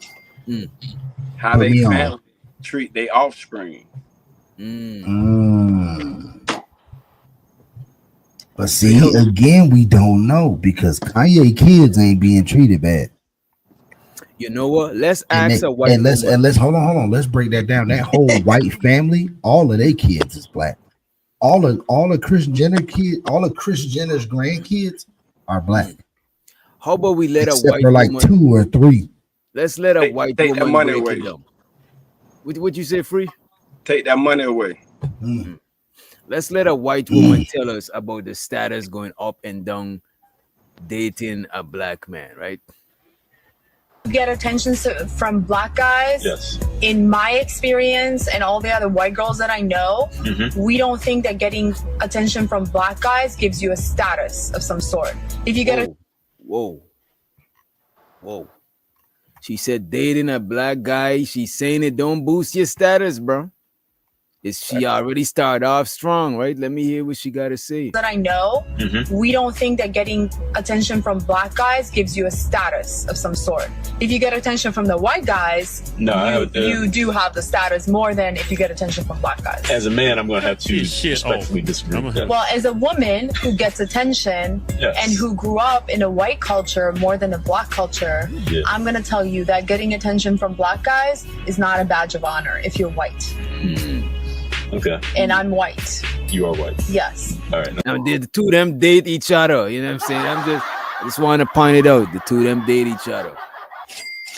How Put they me on. family treat their offspring. But see, again, we don't know because Kanye kids ain't being treated bad. You know what? Let's And ask a white and let's woman. and let's hold on. Let's break that down. That whole white family, all of their kids is black. All of Kris Jenner kids, all of Kris Jenner's grandkids are black. How about we let Except a white for like woman 2 or 3. Let's let a white take that woman money break away. it down. What you say, Free? Take that money away. Let's let a white woman tell us about the status going up and down dating a black man, right? Get attention from black guys. Yes. In my experience and all the other white girls that I know, we don't think that getting attention from black guys gives you a status of some sort. If you get Whoa. She said dating a black guy, she's saying it don't boost your status, bro. She already started off strong, right? Let me hear what she got to say. that I know, we don't think that getting attention from black guys gives you a status of some sort. If you get attention from the white guys, you do have the status more than if you get attention from black guys. As a man, I'm going to have to respectfully disagree with that. Well, as a woman who gets attention and who grew up in a white culture more than a black culture, I'm going to tell you that getting attention from black guys is not a badge of honor if you're white. Okay. And I'm white. You are white. Yes. All right. Now, the two of them date each other. You know what I'm saying? I just want to point it out. The two of them date each other.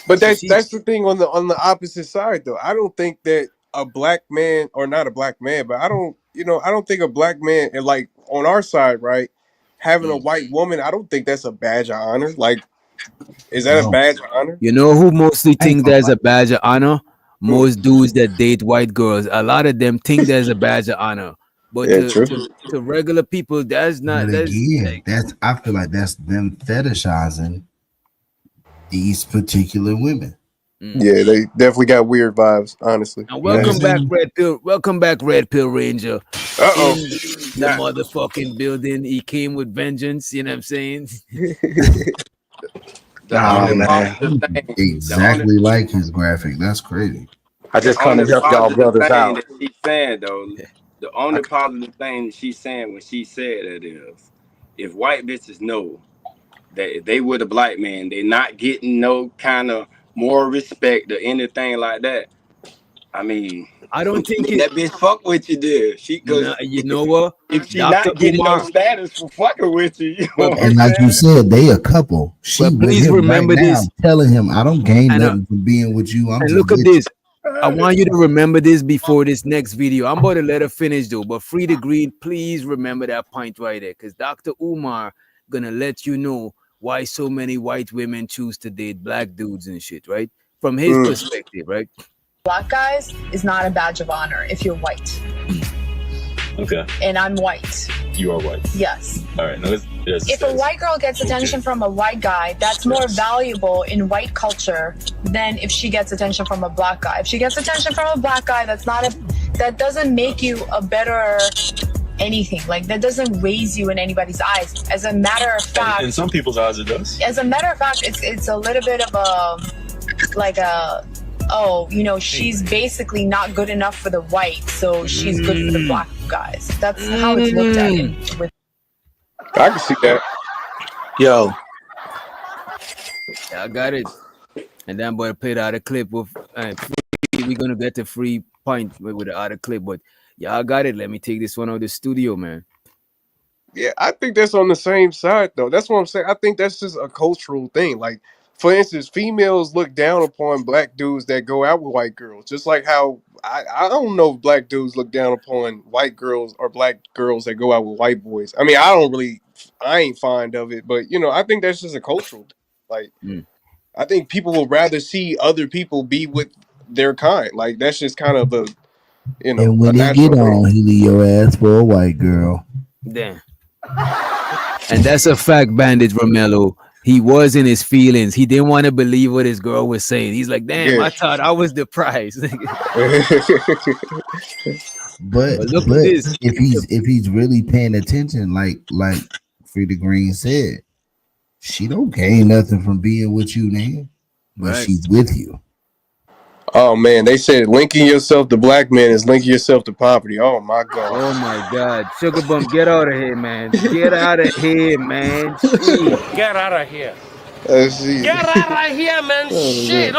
But that's the thing on the opposite side though. I don't think that a black man, or not a black man, but I don't think a black man, and like on our side, right, having a white woman, I don't think that's a badge of honor. Like, is that a badge of honor? You know who mostly think there's a badge of honor? Most dudes that date white girls, a lot of them think there's a badge of honor. But to regular people, that's not. But again, I feel like that's them fetishizing these particular women. Yeah, they definitely got weird vibes, honestly. Now, welcome back, Red Pill. Welcome back, Red Pill Ranger. Uh-oh. In the motherfucking building. He came with vengeance. You know what I'm saying? Exactly like his graphic. That's crazy. I just come to help y'all brothers out. That she's saying though, the only positive thing that she's saying when she said that is, if white bitches know that if they with a black man, they not getting no kind of more respect or anything like that. I mean, I don't think that bitch fuck with you, there. You know what? If she not getting no status for fucking with you, And like you said, they a couple. She with please him remember right now, this. telling him, "I don't gain nothing from being with you." I'm And just look at with this. I want you to remember this before this next video. I'm about to let her finish though, but Free the Green, please remember that point right there, because Dr. Umar gonna let you know why so many white women choose to date black dudes and shit, right? From his perspective, right? Black guys is not a badge of honor if you're white. Okay. And I'm white. You are white. Yes. All right. Now if a white girl gets attention from a white guy, that's more valuable in white culture than if she gets attention from a black guy. If she gets attention from a black guy, that doesn't make you a better anything. Like, that doesn't raise you in anybody's eyes. As a matter of fact, in some people's eyes, it does. As a matter of fact, it's a little bit of she's basically not good enough for the white, so she's good for the black guys. That's how it's looked at. I can see that. Yo. I got it. And then I'm going to play the other clip with we're going to get the free point with the other clip, but y'all got it. Let me take this one out of the studio, man. Yeah, I think that's on the same side though. That's what I'm saying. I think that's just a cultural thing. Like, for instance, females look down upon black dudes that go out with white girls. Just like how I don't know if black dudes look down upon white girls or black girls that go out with white boys. I mean, I ain't fond of it, but I think that's just a cultural thing. Like, I think people would rather see other people be with their kind. Like, that's just kind of a And when they get on, he leave your ass for a white girl. Damn. And that's a fact, Bandit Romello. He was in his feelings. He didn't want to believe what his girl was saying. He's like, damn, I thought I was the prize. But look at but this. if he's really paying attention, like Frida Green said, she don't gain nothing from being with you, nigga. But Right. she's with you. Oh man, they said linking yourself to black men is linking yourself to poverty. Oh my god. Oh my God, Sugar Bump, get out of here, man. Get out of here, man. Shit. Get out of here. She, Get out of here, man. Shit.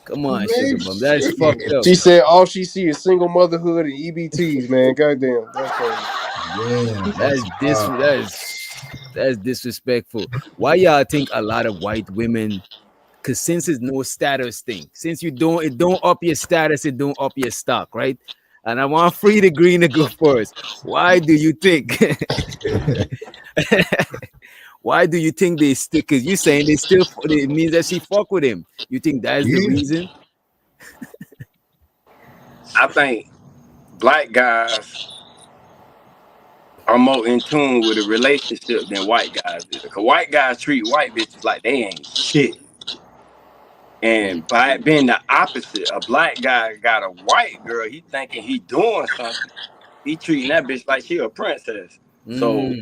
Come on, Sugar Bump. That's fucked up. she said all she see is single motherhood and EBTs, man. Goddamn, that's crazy. Yeah, That's disrespectful. Why y'all think a lot of white women? Because since it's no status thing, since it don't up your status, it don't up your stock, right? And I want Frida Green to go first. Why do you think? Why do you think they stick? Because you saying they still, it means that she fuck with him. You think that's the reason? I think black guys are more in tune with a relationship than white guys is. Because white guys treat white bitches like they ain't shit. And by it being the opposite, a black guy got a white girl, he thinking he doing something. He treating that bitch like she a princess. So,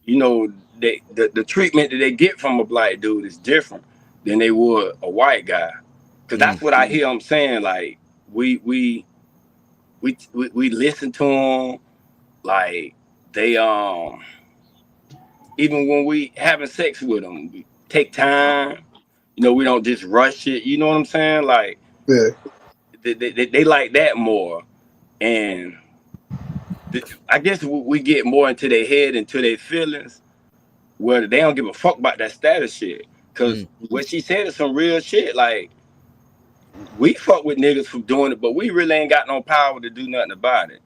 you know, the treatment that they get from a black dude is different than they would a white guy. Because that's what I hear them saying. Like, we listen to them. Like, they even when we having sex with them, we take time. You know, we don't just rush it. You know what I'm saying? Like, yeah. They like that more. And I guess we get more into their head, into their feelings, where they don't give a fuck about that status shit. Because what she said is some real shit. Like, we fuck with niggas for doing it, but we really ain't got no power to do nothing about it.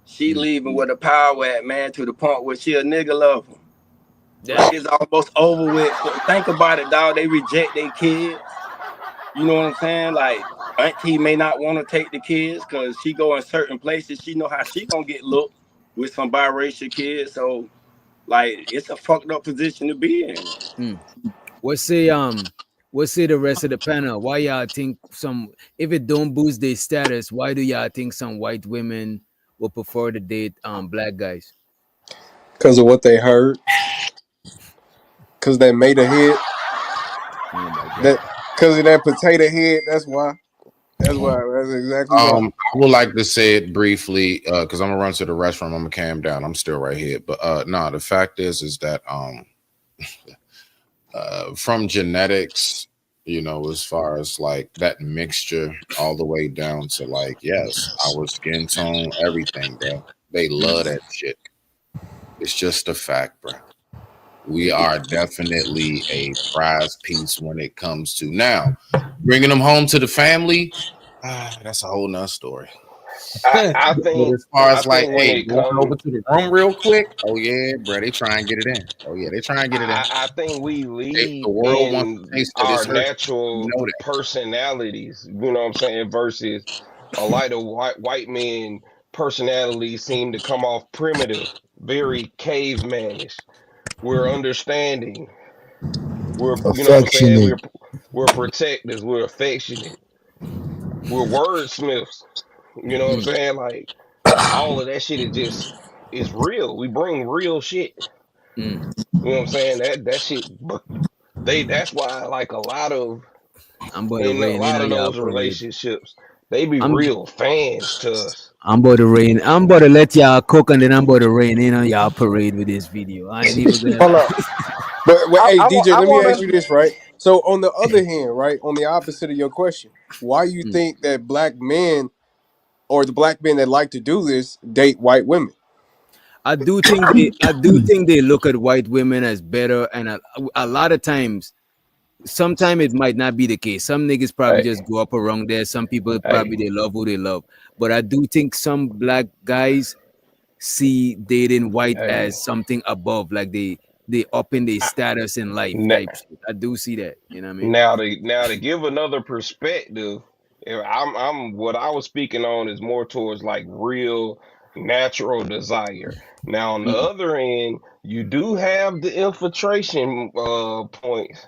She leaving with the power at, man, to the point where she a nigga lover. Like, it's almost over with. Think about it, dog. They reject their kids. You know what I'm saying? Like, auntie may not want to take the kids because she go in certain places. She know how she gonna get looked with some biracial kids. So, like, it's a fucked up position to be in. What's say the rest of the panel? Why y'all think if it don't boost their status, why do y'all think some white women will prefer to date black guys? Because of what they heard. Because they made a hit. Oh my God. That because of that potato head. That's why. That's exactly why. I would like to say it briefly because I'm gonna run to the restroom. I'm gonna calm down. I'm still right here, but no. The fact is that from genetics, you know, as far as like that mixture, all the way down to like, yes, our skin tone, everything, bro. They love that shit. It's just a fact, bro. We are definitely a prize piece when it comes to now bringing them home to the family. That's a whole nother story. I But think as far as like, when hey, it going over comes, to the room real quick. Oh yeah, bro, they try and get it in. Oh yeah, they try and get it in. I think we The lead world wants in to taste of our this earth. You natural know that. personalities. You know what I'm saying? Versus a lot of white men personalities seem to come off primitive, very cavemanish. We're understanding. We're, you know what I'm saying? Affectionate. We're protectors. We're affectionate. We're wordsmiths. You know what I'm saying? Like, all of that shit is real. We bring real shit. You know what I'm saying? That shit. That's why, like, a lot of I'm about to in a rain in lot on of y'all those parade. relationships, they be I'm real fans to us. I'm about to rain. I'm about to let y'all cook and then I'm about to rain in on y'all parade with this video. I ain't even gonna Hold lie. up. But hey, DJ, I let me want ask to. you this, right? So on the other hand, right, on the opposite of your question, why you think that black men or the black men that like to do this date white women? I do think they look at white women as better, and a lot of times, sometimes it might not be the case. Some niggas probably Hey, just go up around there. Some people hey, probably they love who they love, but I do think some black guys see dating white hey. as something above, like they up in their status in life Now, type shit. I do see that. You know what I mean? now to give another perspective, I'm what I was speaking on is more towards like real natural desire. Now on the other end, you do have the infiltration points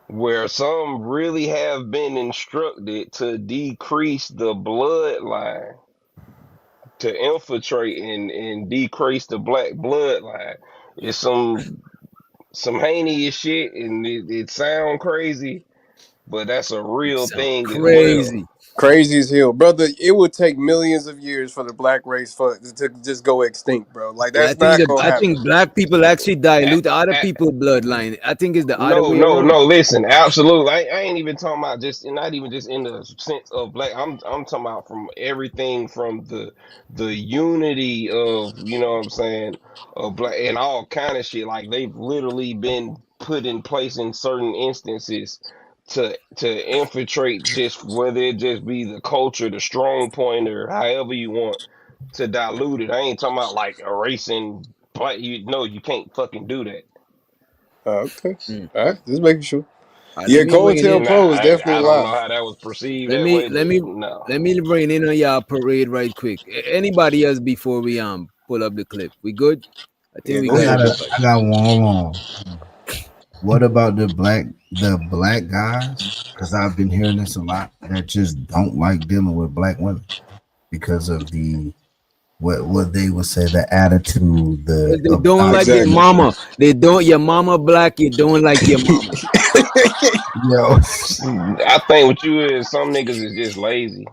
where some really have been instructed to decrease the bloodline. to infiltrate and decrease the black bloodline. It's some heinous shit, and it sound crazy, but that's a real Sound thing as well. crazy. Crazy as hell, brother. It would take millions of years for the black race to just go extinct, bro. Like Yeah, that's not gonna I happen. think black people actually A- dilute other a- people's bloodline. I think it's the other No, way no, around. no. Listen, absolutely. I ain't even talking about just, not even just in the sense of black. I'm talking about from everything from the unity of, you know what I'm saying, of black and all kind of shit. Like they've literally been put in place in certain instances to infiltrate, just whether it just be the culture, the strong point, or however you want to dilute it. I ain't talking about like erasing black. You know, you can't fucking do that. Okay, all right, just making sure. Let Yeah, me bring it in. COINTELPRO Nah, Pro is definitely I don't know live. how that was perceived Let that me way, let but me no. let me bring in on y'all parade right quick. Anybody else before we pull up the clip? We good? I think Yeah, we go got ahead, Joe. everybody. I got one. Hold on. What about the black guys? Because I've been hearing this a lot that just don't like dealing with black women because of the what they would say the attitude, the 'Cause they don't like their Exactly. obnoxious. mama. They don't. Your mama black. You don't like your mama. Yo, I think what you is, some niggas is just lazy.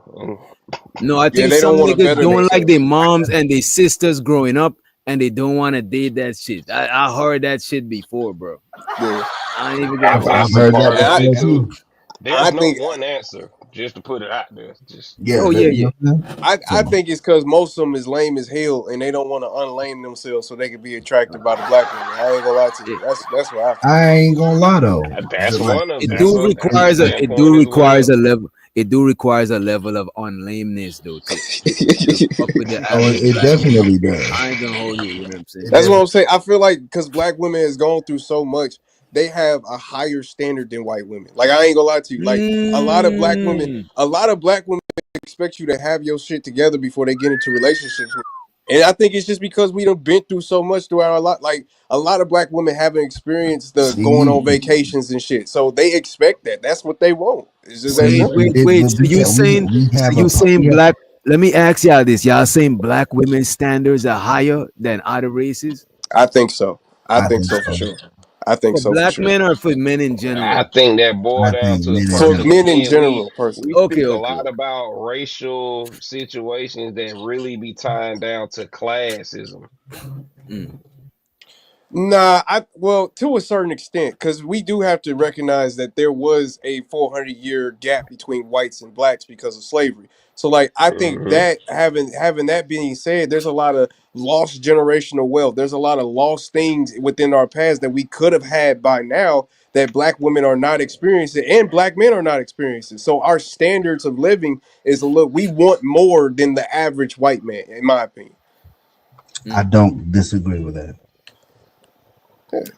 No, I Yeah, think they some don't want to niggas better don't like themselves. their moms and their sisters growing up, and they don't want to date that shit. I heard that shit before, bro. Yeah, I ain't even gonna hold I've That's you. a heard that part and of before it too. too. There's I no think one answer, just to put it out there. Just Yeah, Oh that, yeah, you yeah. know what I'm saying? I So think it's because most of them is lame as hell, and they don't want to unlame themselves so they can be attracted by the black women. I ain't gonna lie to you. It, That's what I think. I ain't gonna lie though. that's Like one of it that's do a requires it do standpoint as requires well. a level. It do requires a level of unlameness though to fuck with the oh, average it black woman. definitely does. I ain't gonna hold you. You know what I'm It saying? That's what I'm definitely. saying. I feel like because black women has gone through so much, they have a higher standard than white women. Like I ain't gonna lie to you. Like Mm. a lot of black women expect you to have your shit together before they get into relationships with you. And I think it's just because we done been through so much throughout our life. Like a lot of black women haven't experienced the going See, on vacations and shit. So they expect that. That's what they want. It's just that see, simple. Wait. but we So have you saying yeah. black? Let me ask y'all this. Y'all saying black women's standards are higher than other races I think so. I I think think so for so. sure. I think for so for black sure. men or for men in I general? think that boil I down think to the men in For person. general. men in Again, general, we personally. Okay, speak a okay, lot okay. about racial situations that really be tying down to classism. Mm. Nah, I well to a certain extent because we do have to recognize that there was a 400-year gap between whites and blacks because of slavery. So, like, I think Hmm. that having that being said, there's a lot of lost generational wealth. There's a lot of lost things within our past that we could have had by now that black women are not experiencing and black men are not experiencing. So, our standards of living is a little. We want more than the average white man, in my opinion. I don't disagree with that.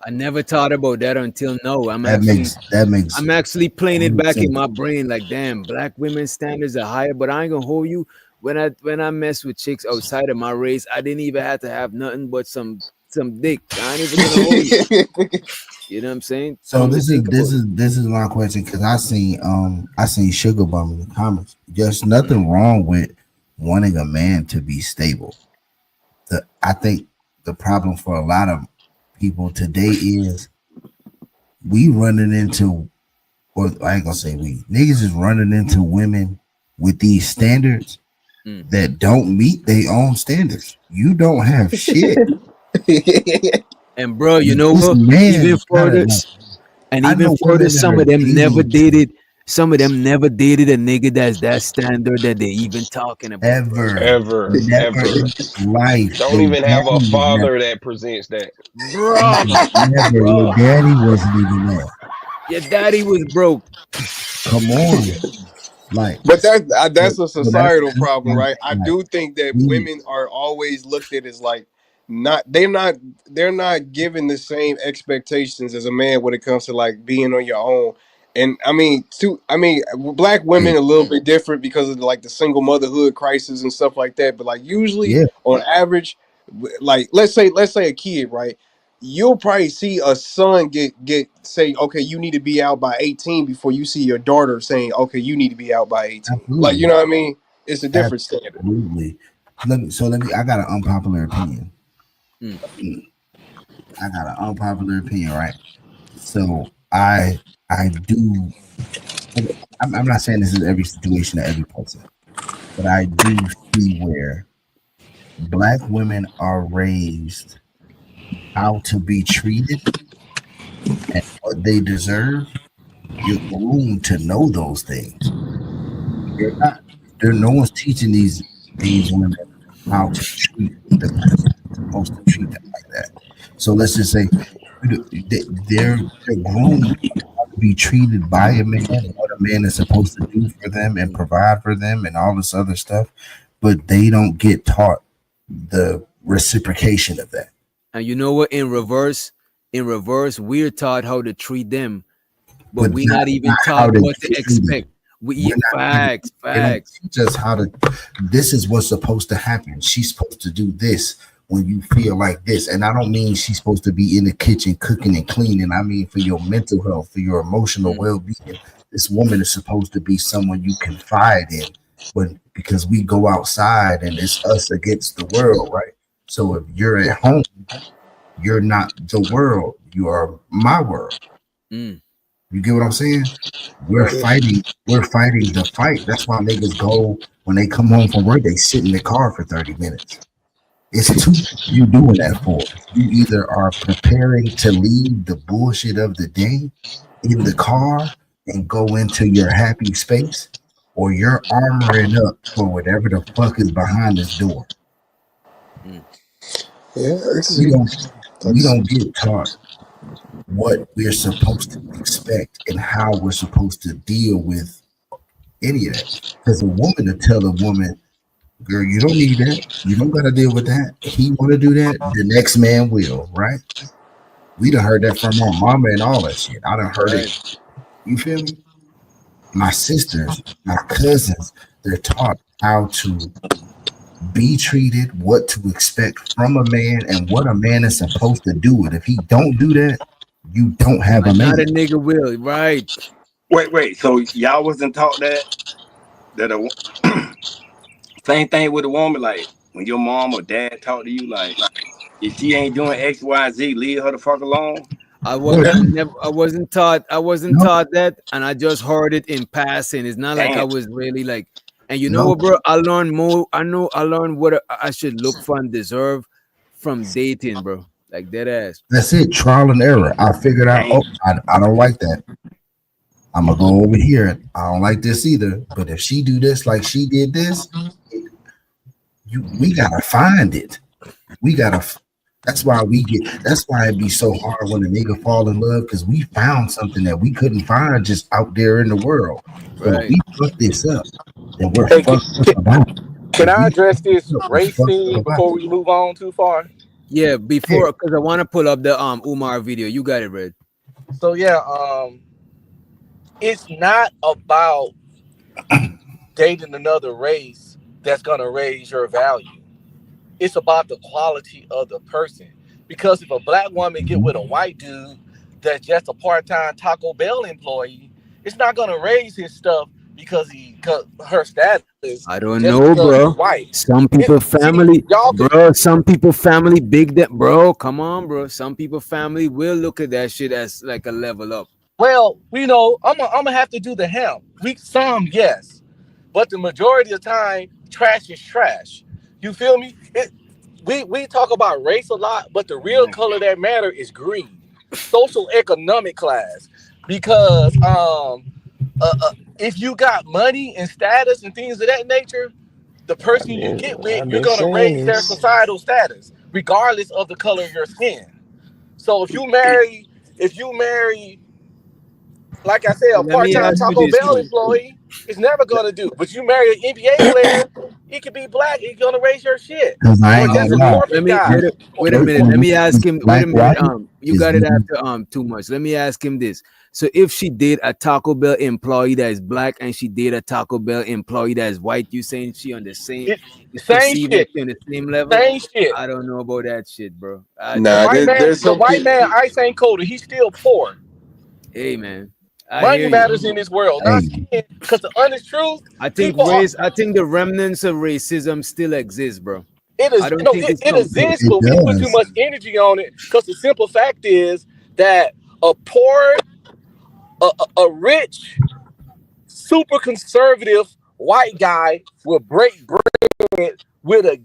I never thought about that until now. That makes I'm actually playing it complete back in sense. my brain. Like, damn, black women's standards are higher. But I ain't gonna hold you. When I mess with chicks outside of my race, I didn't even have to have nothing but some dick. I ain't even gonna hold you. You know what I'm saying? So Come to this is think this about it. is this is my question because I seen Sugar Bum in the comments. There's Mm. nothing wrong with wanting a man to be stable. I think the problem for a lot of people today is we running into, or I ain't gonna say we, niggas is running into women with these standards Mm. that don't meet their own standards. You don't have shit. And bro, you know This what? Even man gotta further, like. and I even know further, women that are dating some of them never dated a nigga that's that standard that they even talking about, bro. never Ever. in life. Don't They even have a daddy was never, father that presents that. Bro, never. Your bro, daddy wasn't even there. your daddy was broke. Come on, like, But so, that's a so that's societal problem, right? I like do think that we, women are always looked at as like they're not given the same expectations as a man when it comes to like being on your own. And black women a little bit different because of like the single motherhood crisis and stuff like that. But like usually yeah, on average, like let's say a kid, right? You'll probably see a son get say, okay, you need to be out by 18 before you see your daughter saying, okay, you need to be out by 18. Like, absolutely, you know what I mean? It's a different standard. absolutely. I got an unpopular opinion. Mm. I got an unpopular opinion, right? So I do. I'm not saying this is every situation of every person, but I do see where black women are raised how to be treated and what they deserve. You're groomed to know those things. You're not. There, no one's teaching these women how to treat the person that's supposed to treat them like that. So let's just say they're groomed how to be treated by a man, what a man is supposed to do for them and provide for them, and all this other stuff. But they don't get taught the reciprocation of that. And you know what? In reverse, we're taught how to treat them, but But we're not even how taught to what to get treated. expect. We're not even, they don't teach us how to. This is what's supposed to happen. She's supposed to do this when you feel like this, and I don't mean she's supposed to be in the kitchen cooking and cleaning. I mean for your mental health, for your emotional well-being. This woman is supposed to be someone you confide in, but because we go outside and it's us against the world, right? So if you're at home, you're not the world. You are my world. Mm. You get what I'm saying? We're fighting the fight. That's why niggas go when they come home from work, they sit in the car for 30 minutes. It's two you doing that for. You either are preparing to leave the bullshit of the day in the car and go into your happy space, or you're armoring up for whatever the fuck is behind this door. Yeah, we don't get taught what we're supposed to expect and how we're supposed to deal with any of that. Because a woman to tell a woman, girl, you don't need that. You don't got to deal with that. He want to do that. The next man will, right? We done heard that from our mama and all that shit. I done heard it. You feel me? My sisters, my cousins, they're taught how to be treated, what to expect from a man, and what a man is supposed to do. And if he don't do that, you don't have a man. Not a nigga will, right? Wait. So y'all wasn't taught that same thing with a woman, like when your mom or dad talk to you, like if she ain't doing X, Y, Z, leave her the fuck alone. I wasn't taught that, and I just heard it in passing. It's not like I was really like, and you know what, bro? I learned more. I learned what I should look for and deserve from dating, bro. Like dead ass. That's it. Trial and error. I figured out. Oh, I don't like that. I'm gonna go over here. I don't like this either. But if she do this like she did this, we gotta find it. We gotta. That's why it'd be so hard when a nigga fall in love, because we found something that we couldn't find just out there in the world. So if we fuck this up, then we're fucked up about it. Can I address this race thing before we move on too far? Yeah, before, because I want to pull up the Umar video. You got it, Red. So yeah, it's not about dating another race that's gonna raise your value. It's about the quality of the person. Because if a black woman get with a white dude that's just a part-time Taco Bell employee, it's not gonna raise his stuff because her status. I don't know, bro. Some people family, some people family big that, bro. Come on, bro. Some people family will look at that shit as like a level up. Well, you know, I'm gonna have to do the him. Some yes, but the majority of the time, trash is trash. You feel me? We talk about race a lot, but the real color that matter is green, social economic class. Because if you got money and status and things of that nature, the person you get with, you're gonna raise their societal status, regardless of the color of your skin. So if you marry, like I said, a part-time Taco Bell employee, it's never gonna do. But you marry an NBA player, he could be black, he's gonna raise your shit. I ain't gonna lie. Wait a minute. Let me ask him. Wait a minute. You got it after too much. Let me ask him this. So if she did a Taco Bell employee that is black and she did a Taco Bell employee that is white, you saying she on the same shit, on the same level? Same shit. I don't know about that shit, bro. The white man, ice ain't colder. He's still poor. Hey, man. Money matters in this world. Not because the honest truth, I think people are. I think the remnants of racism still exist, bro. It is, I don't no, think it's it complete. exists, but we put too much energy on it. Because the simple fact is that a poor, a rich, super conservative white guy will break bread with a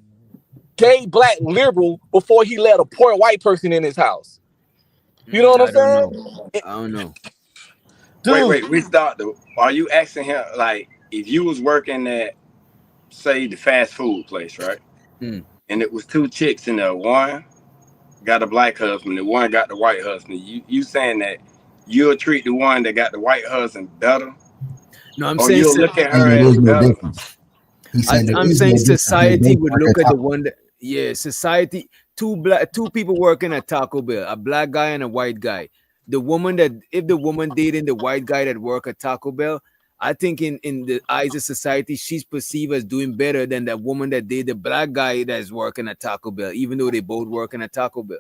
gay black liberal before he let a poor white person in his house. You know what I'm saying? I don't know. Dude. Wait, we start though. Are you asking him like if you was working at say the fast food place, right? Mm. And it was two chicks in there, one got a black husband, the one got the white husband. You saying that you'll treat the one that got the white husband better? No, I'm or saying you'll look at her there as is no better? difference. He's saying there I'm is saying no difference. They society both would work look at at the Taco one that, yeah, society, two people working at Taco Bell, a black guy and a white guy. The woman that, if the woman dating the white guy that work at Taco Bell, I think in the eyes of society, she's perceived as doing better than that woman that dated the black guy that's working at Taco Bell, even though they both working at Taco Bell.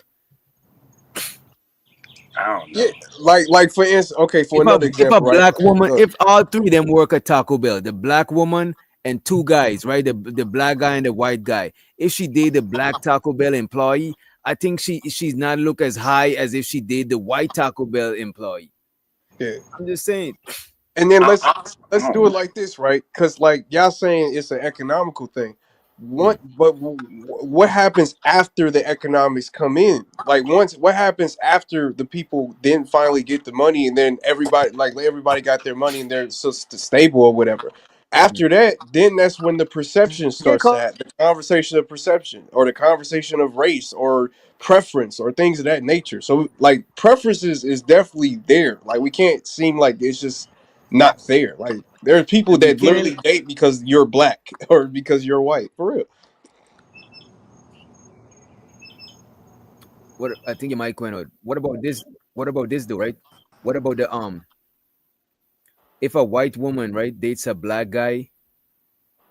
I don't know. Yeah, like for instance, okay, for another If example, a right? black woman, Look, if all three of them work at Taco Bell, the black woman and two guys, right? The black guy and the white guy. If she did the black Taco Bell employee, I think she's not look as high as if she did the white Taco Bell employee. yeah. I'm just saying. And then let's do it like this, right? Because like y'all saying it's an economical thing. What happens after the economics come in? Like what happens after the people then finally get the money and then everybody got their money and they're so stable or whatever. After that, then that's when the perception starts to happen. The conversation of perception or the conversation of race or preference or things of that nature. So like preferences is definitely there. Like we can't seem like it's just not fair. Like there are people that literally date because you're black or because you're white. For real. What I think you might point out. What about this? What about this though, right? What about the if a white woman, right, dates a black guy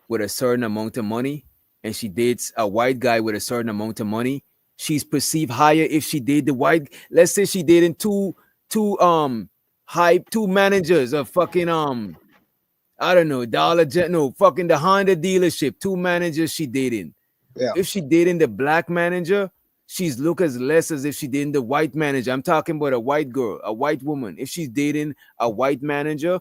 with a certain amount of money and she dates a white guy with a certain amount of money, she's perceived higher if she date the white. Let's say she dating two managers of fucking I don't know, fucking the Honda dealership, two managers she dating. Yeah. If she dating the black manager, she's look as less as if she dating the white manager. I'm talking about a white girl, a white woman. If she's dating a white manager,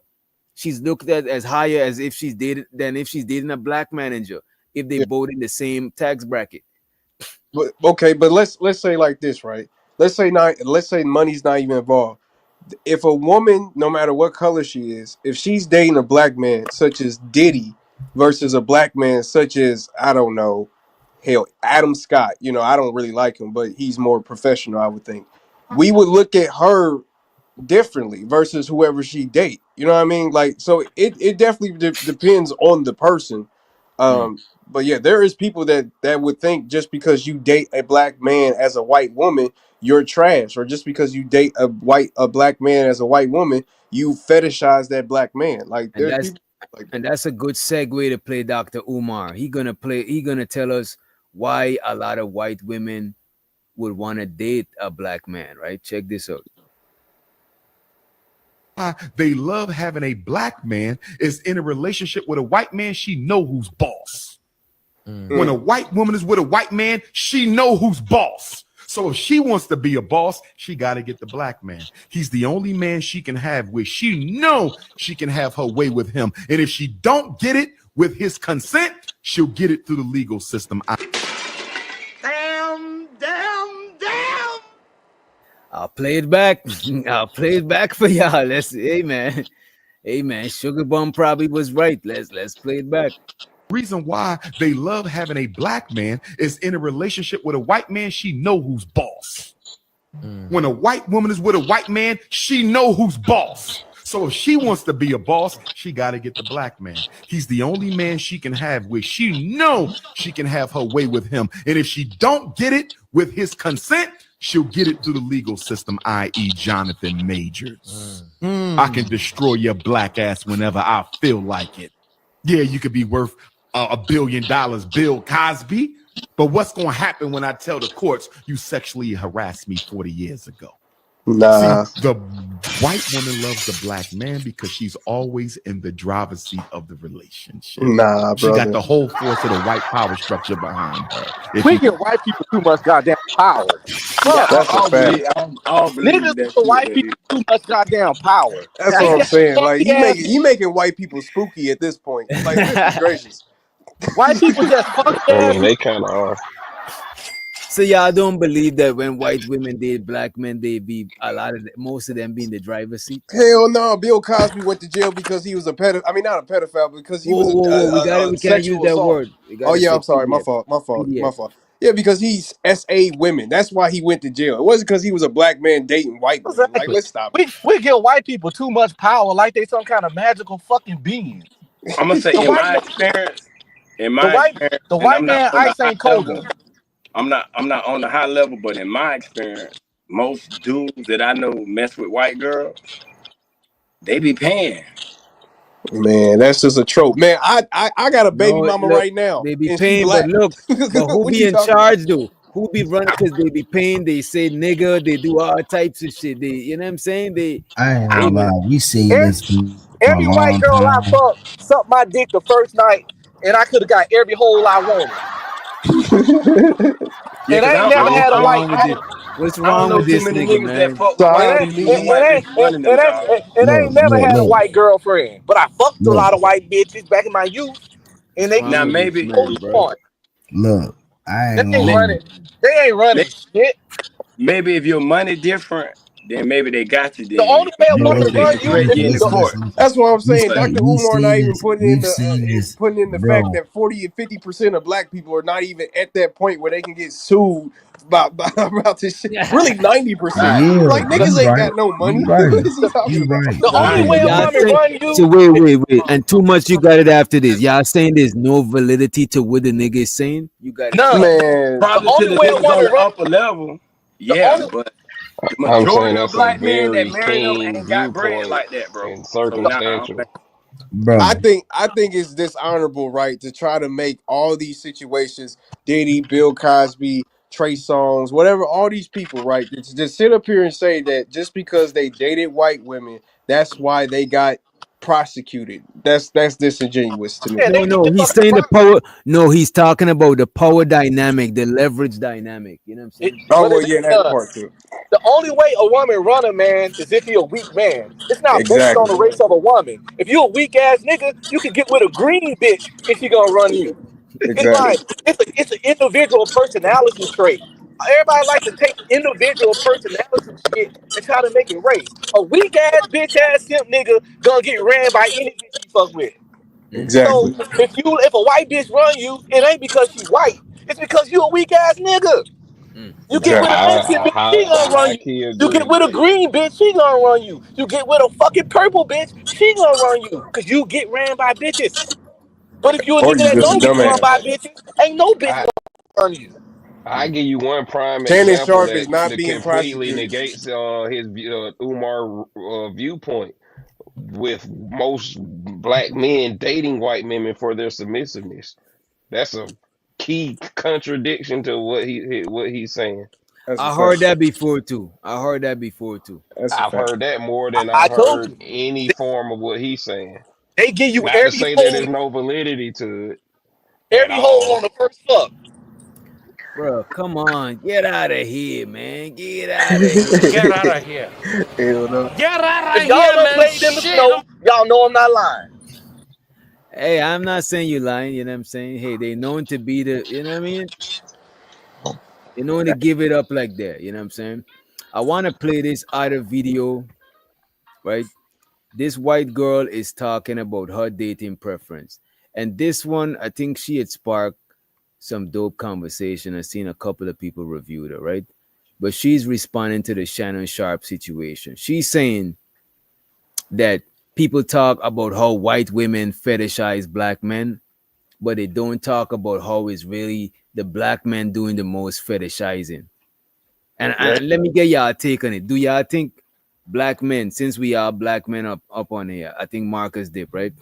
she's looked at as higher as if she's dated than if she's dating a black manager. If they both in the same tax bracket. But okay, but let's say like this, right? Let's say money's not even involved. If a woman, no matter what color she is, if she's dating a black man such as Diddy versus a black man such as, I don't know, hell, Adam Scott, I don't really like him, but he's more professional, I would think. We would look at her differently versus whoever she date. You know what I mean? Like, so it definitely depends on the person. But yeah, there is people that would think just because you date a black man as a white woman, you're trash, or just because you date a black man as a white woman, you fetishize that black man. Like And there's people like and that's a good segue to play Dr. Umar. He gonna tell us why a lot of white women would want to date a black man, right? Check this out. They love having a black man is in a relationship with a white man, she know who's boss. When a white woman is with a white man, she know who's boss. So if she wants to be a boss, she got to get the black man. He's the only man she can have with. She know she can have her way with him. And if she don't get it with his consent, she'll get it through the legal system. I'll play it back. I'll play it back for y'all. Hey man, Sugar Bum probably was right. Let's play it back. Reason why they love having a black man is in a relationship with a white man, she know who's boss. When a white woman is with a white man, she know who's boss. So if she wants to be a boss, she got to get the black man. He's the only man she can have with. She know she can have her way with him. And if she don't get it with his consent, she'll get it through the legal system, i.e. Jonathan Majors. I can destroy your black ass whenever I feel like it. Yeah, you could be worth $1 billion, Bill Cosby. But what's going to happen when I tell the courts you sexually harassed me 40 years ago? Nah, See, the white woman loves the black man because she's always in the driver's seat of the relationship. nah, She got brother. the whole force of the white power structure behind her. If We you give white people too much goddamn power. Yeah, Fuck. I, That's I a don't fact. believe. I don't believe Niggas that give shit. white That people is. too much goddamn power. That's They what I'm got saying. Like funky ass. you making white people spooky at this point. Like goodness gracious. White people just funky I ass mean, people. they kind of are. So y'all don't believe that when white women date black men, they be most of them be in the driver's seat. Hell no, Bill Cosby went to jail because he was a pedophile. I mean, not a pedophile, but because he was Whoa! We got it. a We can't use sexual that assault. word. We Oh gotta yeah, say I'm sorry, my PDF. fault, my fault, my PDF. fault. Yeah, because he's SA women. That's why he went to jail. It wasn't because he was a black man dating white women. Like, Exactly. let's stop We give white people too much power, like they some kind of magical fucking being. I'm gonna say The in white my man, experience, in the my white, experience, the and white I'm not man on the ice high ain't colder. level. I'm not on the high level, but in my experience, most dudes that I know mess with white girls, they be paying. it. Man, that's just a trope. Man, I got a baby No, mama look, right now, they be and she paying, but black. look, but who What be you in talking about? charge though? Who be running? Because they be paying. They say nigga. They do all types of shit. They, you know what I'm saying? I ain't I, gonna They, lie. We seen every, this for a every white long girl I time. fucked sucked my dick the first night, and I could have got every hole I wanted. Yeah, And cause I ain't I never don't, had what's a I don't, white. wrong I with this? don't, What's I don't wrong know with too this many nigga, niggas that man? fuck with And white I, Sorry, bitches who me. white bitches running them jaws. and I Look, ain't never look, had a look, white girlfriend, but I fucked a look, lot of white bitches back in my youth, and What's they wrong gave Now me with this maybe, what man, you bro? want. look. I They ain't gonna ain't may- running. hold you. They ain't running shit. maybe if your money different, then maybe they got you. The Then only way a you know woman Look, they run can you drag is you listen, into the, listen, court. listen, listen. That's what I'm We saying. see, Dr. we Umar not seen even this. putting in We've the seen this, putting in the fact bro. that 40 and 50% of black people are not even at that point where they can get sued about this shit. Really 90%. Yeah, Like niggas you ain't right. got no You money. right. What is he talking You about? right. the You only Nah, right. way a Y'all woman say run so. you Wait, and too much. You got it after this. Y'all saying there's no validity to what the nigga is saying. You got it too. none. Man, The probably to only the way a niggas on woman the run upper level, the yeah, only but the I'm saying majority of that's a black men that very marry them keen ain't got bread viewpoint like that, bro. and So nah, I don't circumstantial. think. bro. I think it's dishonorable, right, to try to make all these situations, Diddy, Bill Cosby, Trey Songz, whatever, all these people, right, to just sit up here and say that just because they dated white women, that's why they got prosecuted. That's disingenuous to me. man, they No, need no. to He's fucking saying the prime. power. No, he's talking about the power dynamic, the leverage dynamic. You know what I'm saying? Oh But well, it's yeah, that done. part too. The only way a woman run a man is if he a weak man. It's not based on Exactly. the race of a woman. If you a weak ass nigga, you can get with a green bitch if she gonna run you. It's Exactly. like it's an individual personality trait. Everybody like to take individual personality shit and try to make it race. A weak ass bitch ass simp nigga gonna get ran by any bitch he fuck with. So Exactly. if a white bitch run you, it ain't because she white. It's because you a weak ass nigga. You get with Exactly. a Mexican bitch, she I gonna run high you. key You get agree. with a green bitch, she gonna run you. You get with a fucking purple bitch, she gonna run you. Cause you get ran by bitches. But if you a Or nigga you that just a don't get run dumbass. by bitches, ain't no bitch I gonna run you. I give you one prime Shannon example Sharp is that, not that being completely prosecuted. negates his Umar viewpoint. With most black men dating white women for their submissiveness, that's a key contradiction to what he's saying. That's a I fact. heard that before too. I heard that before too. That's a I've fact. heard that more than I I've told heard you. any form of what he's saying. They give you Not to every say that hole, there's no validity to it at every hole on all. the first fuck. Bro, come on, get out of here, man. Get out of here. Get out of here. Hell no. Get out If of y'all here, done man. played in the Shit. snow, y'all know I'm not lying. Hey, I'm not saying you lying. You know what I'm saying? Hey, they known to be the. You know what I mean? They known to give it up like that. You know what I'm saying? I want to play this other video, right? This white girl is talking about her dating preference. And this one, I think she had sparked some dope conversation. I've seen a couple of people reviewed her, right? But she's responding to the Shannon Sharp situation. She's saying that people talk about how white women fetishize black men, but they don't talk about how it's really the black men doing the most fetishizing. Yeah. And let me get y'all take on it. Do y'all think black men, since we are black men up on here, I think Marcus dip, right?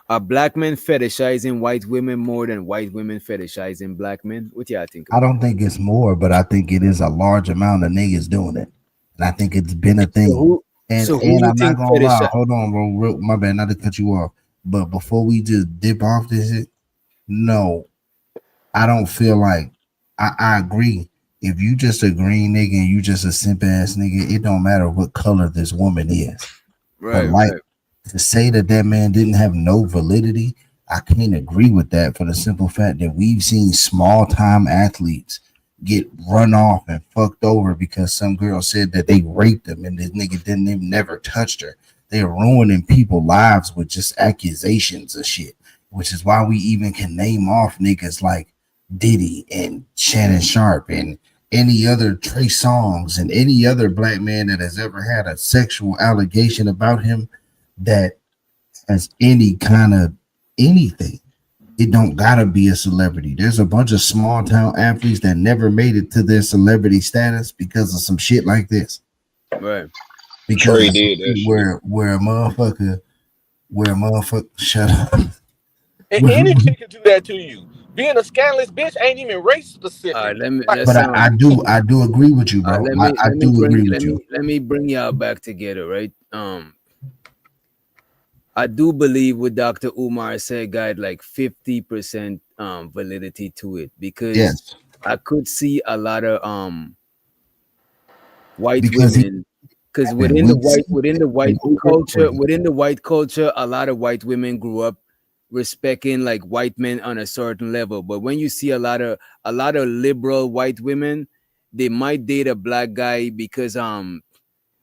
Are black men fetishizing white women more than white women fetishizing black men? What y'all think I about don't that? think it's more, but I think it is a large amount of niggas doing it. and I think it's been a So thing. so who And you I'm not think gonna fetish? lie. Hold on, bro. My bad. Not to cut you off, but before we just dip off this shit, no, I don't feel like I agree. If you just a green nigga and you just a simp ass nigga, it don't matter what color this woman is. But Right, like right. to say that that man didn't have no validity, I can't agree with that for the simple fact that we've seen small time athletes get run off and fucked over because some girl said that they raped them and this nigga didn't even never touched her. They're ruining people's lives with just accusations of shit, which is why we even can name off niggas like Diddy and Shannon Sharp and any other Trey Songs and any other black man that has ever had a sexual allegation about him that has any kind of anything. It don't gotta be a celebrity. There's a bunch of small town athletes that never made it to their celebrity status because of some shit like this. Right. Because Trey of some did that shit shit. where a motherfucker shut up. And any chick can do that to you. Being a scandalous bitch ain't even race All right, specific. let's But I do agree with you, bro. I do agree with you. let me bring y'all back together, right? I do believe what Dr. Umar said got like 50% validity to it because Yes. I could see a lot of white Because he women because and we see within the white culture, a lot of white women grew up respecting like white men on a certain level. But when you see a lot of liberal white women, they might date a black guy because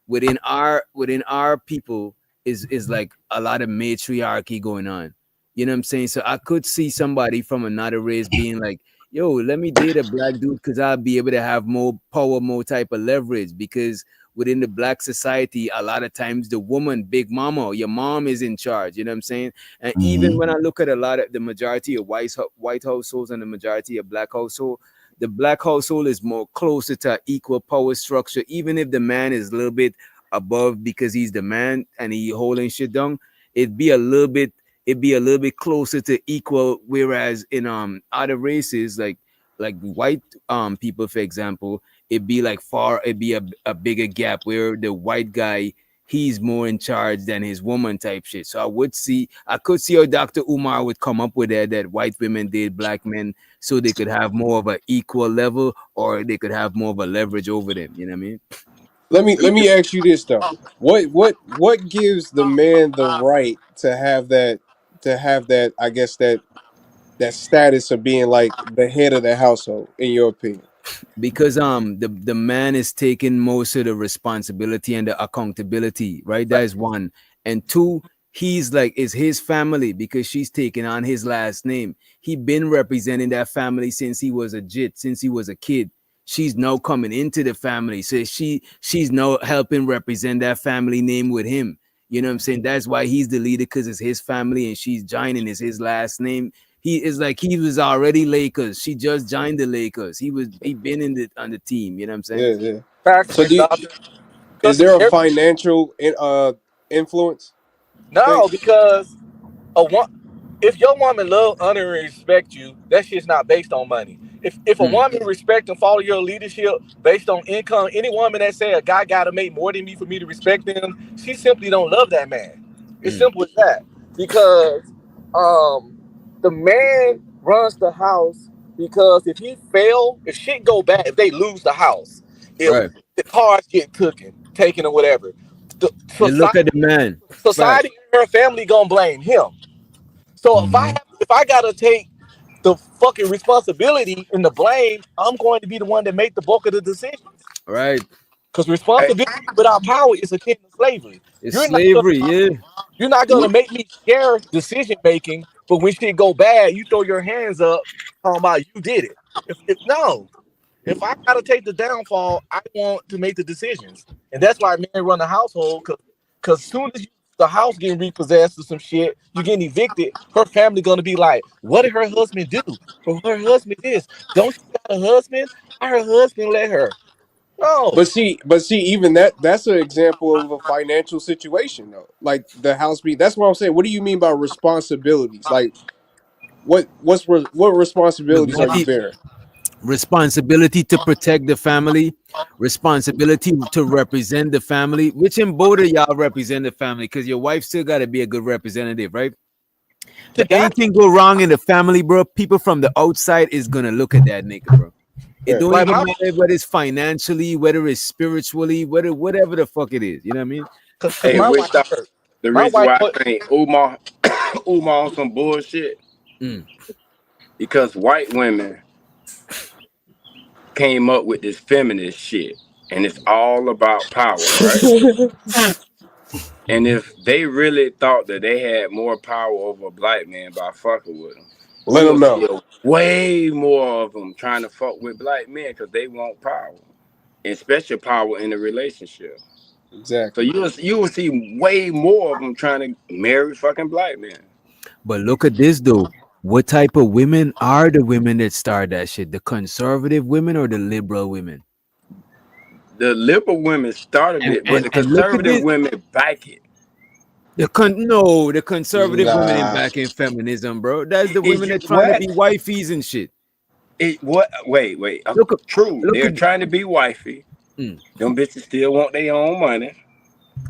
within our people is like a lot of matriarchy going on. You know what I'm saying? So I could see somebody from another race being like, yo, let me date a black dude because I'll be able to have more power, more type of leverage. Because within the black society, a lot of times the woman, big mama, your mom is in charge. You know what I'm saying? And even when I look at a lot of the majority of white households and the majority of black household, the black household is more closer to equal power structure, even if the man is a little bit above because he's the man and he holding shit down. It'd be a little bit closer to equal. Whereas in other races like white people, for example, it'd be a bigger gap where the white guy he's more in charge than his woman type shit. So I could see how Dr. Umar would come up with that white women date black men so they could have more of an equal level or they could have more of a leverage over them. You know what I mean? Let me ask you this though. What gives the man the right to have that I guess that status of being like the head of the household in your opinion? Because the man is taking most of the responsibility and the accountability, right? That is one. And two, he's like it's his family because she's taking on his last name. He been representing that family since he was since he was a kid. She's now coming into the family, so she's now helping represent that family name with him. You know what I'm saying? That's why he's the leader, because it's his family and she's joining is his last name. He is like he was already Lakers. She just joined the Lakers. He been on the team. You know what I'm saying? Yeah, yeah. Facts, So doctor. is there a financial influence thing? No, because a one, if your woman love, honor, and respect you, that shit's not based on money. If a woman respect and follow your leadership based on income, any woman that say a guy gotta make more than me for me to respect them, she simply don't love that man. It's simple as that. Because the man runs the house because if he fail, if shit go bad, if they lose the house, if Right. the cars get taken or whatever, the They look at the society man. Fact. society and her family gonna blame him. So if I gotta take the fucking responsibility and the blame, I'm going to be the one that make the bulk of the decisions. Right. Because responsibility without power is akin to slavery. It's You're not slavery. Yeah. you're not gonna make me share decision making, but when shit go bad, you throw your hands up talking about you did it. If no, if I gotta take the downfall, I want to make the decisions, and that's why men run the household. Cause soon as the house getting repossessed or some shit, you getting evicted. Her family gonna be like, "What did her husband do? Or her husband is? Don't she got a husband? Why her husband let her?" No, But see, even that's an example of a financial situation though. Like the house be. That's what I'm saying. What do you mean by responsibilities? Like what responsibilities are you bearing? responsibility to protect the family, responsibility to represent the family, which in both of y'all represent the family because your wife still got to be a good representative, right? But anything go wrong in the family, bro, people from the outside is gonna look at that nigga, bro. It don't Like even my, matter whether it's financially, whether it's spiritually, whatever the fuck it is. You know what I mean? cause Hey, my which wife, the my reason wife, why I think Umar Umar on some bullshit Mm. because white women came up with this feminist shit, and it's all about power, right? And if they really thought that they had more power over a black man by fucking with them, Let you them will see know. way more of them trying to fuck with black men because they want power, and special power in a relationship. So Exactly. you will see way more of them trying to marry fucking black men. But look at this though. What type of women are the women that start that shit? The conservative women or the liberal women? The liberal women started And it, but and, the and look at conservative this. women back it. The conservative women in Nah. back in feminism, bro. That's the Is women you that trying to what? be wifeys and shit. It what? Wait. Look at True, look they're at trying to be wifey. mm. Them bitches still want their own money.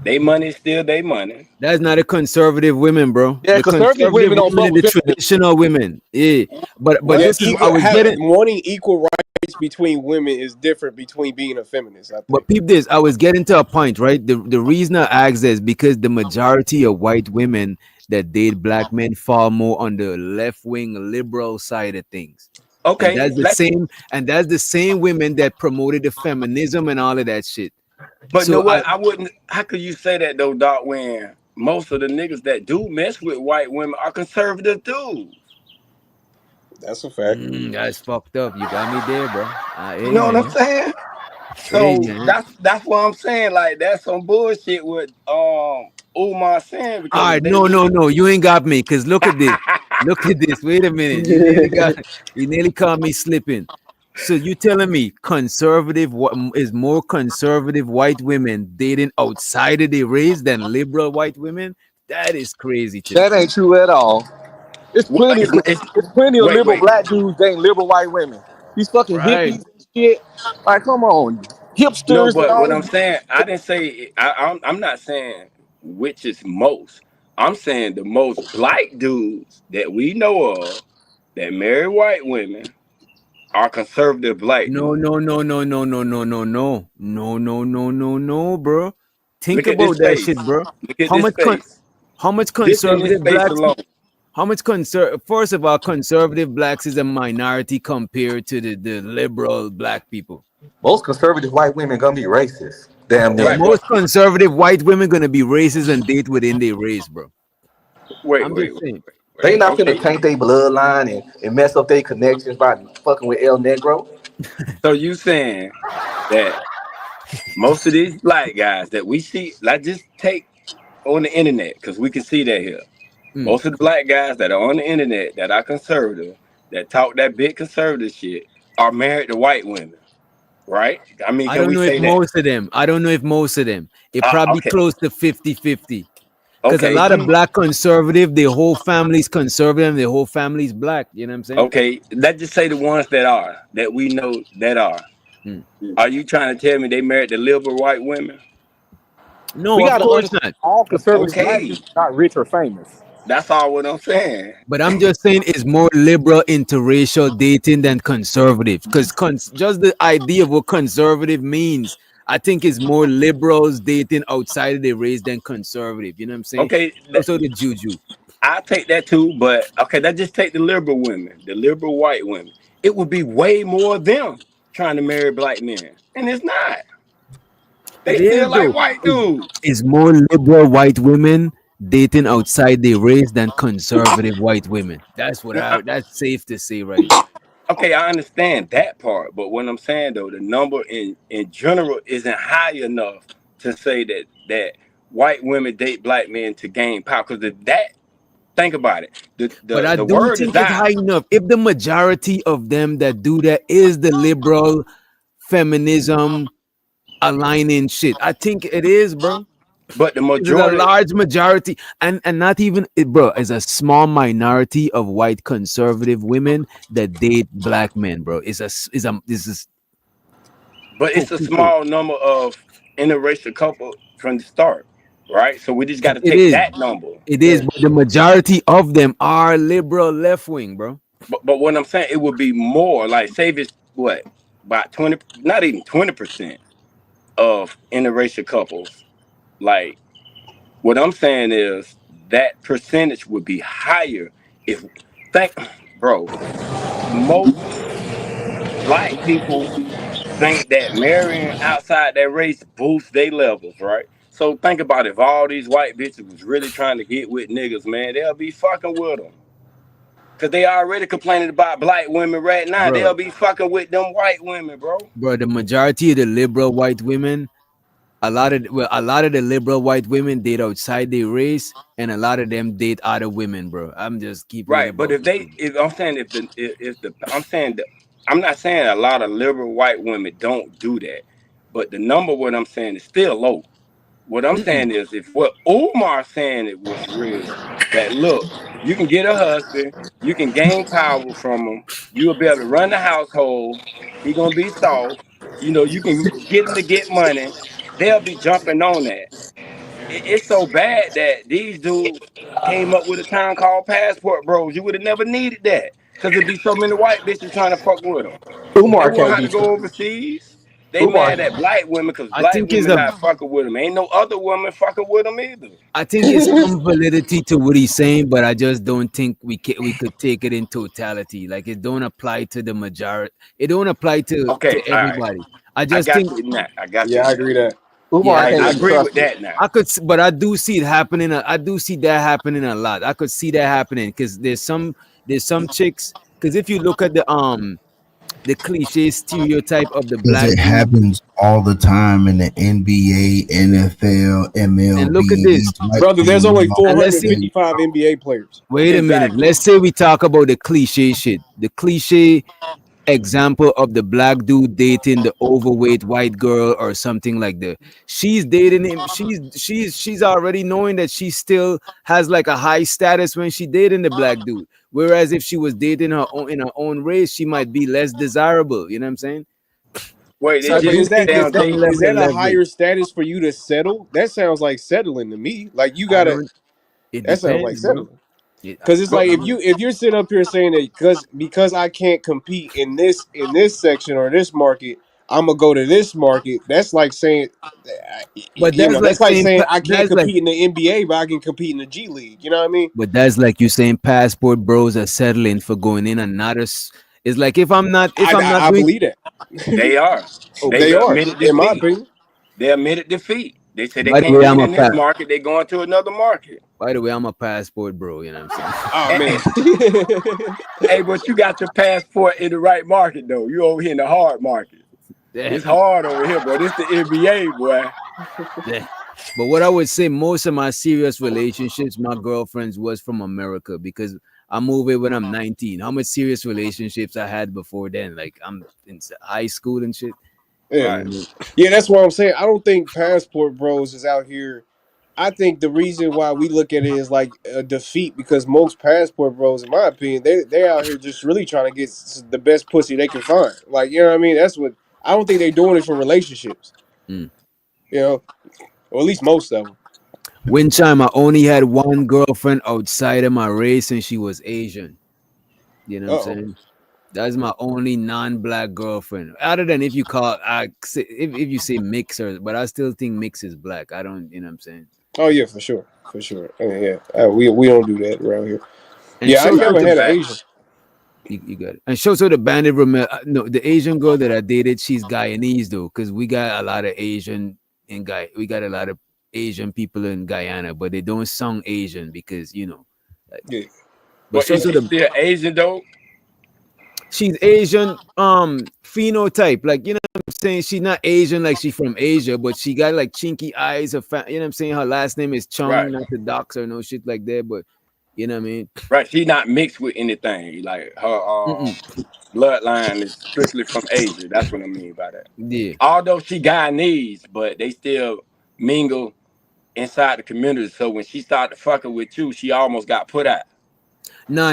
They money is still their money. That's not a conservative women, bro. yeah, The conservative conservative women don't women fuck are with the feminism. traditional women. Yeah. But Yeah, What? this is I was getting wanting equal rights between women is different between being a feminist, I but think. peep this, I was getting to a point, right? The reason I asked is because the majority of white women that date black men fall more on the left wing liberal side of things. And Okay, that's the same women that promoted the feminism and all of that shit. but know So I what? I wouldn't. How could you say that though, Doc? When most of the niggas that do mess with white women are conservative dudes. That's a fact. that's fucked up. You got me there, bro. You Hey know what I'm man. saying? Hey So man. that's what I'm saying. Like that's some bullshit with Umar saying All because right, if they no, really no, no. You ain't got me. Cause look at this. Look at this. Wait a minute. You nearly caught me slipping. So you telling me conservative is more conservative white women dating outside of their race than liberal white women? That is crazy to me. That ain't true at all. It's Well, plenty. It's plenty of liberal wait. black dudes dating liberal white women. These fucking Right. hippies and shit. Like, come on, No, hipsters and but all what this. I'm saying, I didn't say. I'm not saying which is most. I'm saying the most black dudes that we know of that marry white women are conservative black No, dudes. no, no, no, no, no, no, no, no, no, no, no, no, no, bro. Think Look at this about that face. shit, bro. Look at How this much face. how much Just in this conservative face blacks? alone. How much first of all, conservative blacks is a minority compared to the liberal black people. Most conservative white women gonna be racist. Damn The near. Right, but most conservative white women gonna be racist and date within their race, bro. wait, I'm wait, just wait, saying. They not finna okay. taint their bloodline and mess up their connections by fucking with El Negro. So you saying that most of these black guys that we see, like just take on the internet, because we can see that here. Mm. Most of the black guys that are on the internet that are conservative, that talk that big conservative shit, are married to white women, right? I mean, I can don't we know if say that? most of them. I don't know if most of them. It probably Okay, close to 50-50. Because a okay, lot of black conservative, their whole family's conservative, and their whole family's black. You know what I'm saying? okay. Let's just say the ones that are that we know that are. Mm. Are you trying to tell me they married the liberal white women? We No, of gotta course understand not. all Of conservative course not. black Okay, dudes are not rich or famous. that's all what I'm saying. But I'm just saying it's more liberal interracial dating than conservative. Because just the idea of what conservative means, I think is more liberals dating outside of their race than conservative. You know what I'm saying? Okay, Also the juju. I take that too, but okay, that just take the liberal women, the liberal white women. It would be way more of them trying to marry black men, and it's not. They It still is like though. white dudes. It's more liberal white women dating outside their race than conservative white women. That's safe to say right there. Okay, I understand that part, but what I'm saying though, the number in general isn't high enough to say that white women date black men to gain power. Because that, think about it, the, But the I the do word is think it's out. high enough. If the majority of them that do that is the liberal feminism aligning shit, I think it is, bro. But the It's a majority, large majority, and not even bro. It's a small minority of white conservative women that date black men, bro. This is but it's a small number of interracial couple from the start, right? So we just got to it take is that number. it is, but the majority of them are liberal left wing, bro. But what I'm saying, it would be more like, say if it's what, about 20, not even 20% of interracial couples. Like, what I'm saying is that percentage would be higher if, think, bro, most black people think that marrying outside their race boosts their levels, right? So think about it. If all these white bitches was really trying to get with niggas, man, they'll be fucking with them. Cause they already complaining about black women right now. Bro, They'll be fucking with them white women, bro. the majority of the liberal white women, a lot of the liberal white women date outside their race, and a lot of them date other women, bro. I'm just keeping it Right. But above. if I'm saying I'm saying that I'm not saying a lot of liberal white women don't do that, but the number what I'm saying is still low. What I'm saying is, if what Umar saying it was real, that look, you can get a husband, you can gain power from him, you'll be able to run the household. He gonna be soft. You know, you can get him to get money. They'll be jumping on that. It's so bad that these dudes came up with a term called passport bros. You would have never needed that because there'd be so many white bitches trying to fuck with them. They Umar won't can't have be to go overseas. They Umar. mad at black women because I black think it's women a not fucking with them. Ain't no other woman fucking with them either. I think it's some validity to what he's saying, but I just don't think we could take it in totality. Like it don't apply to the majority. It don't apply to Okay, all right. everybody. I I just got think you in that. I got you Yeah, I in that. agree that yeah, Umar I can't be agree with trusted. that now. but I do see it happening. I do see that happening a lot. I could see that happening because there's some chicks. Because if you look at the cliche stereotype of the Because black it dude, happens all the time in the NBA, NFL, and look at MLB. this, These white Brother, there's men only love and let's say, women. 455 NBA players. wait a minute. Exactly. Let's say we talk about the cliche shit, the cliche example of the black dude dating the overweight white girl or something like that. She's dating him. She's already knowing that she still has like a high status when she dating the black dude. Whereas if she was dating her own in her own race, she might be less desirable. You know what I'm saying? Wait, So they I Right, but just do is that think they it's is don't that some date. is level of that a leverage. higher status for you to settle? That sounds like settling to me. Like you I gotta. don't. It That sounds depends, like bro. settling. Because it's But like if you're sitting up here saying that because I can't compete in this section or this market, I'm gonna go to this market. That's like saying, But you know, that's like that's like saying saying I can't that's like. compete in the NBA, but I can compete in the G League. You know what I mean? But that's like you saying passport bros are settling for going in and not us. It's like if I'm not I doing believe that they are. They they okay. are, admitted in my defeat. opinion. They admitted defeat. They said they By the can't way, win in this market. They going to another market. I'm a passport bro. You know what I'm saying? Oh Hey, man, hey, but you got your passport in the right market though. You over here in the hard market. Yeah. It's hard over here, boy. This the NBA, boy. Yeah. But what I would say, most of my serious relationships, my girlfriends was from America because I moved here when I'm 19. How much serious relationships I had before then? Like I'm in high school and shit. yeah, You know what I mean? yeah. That's what I'm saying. I don't think passport bros is out here. I think the reason why we look at it is like a defeat because most passport bros, in my opinion, they out here just really trying to get the best pussy they can find. Like you know what I mean? That's what I don't think they're doing it for relationships. Mm. You know, or at least most of them. One time I only had one girlfriend outside of my race and she was Asian. You know what I'm Oh, saying? That's my only non-black girlfriend. Other than if you call if you say mix or but I still think mix is black. I don't, you know what I'm saying? oh yeah, for sure, for sure. I mean, yeah, we don't do that around here. And Yeah, I shows Nah, out never the had an Asian. you got it. And shows out the bandit Ramel. No, the Asian girl that I dated, she's Guyanese though, because we got a lot of Asian in Guy. We got a lot of Asian people in Guyana, but they don't sound Asian because like, Yeah, but but is shows out she the still Asian though? she's Asian phenotype. Like, you know what I'm saying? She's not Asian like she's from Asia, but she got like chinky eyes. You know what I'm saying? Her last name is Chung, Right, not the docs or no shit like that. But you know what I mean? right. She not mixed with anything. Like her Mm-mm. bloodline is strictly from Asia. That's what I mean by that. Yeah. Although she Guyanese, but they still mingle inside the community. So when she started fucking with you, she almost got put out. No.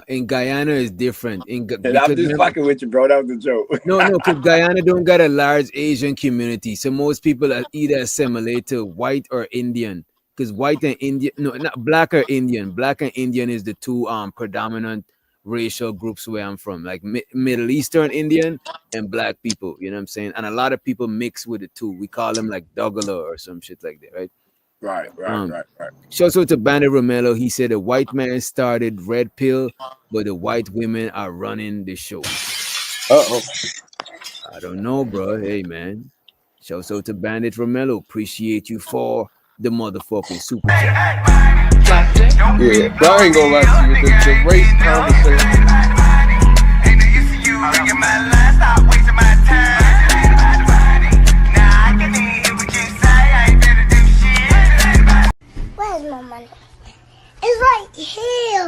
In Guyana is different. And I'm Because just fucking with you, bro. That was a joke. no, because Guyana don't got a large Asian community, so most people are either assimilate to white or Indian. Because white and Indian, no, not black or Indian. Black and Indian is the two predominant racial groups where I'm from, like Middle Eastern Indian and black people. You know what I'm saying? And a lot of people mix with the two. We call them like Dogala or some shit like that, right? Right. Shout out to Bandit Romello. He said the white man started Red Pill, but the white women are running the show. I don't know, bro. Hey, man. Shout out to Bandit Romello. Appreciate you for the motherfucking super chat. Yeah, but I ain't gonna lie to you. The race conversation. Where's my money? It's right here.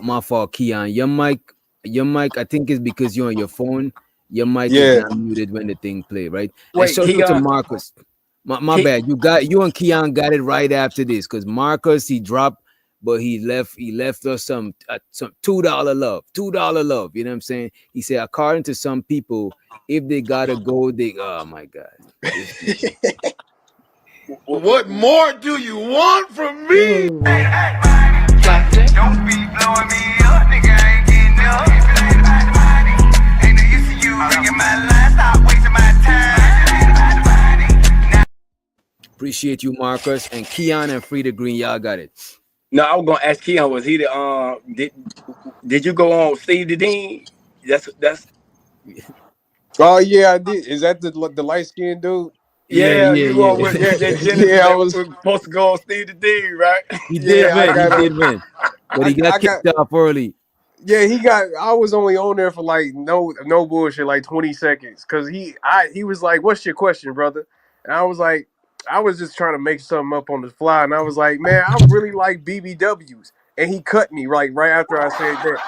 My fault, Keon. Your mic, I think is because you're on your phone. Your mic Yeah. is not muted when the thing play, right? Wait, and shout out to Keon- Marcus. My bad. You and Keon got it right after this because Marcus he dropped, but he left us some $2 love. $2 love. You know what I'm saying? He said, according to some people, if they gotta go, oh my God. What more do you want from me? Don't be blowing me up, nigga. I ain't getting up. Ain't no use to you ringing my line. Stop wasting my time. Appreciate you, Marcus. And Keon and Frida Green, y'all got it. No, I was gonna ask Keon, was he the did you go on Steve the Dean? That's Oh yeah, I did. Is that the light skinned dude? Yeah, you go with that Genesis. Yeah, I that was supposed to go on Steve the Dean, right? He did win. But he got I got- kicked off early. Yeah, I was only on there for like no bullshit, like 20 seconds. Cause he was like, "What's your question, brother?" And I was like, I was just trying to make something up on the fly, and I was like, "Man, I really like BBWs." And he cut me right after I said that.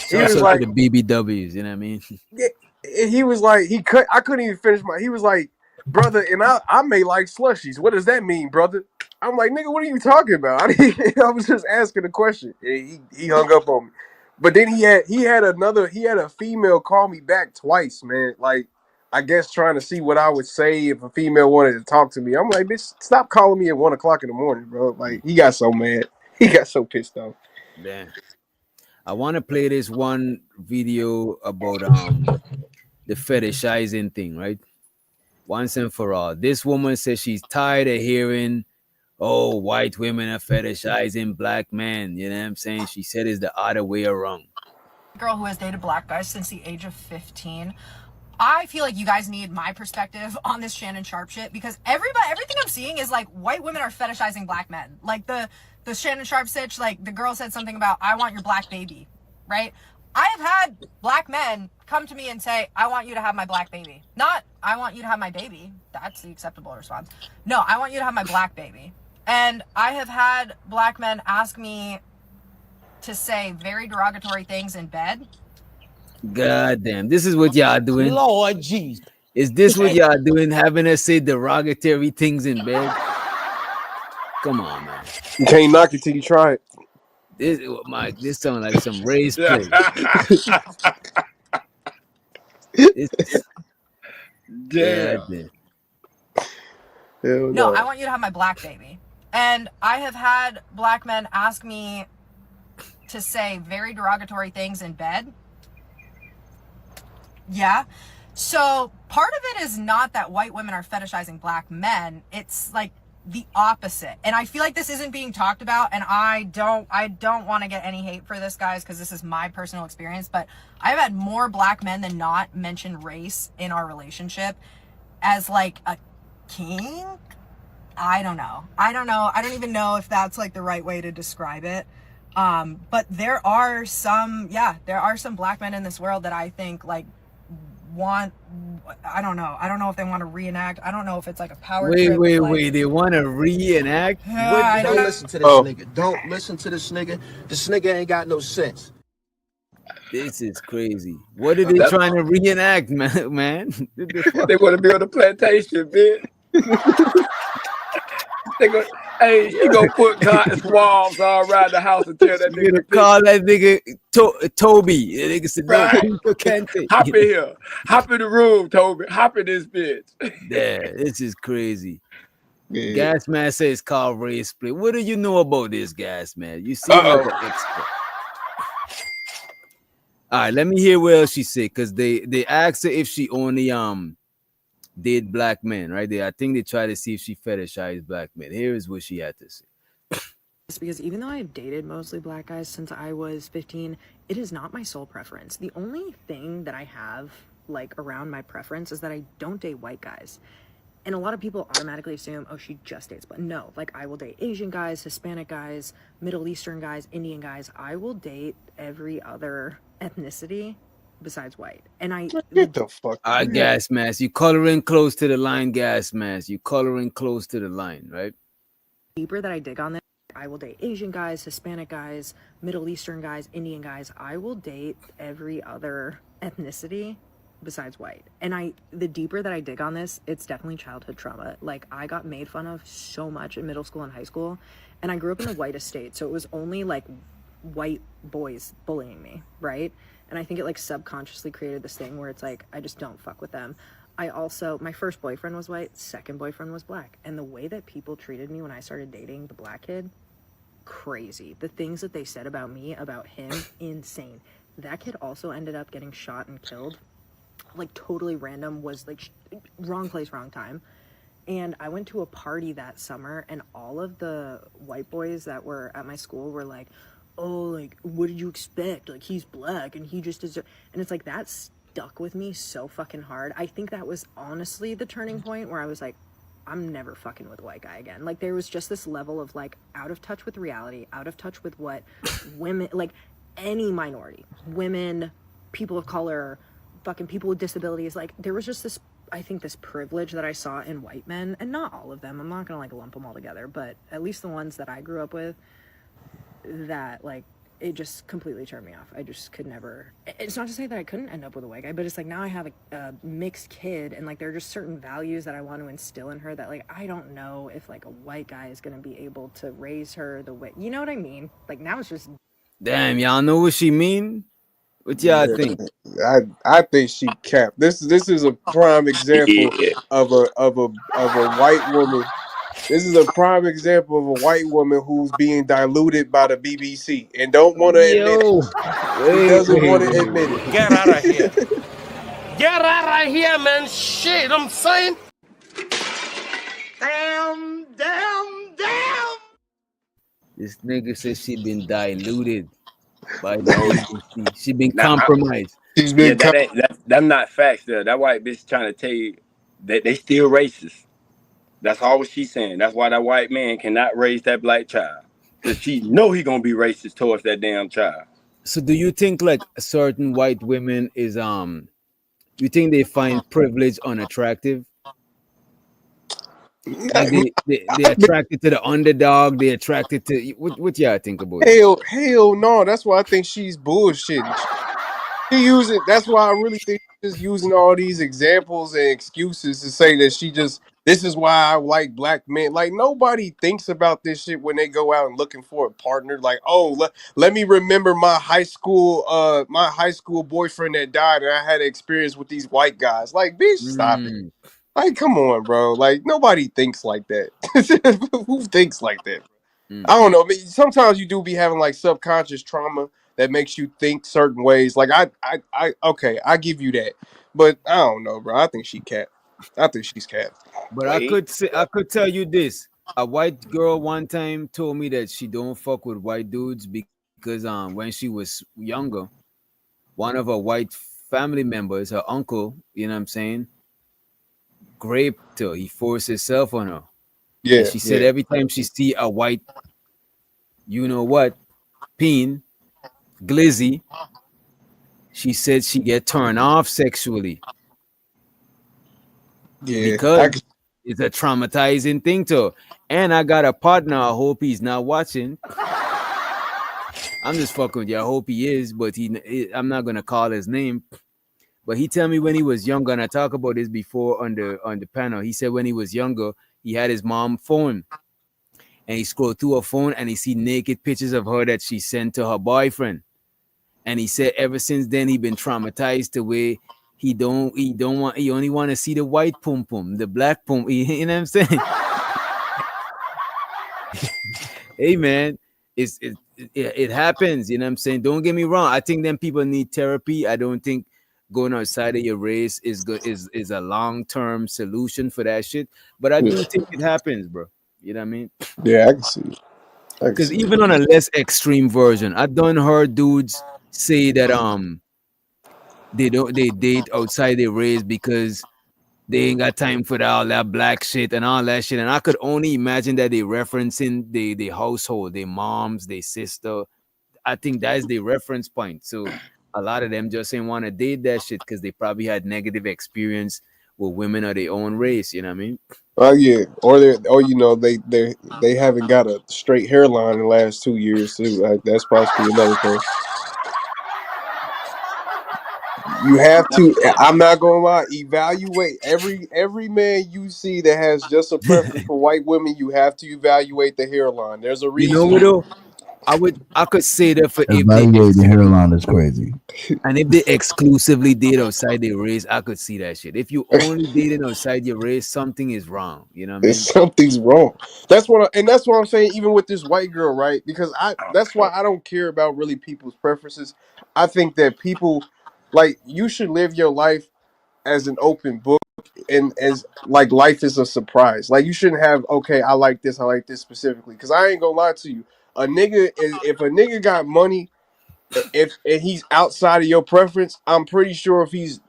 He was like, to the BBWs, you know what I mean? yeah, he was like, I couldn't even finish he was like, "Brother, and I may like slushies. What does that mean, brother?" I'm like, "Nigga, what are you talking about?" I was just asking a question. And he hung up on me. But then he had a female call me back twice, man. Like, I guess trying to see what I would say if a female wanted to talk to me. I'm like, bitch, stop calling me at 1 o'clock in the morning, bro. Like, he got so mad. He got so pissed off. Damn. I want to play this one video about the fetishizing thing, right? Once and for all. This woman says she's tired of hearing, oh, white women are fetishizing black men. You know what I'm saying? She said it's the other way around. Girl who has dated black guys since the age of 15. I feel like you guys need my perspective on this Shannon Sharp shit because everything I'm seeing is like white women are fetishizing black men. Like the Shannon Sharp sitch, like the girl said something about I want your black baby, right? I have had black men come to me and say, I want you to have my black baby. Not, I want you to have my baby. That's the acceptable response. No, I want you to have my black baby. And I have had black men ask me to say very derogatory things in bed. God damn, this is what y'all doing. Lord Jesus. Is this what y'all doing? Having us say derogatory things in bed? Come on, man. You can't knock it till you try it. This sounds like some race play. Damn. No, I want you to have my black baby. And I have had black men ask me to say very derogatory things in bed. Yeah. So part of it is not that white women are fetishizing black men. It's like the opposite. And I feel like this isn't being talked about, and I don't want to get any hate for this, guys, because this is my personal experience, but I've had more black men than not mention race in our relationship as like a king. I don't know. I don't even know if that's like the right way to describe it. But there are some black men in this world that I think like I don't know if they want to reenact. I don't know if it's like a power trip. Wait. They want to reenact? Don't listen to this nigga. Don't listen to this nigga. This nigga ain't got no sense. This is crazy. What are they trying to reenact, man? They want to be on the plantation, bitch. Hey, she gonna put cotton swabs all around the house and tell that You gonna nigga call that nigga Toby? And nigga said, no, right. Pinto Kente. Hop in here. Hop in the room, Toby. Hop in this bitch. Yeah, this is crazy. Yeah. Gas man says call race split. What do you know about this, Gas man? You seem like an expert. All right, let me hear what else she said, because they asked her if she only date black men, right? I think they try to see if she fetishized black men. Here is what she had to say. Because even though I've dated mostly black guys since I was 15, it is not my sole preference. The only thing that I have like around my preference is that I don't date white guys. And a lot of people automatically assume, oh, she just dates, but no, like I will date Asian guys, Hispanic guys, Middle Eastern guys, Indian guys. I will date every other ethnicity besides white. And Get the fuck. All right, Gas mask. You coloring close to the line, Gas mask. You coloring close to the line, right? Deeper that I dig on this, I will date Asian guys, Hispanic guys, Middle Eastern guys, Indian guys. I will date every other ethnicity besides white. And the deeper that I dig on this, it's definitely childhood trauma. Like I got made fun of so much in middle school and high school, and I grew up in a white estate, so it was only like white boys bullying me, right? And I think it like subconsciously created this thing where it's like I just don't fuck with them. My first boyfriend was white, second boyfriend was black, and the way that people treated me when I started dating the black kid, crazy. The things that they said about me, about him, insane. That kid also ended up getting shot and killed, like totally random, was like wrong place, wrong time. And I went to a party that summer, and all of the white boys that were at my school were like, oh, like, what did you expect? Like, he's black and he just deserves. And it's like, that stuck with me so fucking hard. I think that was honestly the turning point where I was like, I'm never fucking with a white guy again. Like, there was just this level of like out of touch with reality, out of touch with what women, like any minority, women, people of color, fucking people with disabilities, like there was just this, I think, this privilege that I saw in white men, and not all of them, I'm not gonna like lump them all together, but at least the ones that I grew up with, that like it just completely turned me off. I just could never. It's not to say that I couldn't end up with a white guy, but it's like now I have a mixed kid, and like there are just certain values that I want to instill in her that like I don't know if like a white guy is gonna be able to raise her the way, you know what I mean? Like now it's just. Damn, y'all know what she mean? What y'all Yeah, think? I think she capped. This is a prime example Yeah. of a white woman. This is a prime example of a white woman who's being diluted by the BBC and don't want to admit it. Yo, She doesn't want to admit wait. it. Get out of here. Get out of here, man. Shit, I'm saying. Damn. This nigga says she been diluted by the BBC. She been Now, compromised. She's yeah, been that's not facts there. That white bitch trying to tell you that they still racist. That's all what she's saying. That's why that white man cannot raise that black child. Cause she know he gonna be racist towards that damn child. So do you think like certain white women is you think they find privilege unattractive? Like they attracted to the underdog, they attracted to what y'all think about that? hell no. That's why I think she's bullshitting. She using. That's why I really think she's just using all these examples and excuses to say that she just. This is why I like black men. Like nobody thinks about this shit when they go out and looking for a partner. Like, oh, let me remember my high school boyfriend that died, and I had an experience with these white guys. Like, bitch, stop it. Like, come on, bro. Like, nobody thinks like that. Who thinks like that? I don't know. I mean, sometimes you do be having like subconscious trauma that makes you think certain ways. Like, okay, I give you that, but I don't know, bro. I think she capped. I think she's capped. But I could tell you this. A white girl one time told me that she don't fuck with white dudes because when she was younger, one of her white family members, her uncle, you know what I'm saying, raped her. He forced himself on her. Yeah. And she said every time she see a white, you know what, peen, glizzy, she said she get turned off sexually. Yeah. Because it's a traumatizing thing to her. And I got a partner. I hope he's not watching. I'm just fucking with you. I hope he is, but I'm not gonna call his name. But he tell me when he was younger, and I talk about this before on the panel. He said when he was younger, he had his mom phone, and he scrolled through her phone and he see naked pictures of her that she sent to her boyfriend. And he said ever since then he been traumatized the way he only want to see the white pum pum, the black pum. You know what I'm saying? Hey man, it happens. You know what I'm saying? Don't get me wrong. I think them people need therapy. I don't think going outside of your race is good is a long-term solution for that shit. But I do think it happens, bro. You know what I mean? Yeah, I can see it. Because even on a less extreme version, I done heard dudes say that they date outside their race because they ain't got time for all that black shit and all that shit. And I could only imagine that they referencing the household, their moms, their sister. I think that's the reference point. So a lot of them just ain't want to date that shit because they probably had negative experience with women of their own race. You know what I mean? Oh yeah, or they haven't got a straight hairline in the last 2 years too. That's possibly another thing. You have to. I'm not gonna lie. Evaluate every man you see that has just a preference for white women. You have to evaluate the hairline. There's a You know what reason. though? I could say that for if they Evaluate the hairline is crazy. and if they exclusively date outside their race, I could see that shit. If you only dating outside your race, something is wrong. You know what I mean? Something's wrong. That's what I'm saying. Even with this white girl, right? Because that's why I don't care about really people's preferences. I think that people like you should live your life as an open book and as like life is a surprise. Like you shouldn't have I like this specifically. Because I ain't gonna lie to you, if a nigga got money, if and he's outside of your preference, I'm pretty sure if he's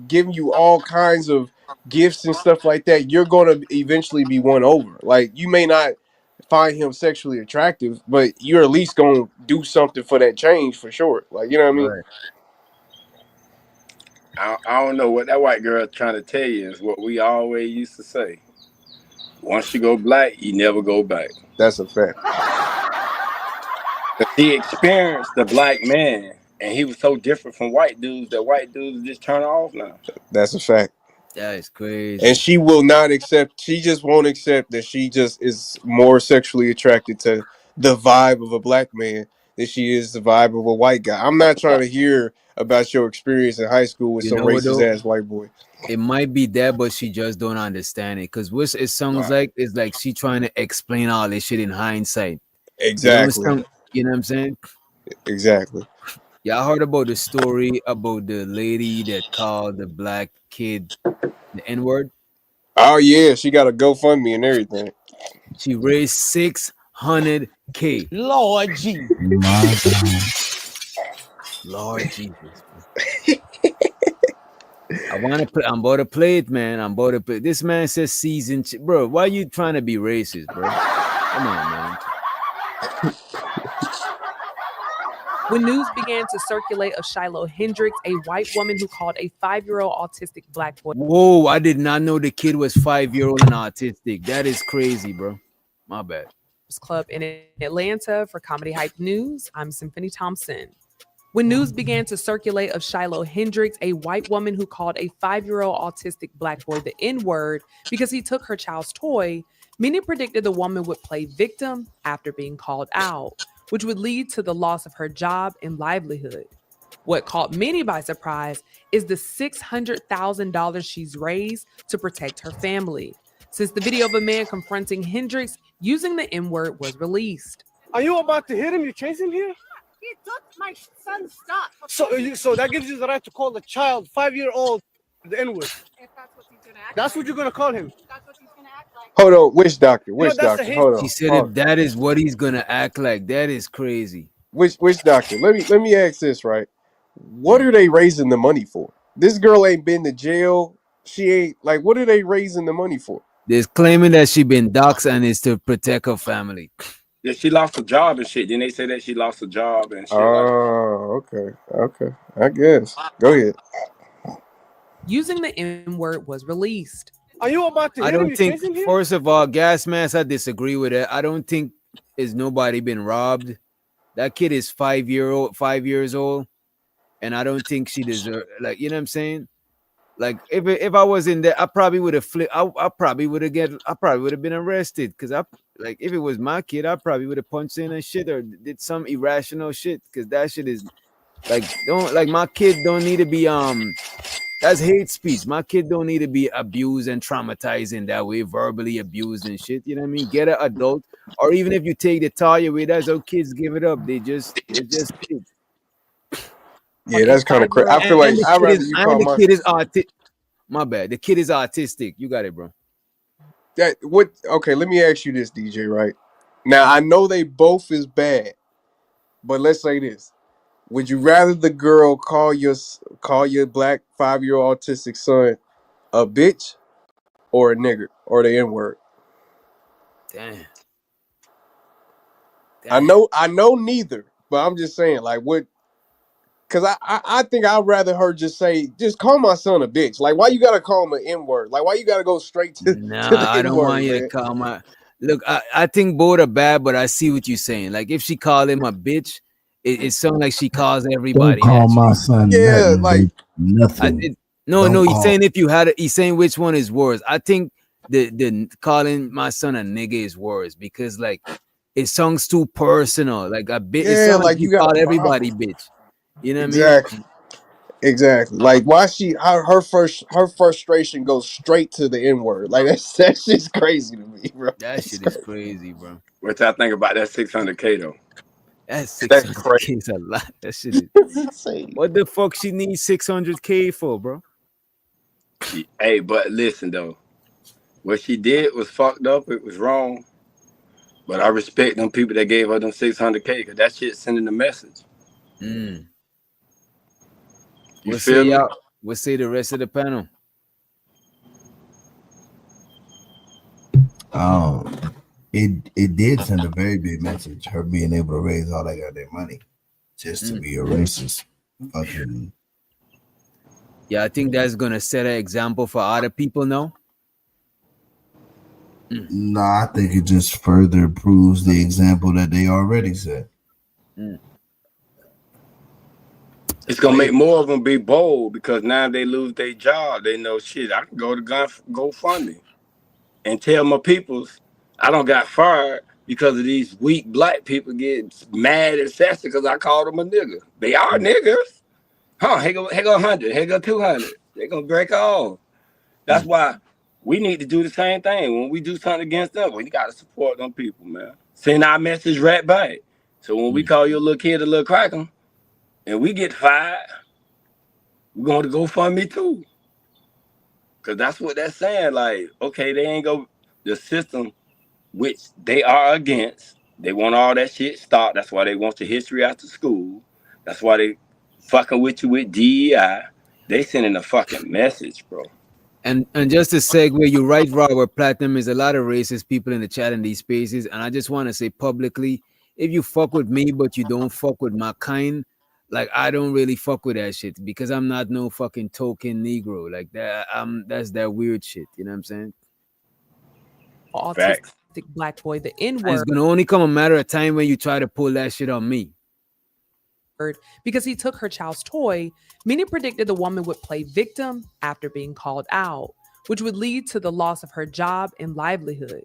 giving you all kinds of gifts and stuff like that, you're gonna eventually be won over. Like you may not find him sexually attractive, but you're at least gonna do something for that change for sure. Like you know what I mean? Right. I don't know what that white girl trying to tell you is what we always used to say. Once you go black, you never go back. That's a fact. He experienced the black man, and he was so different from white dudes that white dudes just turn off now. That's a fact. That is And crazy. she will not accept. She just won't accept that she just is more sexually attracted to the vibe of a black man than she is the vibe of a white guy. I'm not trying to hear about your experience in high school with You some know what racist though? ass white boy. It might be that, but she just don't understand it. Cause what it sounds Right. like is like she trying to explain all this shit in hindsight. You know what Exactly. you know what I'm saying? Exactly. Y'all heard about the story about the lady that called the black kid the N-word? Oh yeah, she got a GoFundMe and everything. She raised 600K. Lord Jesus. My God. Lord Jesus. I'm about to play it, man. I'm about to play. This man says season, bro. Why you trying to be racist, bro? Come on, man. When news began to circulate of Shiloh Hendricks, a white woman who called a 5-year-old autistic black boy. Whoa, I did not know the kid was 5-year-old and autistic. That is crazy, bro. My bad. Club in Atlanta for Comedy Hype News. I'm Symphony Thompson. When news began to circulate of Shiloh Hendricks, a white woman who called a 5-year-old autistic black boy the N-word because he took her child's toy, many predicted the woman would play victim after being called out, which would lead to the loss of her job and livelihood. What caught many by surprise is the $600,000 she's raised to protect her family, since the video of a man confronting Hendricks using the N-word was released. Are you about to hit him? You chase him here? He took my son's stuff. So that gives you the right to call the child, 5-year-old, the N-word. If that's what he's gonna act That's what you're gonna call him. That's what he's gonna act like. Hold on, which doctor? You know, Which that's doctor? a hate. Hold She on. said Hold if that is what he's gonna act like, that is crazy. Which doctor? Let me ask this, right? What are they raising the money for? This girl ain't been to jail. She ain't like what are they raising the money for? They're claiming that she been doxxed and is to protect her family. Yeah, she lost a job and shit. Then they say that she lost a job and shit like that. Oh, okay. Okay. I guess. Go ahead. Using the N-word was released. Are you about to I hit him? don't You think, chase him here? first of all, gas mask, I disagree with it. I don't think is nobody been robbed. That kid is 5 years old. and I don't think she deserved. Like, you know what I'm saying? Like, if I was in there, I probably would have flipped. I probably would have been arrested because like if it was my kid, I probably would have punched in and shit or did some irrational shit because that shit is like don't like my kid don't need to be that's hate speech. My kid don't need to be abused and traumatized in that way, verbally abused and shit. You know what I mean? Get an adult, or even if you take the toy away, that's how kids give it up. They're just kids. Yeah, that's kind of crazy. I feel like I'd rather you call the my kid is autistic. My bad. The kid is autistic. You got it, bro. that what? Okay, let me ask you this, DJ. Right now, I know they both is bad, but let's say this: would you rather the girl call your black 5-year-old autistic son a bitch or a nigger or the N word? Damn. I know neither, but I'm just saying, like, what? Because I think I'd rather her just say, just call my son a bitch. Like, why you gotta call him an N word? Like, why you gotta go straight to the Nah, I N don't want word, you to man? call my look. I think both are bad, but I see what you're saying. Like if she called him a bitch, it sounds like she calls Don't everybody call that my shit. son Yeah, nothing, like bitch. Nothing. No, Don't he's call. saying if you had it, he's saying which one is worse. I think the calling my son a nigga is worse because like it sounds too personal. Like a bit, it yeah, sounds like like you you got a call everybody problem. bitch. You know what I mean? Exactly. Like why her frustration goes straight to the N word. Like that's just crazy to me, bro. That That's shit is crazy. crazy, bro. What y'all think about that 600K though? That's That's 600K crazy. is a lot. That shit is. That's insane. What the fuck she needs 600K for, bro? Hey, but listen though, what she did was fucked up. It was wrong. But I respect them people that gave her them 600K because that shit sending a message. Mm. You feel me? We'll say the rest of the panel. It did send a very big message. Her being able to raise all that goddamn money just to be a racist. Fucking. Yeah, I think that's gonna set an example for other people now. No, I think it just further proves the example that they already set. It's gonna make more of them be bold because now they lose their job. They know shit. I can go to GoFundMe and tell my peoples I don't got fired because of these weak black people get mad and sassy because I called them a nigga. They are niggers. Huh? Here go 100. Here go 200. They're gonna break off. That's why we need to do the same thing. When we do something against them, we gotta support them people, man. Send our message right back. So when we call your little kid a little cracker and we get fired, we're going to GoFundMe too. Cause that's what that's saying. Like, okay, they ain't go the system which they are against. They want all that shit stopped. That's why they want the history after school. That's why they fucking with you with DEI. They sending a fucking message, bro. And just to segue, you're right, Robert. Platinum is a lot of racist people in the chat in these spaces, and I just want to say publicly, if you fuck with me but you don't fuck with my kind, like I don't really fuck with that shit because I'm not no fucking token Negro like that. That's that weird shit. You know what I'm saying? Autistic black boy, the N And word. it's gonna only come a matter of time when you try to pull that shit on me. Because he took her child's toy, many predicted the woman would play victim after being called out, which would lead to the loss of her job and livelihood.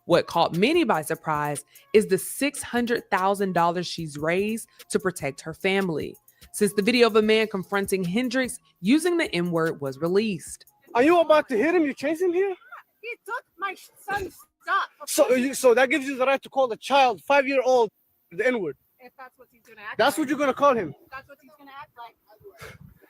What caught many by surprise is the $600,000 she's raised to protect her family, since the video of a man confronting Hendrix using the N-word was released. Are you about to hit him? You chase him here? He took my son's stuff. So that gives you the right to call the child, 5-year-old, the N-word. If that's what he's gonna act That's like. what you're gonna call him. That's what he's gonna act like.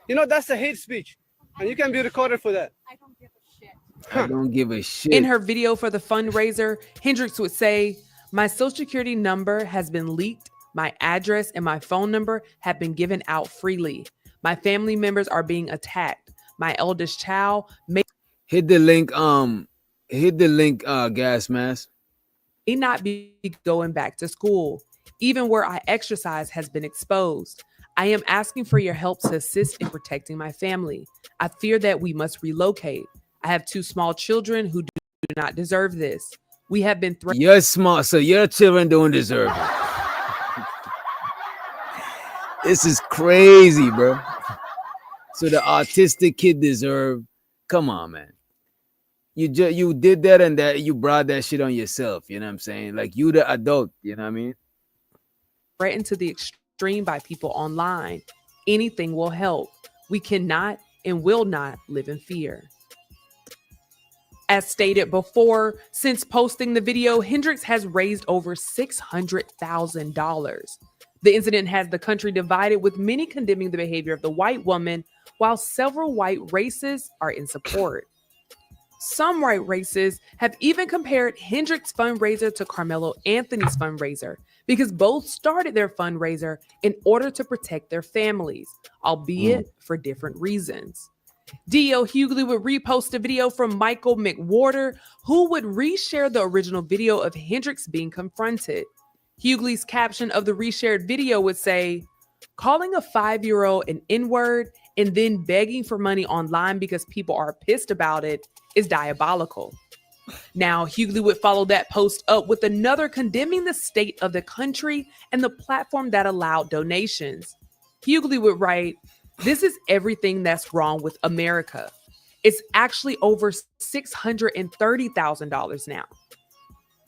You know, that's a hate speech. And you can be recorded for that. I don't give a shit. I don't give a shit. In her video for the fundraiser, Hendrix would say, "My social security number has been leaked. My address and my phone number have been given out freely. My family members are being attacked. My eldest child may Hit the link, gas mask. not be going back to school. Even where I exercise has been exposed. I am asking for your help to assist in protecting my family. I fear that we must relocate. I have 2 small children who do not deserve this. We have been You're smart, so your children don't deserve it. This is crazy, bro. So the autistic kid deserve. Come on, man. You did that and that you brought that shit on yourself. You know what I'm saying? Like you the adult. You know what I mean? Threatened to the extreme by people online. Anything will help. We cannot and will not live in fear. As stated before, since posting the video, Hendrix has raised over $600,000. The incident has the country divided, with many condemning the behavior of the white woman, while several white racists are in support. Some white racists have even compared Hendrix's fundraiser to Carmelo Anthony's fundraiser because both started their fundraiser in order to protect their families, albeit for different reasons. D.L. Hughley would repost a video from Michael McWhorter, who would reshare the original video of Hendrix being confronted. Hughley's caption of the reshared video would say, "Calling a 5-year-old an N-word and then begging for money online because people are pissed about it is diabolical." Now, Hughley would follow that post up with another condemning the state of the country and the platform that allowed donations. Hughley would write, "This is everything that's wrong with America. It's actually over $630,000 now."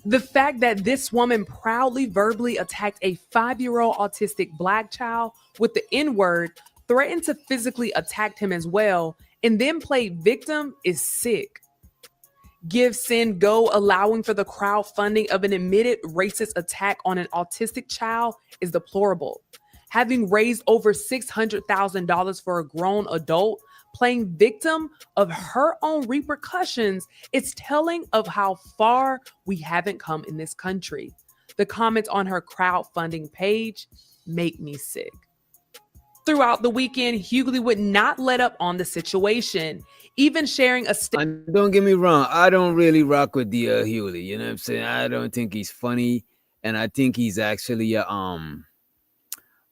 The fact that this woman proudly verbally attacked a 5-year-old autistic Black child with the N-word, threatened to physically attack him as well, and then played victim is sick. Give, Send, Go, allowing for the crowdfunding of an admitted racist attack on an autistic child is deplorable. Having raised over $600,000 for a grown adult, playing victim of her own repercussions, it's telling of how far we haven't come in this country. The comments on her crowdfunding page make me sick. Throughout the weekend, Hughley would not let up on the situation, even sharing a And don't get me wrong, I don't really rock with D.L. Hughley. You know what I'm saying? I don't think he's funny, and I think he's actually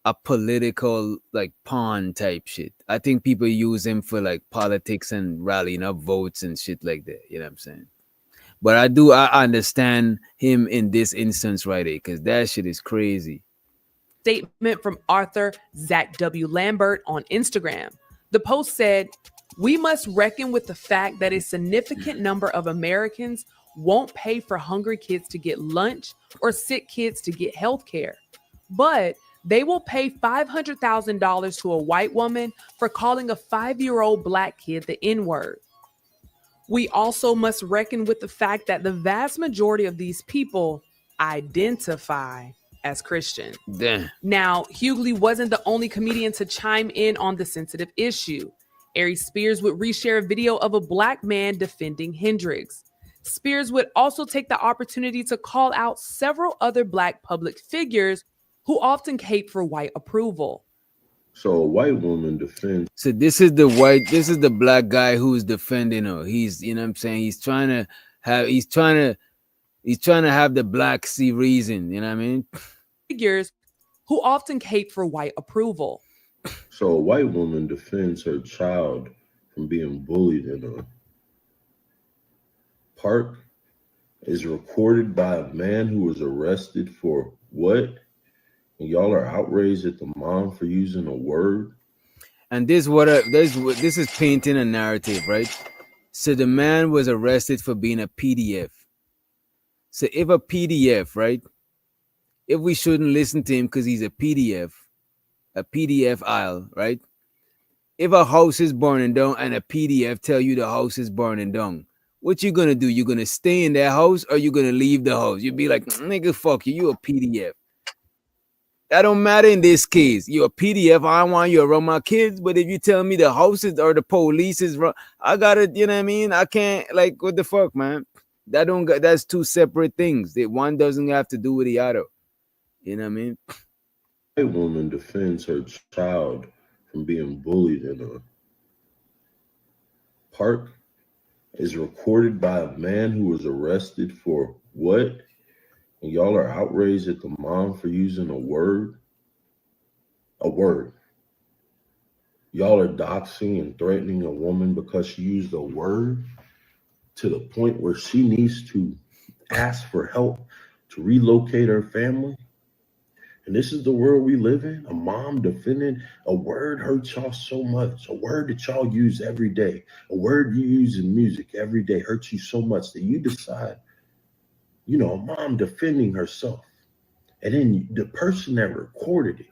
a political like pawn type shit. I think people use him for like politics and rallying up votes and shit like that. You know what I'm saying? But I understand him in this instance right here, because that shit is crazy. Statement from Arthur Zach W. Lambert on Instagram. The post said, "We must reckon with the fact that a significant number of Americans won't pay for hungry kids to get lunch or sick kids to get health care. But they will pay $500,000 to a white woman for calling a 5-year-old Black kid the N-word. We also must reckon with the fact that the vast majority of these people identify as Christian." Damn. Now, Hughley wasn't the only comedian to chime in on the sensitive issue. Ari Spears would reshare a video of a Black man defending Hendrix. Spears would also take the opportunity to call out several other Black public figures who often cape for white approval. So a white woman defends. So this is the Black guy who's defending her. He's, you know what I'm saying? He's trying to have the Black see reason, you know what I mean? Figures who often cape for white approval. So a white woman defends her child from being bullied in a park is recorded by a man who was arrested for what? And y'all are outraged at the mom for using a word. And this is painting a narrative, right? So the man was arrested for being a PDF. So if a PDF, right? If we shouldn't listen to him because he's a PDF aisle, right? If a house is burning down and a PDF tell you the house is burning down, what you gonna do? You gonna stay in that house or you gonna leave the house? You'd be like, nigga, fuck you. You a PDF. That don't matter in this case. You're a PDF. I don't want you around my kids. But if you tell me the houses or the police is wrong, I gotta, you know what I mean? I can't, like, what the fuck, man? That's two separate things. That one doesn't have to do with the other. You know what I mean? A white woman defends her child from being bullied in a park is recorded by a man who was arrested for what? And y'all are outraged at the mom for using a word? A word. Y'all are doxing and threatening a woman because she used a word to the point where she needs to ask for help to relocate her family? And this is the world we live in. A mom defending a word hurts y'all so much. A word that y'all use every day. A word you use in music every day hurts you so much that you decide, a mom defending herself. And then the person that recorded it,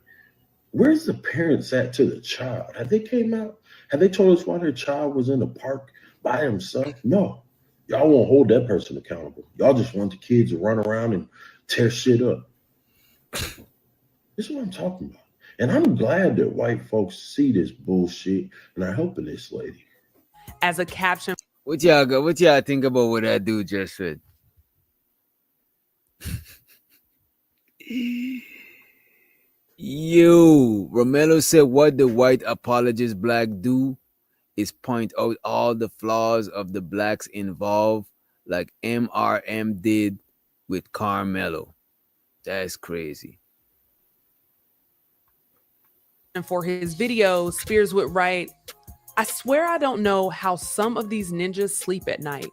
where's the parents at to the child? Have they came out? Have they told us why their child was in the park by himself? No. Y'all won't hold that person accountable. Y'all just want the kids to run around and tear shit up. This is what I'm talking about. And I'm glad that white folks see this bullshit and are helping this lady. As a caption. What y'all think about what that dude just said? Yo, Romelo said what the white apologist black do is point out all the flaws of the blacks involved, like MRM did with Carmelo. That's crazy. And for his videos, Spears would write, I swear I don't know how some of these ninjas sleep at night.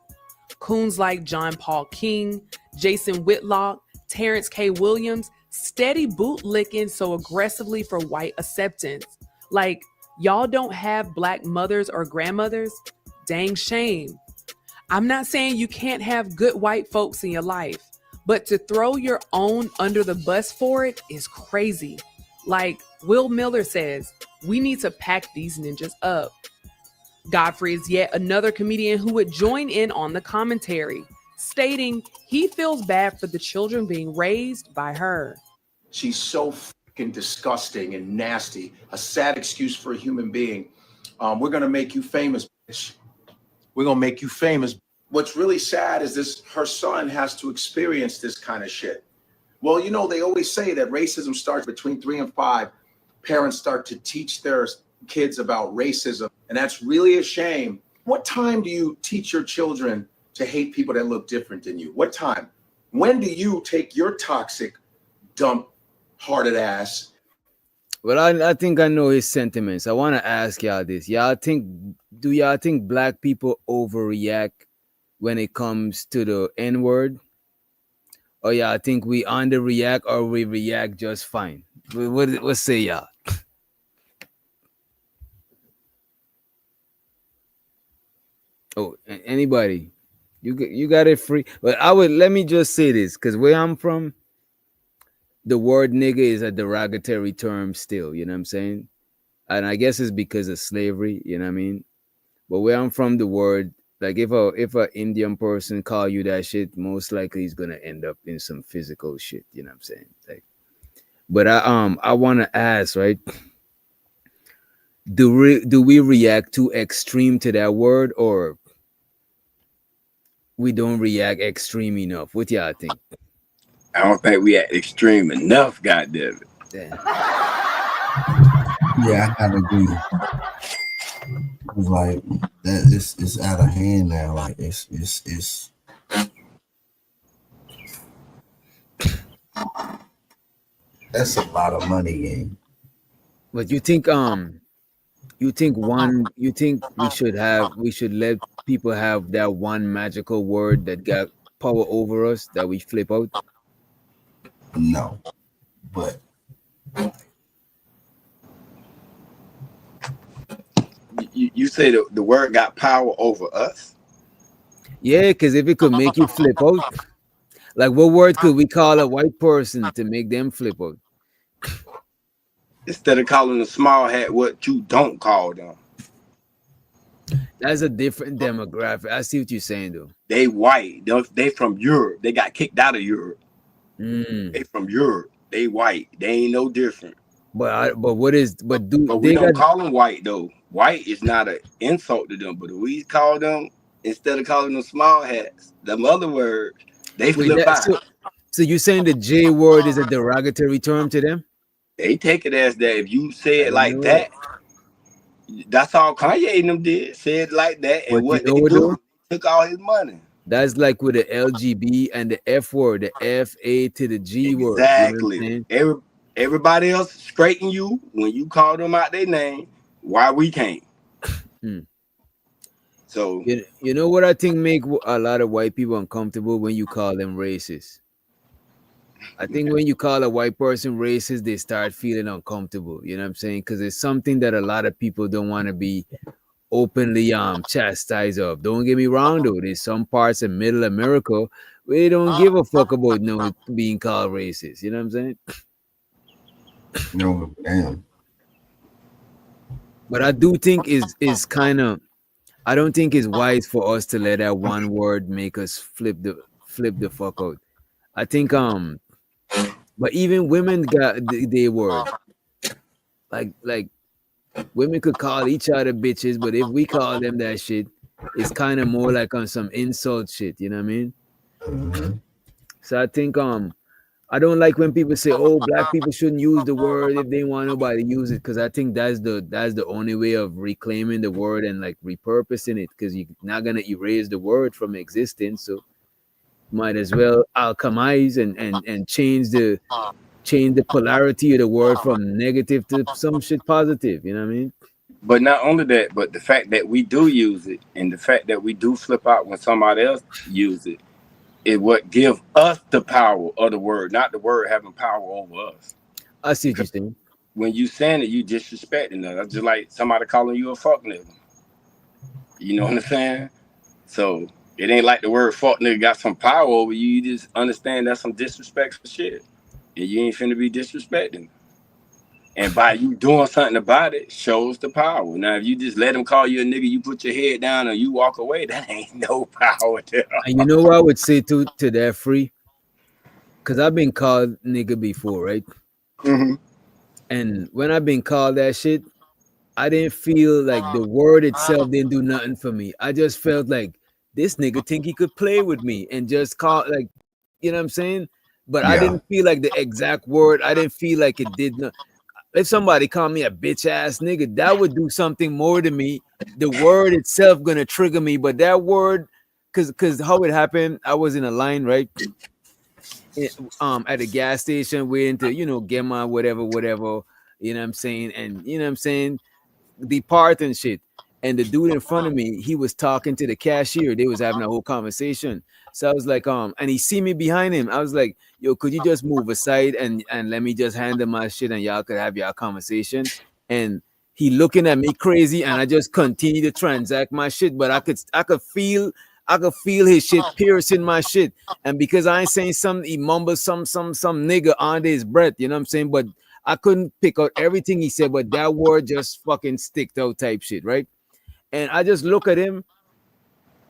Coons like John Paul King, Jason Whitlock, Terrence K. Williams, steady bootlicking so aggressively for white acceptance. Like, y'all don't have black mothers or grandmothers? Dang shame. I'm not saying you can't have good white folks in your life, but to throw your own under the bus for it is crazy. Like Will Miller says, we need to pack these ninjas up. Godfrey is yet another comedian who would join in on the commentary, stating he feels bad for the children being raised by her. She's so fucking disgusting and nasty. A sad excuse for a human being. We're gonna make you famous, bitch. We're gonna make you famous. What's really sad is this: her son has to experience this kind of shit. Well, they always say that racism starts between 3 and 5. Parents start to teach their kids about racism, and that's really a shame. What time do you teach your children to hate people that look different than you? What time? When do you take your toxic, dump-hearted ass? Well, I think I know his sentiments. I want to ask y'all this. Do y'all think black people overreact when it comes to the N-word? Or y'all think we underreact or we react just fine? What say y'all? Oh, anybody? You got it free. But let me just say this, because where I'm from, the word nigga is a derogatory term still, you know what I'm saying? And I guess it's because of slavery, you know what I mean? But where I'm from, the word, like if a Indian person call you that shit, most likely he's gonna end up in some physical shit, you know what I'm saying? Like, but I wanna ask, right? Do we react too extreme to that word, or we don't react extreme enough? What y'all think? I don't think we at extreme enough, goddamn it. Yeah, I gotta agree. It's like that. It's out of hand now. Like it's. That's a lot of money, gang. But you think we should let people have that one magical word that got power over us that we flip out? No, but You say the word got power over us? Yeah, because if it could make you flip out, like what word could we call a white person to make them flip out? Instead of calling a small hat what you don't call them. That's a different demographic. I see what you're saying, though. They white. They from Europe. They got kicked out of Europe. They from Europe. They white. They ain't no different. But we don't call them white though. White is not an insult to them. But we call them, instead of calling them small hats, them other words, they flip out. So you're saying the J word is a derogatory term to them? They take it as that. If you say it like that, that's all Kanye and them did. Said like that, and what they do, took all his money. That's like with the LGB and the F word, the F-A to the G word. Exactly. You know, everybody else straighten you when you call them out their name. Why we can't? So you know what I think make a lot of white people uncomfortable when you call them racist? I think when you call a white person racist, they start feeling uncomfortable. You know what I'm saying? Because it's something that a lot of people don't want to be openly chastised of. Don't get me wrong though. There's some parts of middle America where they don't give a fuck about no being called racist. You know what I'm saying? No, damn. But I do think is kind of I don't think it's wise for us to let that one word make us flip the fuck out. I think but even women got their word. Like women could call each other bitches, but if we call them that shit, it's kind of more like on some insult shit, you know what I mean? So I think I don't like when people say, "Oh, black people shouldn't use the word if they want nobody to use it," because I think that's the only way of reclaiming the word and like repurposing it, because you're not gonna erase the word from existence. So might as well alchemize and change the polarity of the word from negative to some shit positive. You know what I mean? But not only that, but the fact that we do use it and the fact that we do flip out when somebody else use it is what give us the power of the word, not the word having power over us. I see what you're saying. When you saying it, you disrespecting us. That's just like somebody calling you a fuck nigga. You know what I'm saying? So it ain't like the word fuck nigga got some power over you. You just understand that's some disrespectful shit. And you ain't finna be disrespecting. And by you doing something about it shows the power. Now, if you just let them call you a nigga, you put your head down and you walk away, that ain't no power there. And you know what I would say to that free? Because I've been called nigga before, right? Mm-hmm. And when I've been called that shit, I didn't feel like the word itself didn't do nothing for me. I just felt like this nigga think he could play with me and just call like, you know what I'm saying? But I didn't feel like the exact word. I didn't feel like it did not. If somebody called me a bitch ass nigga, that would do something more to me. The word itself gonna trigger me, but that word, cause how it happened, I was in a line, right? At a gas station waiting to, get my whatever, you know what I'm saying? And you know what I'm saying? Depart and shit. And the dude in front of me, he was talking to the cashier. They was having a whole conversation. So I was like, and he see me behind him. I was like, yo, could you just move aside and let me just handle my shit and y'all could have your conversation? And he looking at me crazy, and I just continue to transact my shit. But I could feel his shit piercing my shit. And because I ain't saying something, he mumbles some nigga under his breath, you know what I'm saying? But I couldn't pick out everything he said, but that word just fucking sticked out type shit, right? And I just look at him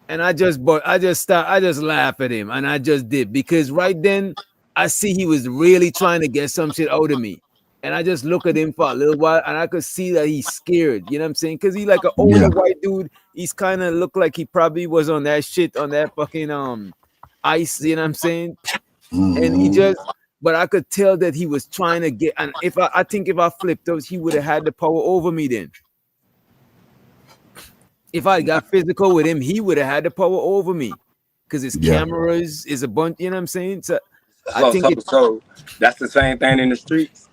and I just laugh at him, and I just did, because right then I see he was really trying to get some shit out of me. And I just look at him for a little while, and I could see that he's scared, you know what I'm saying? Because he's like an older white dude. He's kind of looked like he probably was on that shit, on that fucking ice, you know what I'm saying? And he just, but I could tell that he was trying to get, and I think if I flipped those, he would have had the power over me then. If I got physical with him, he would have had the power over me, because his cameras is a bunch, you know what I'm saying? So I think so that's the same thing in the streets.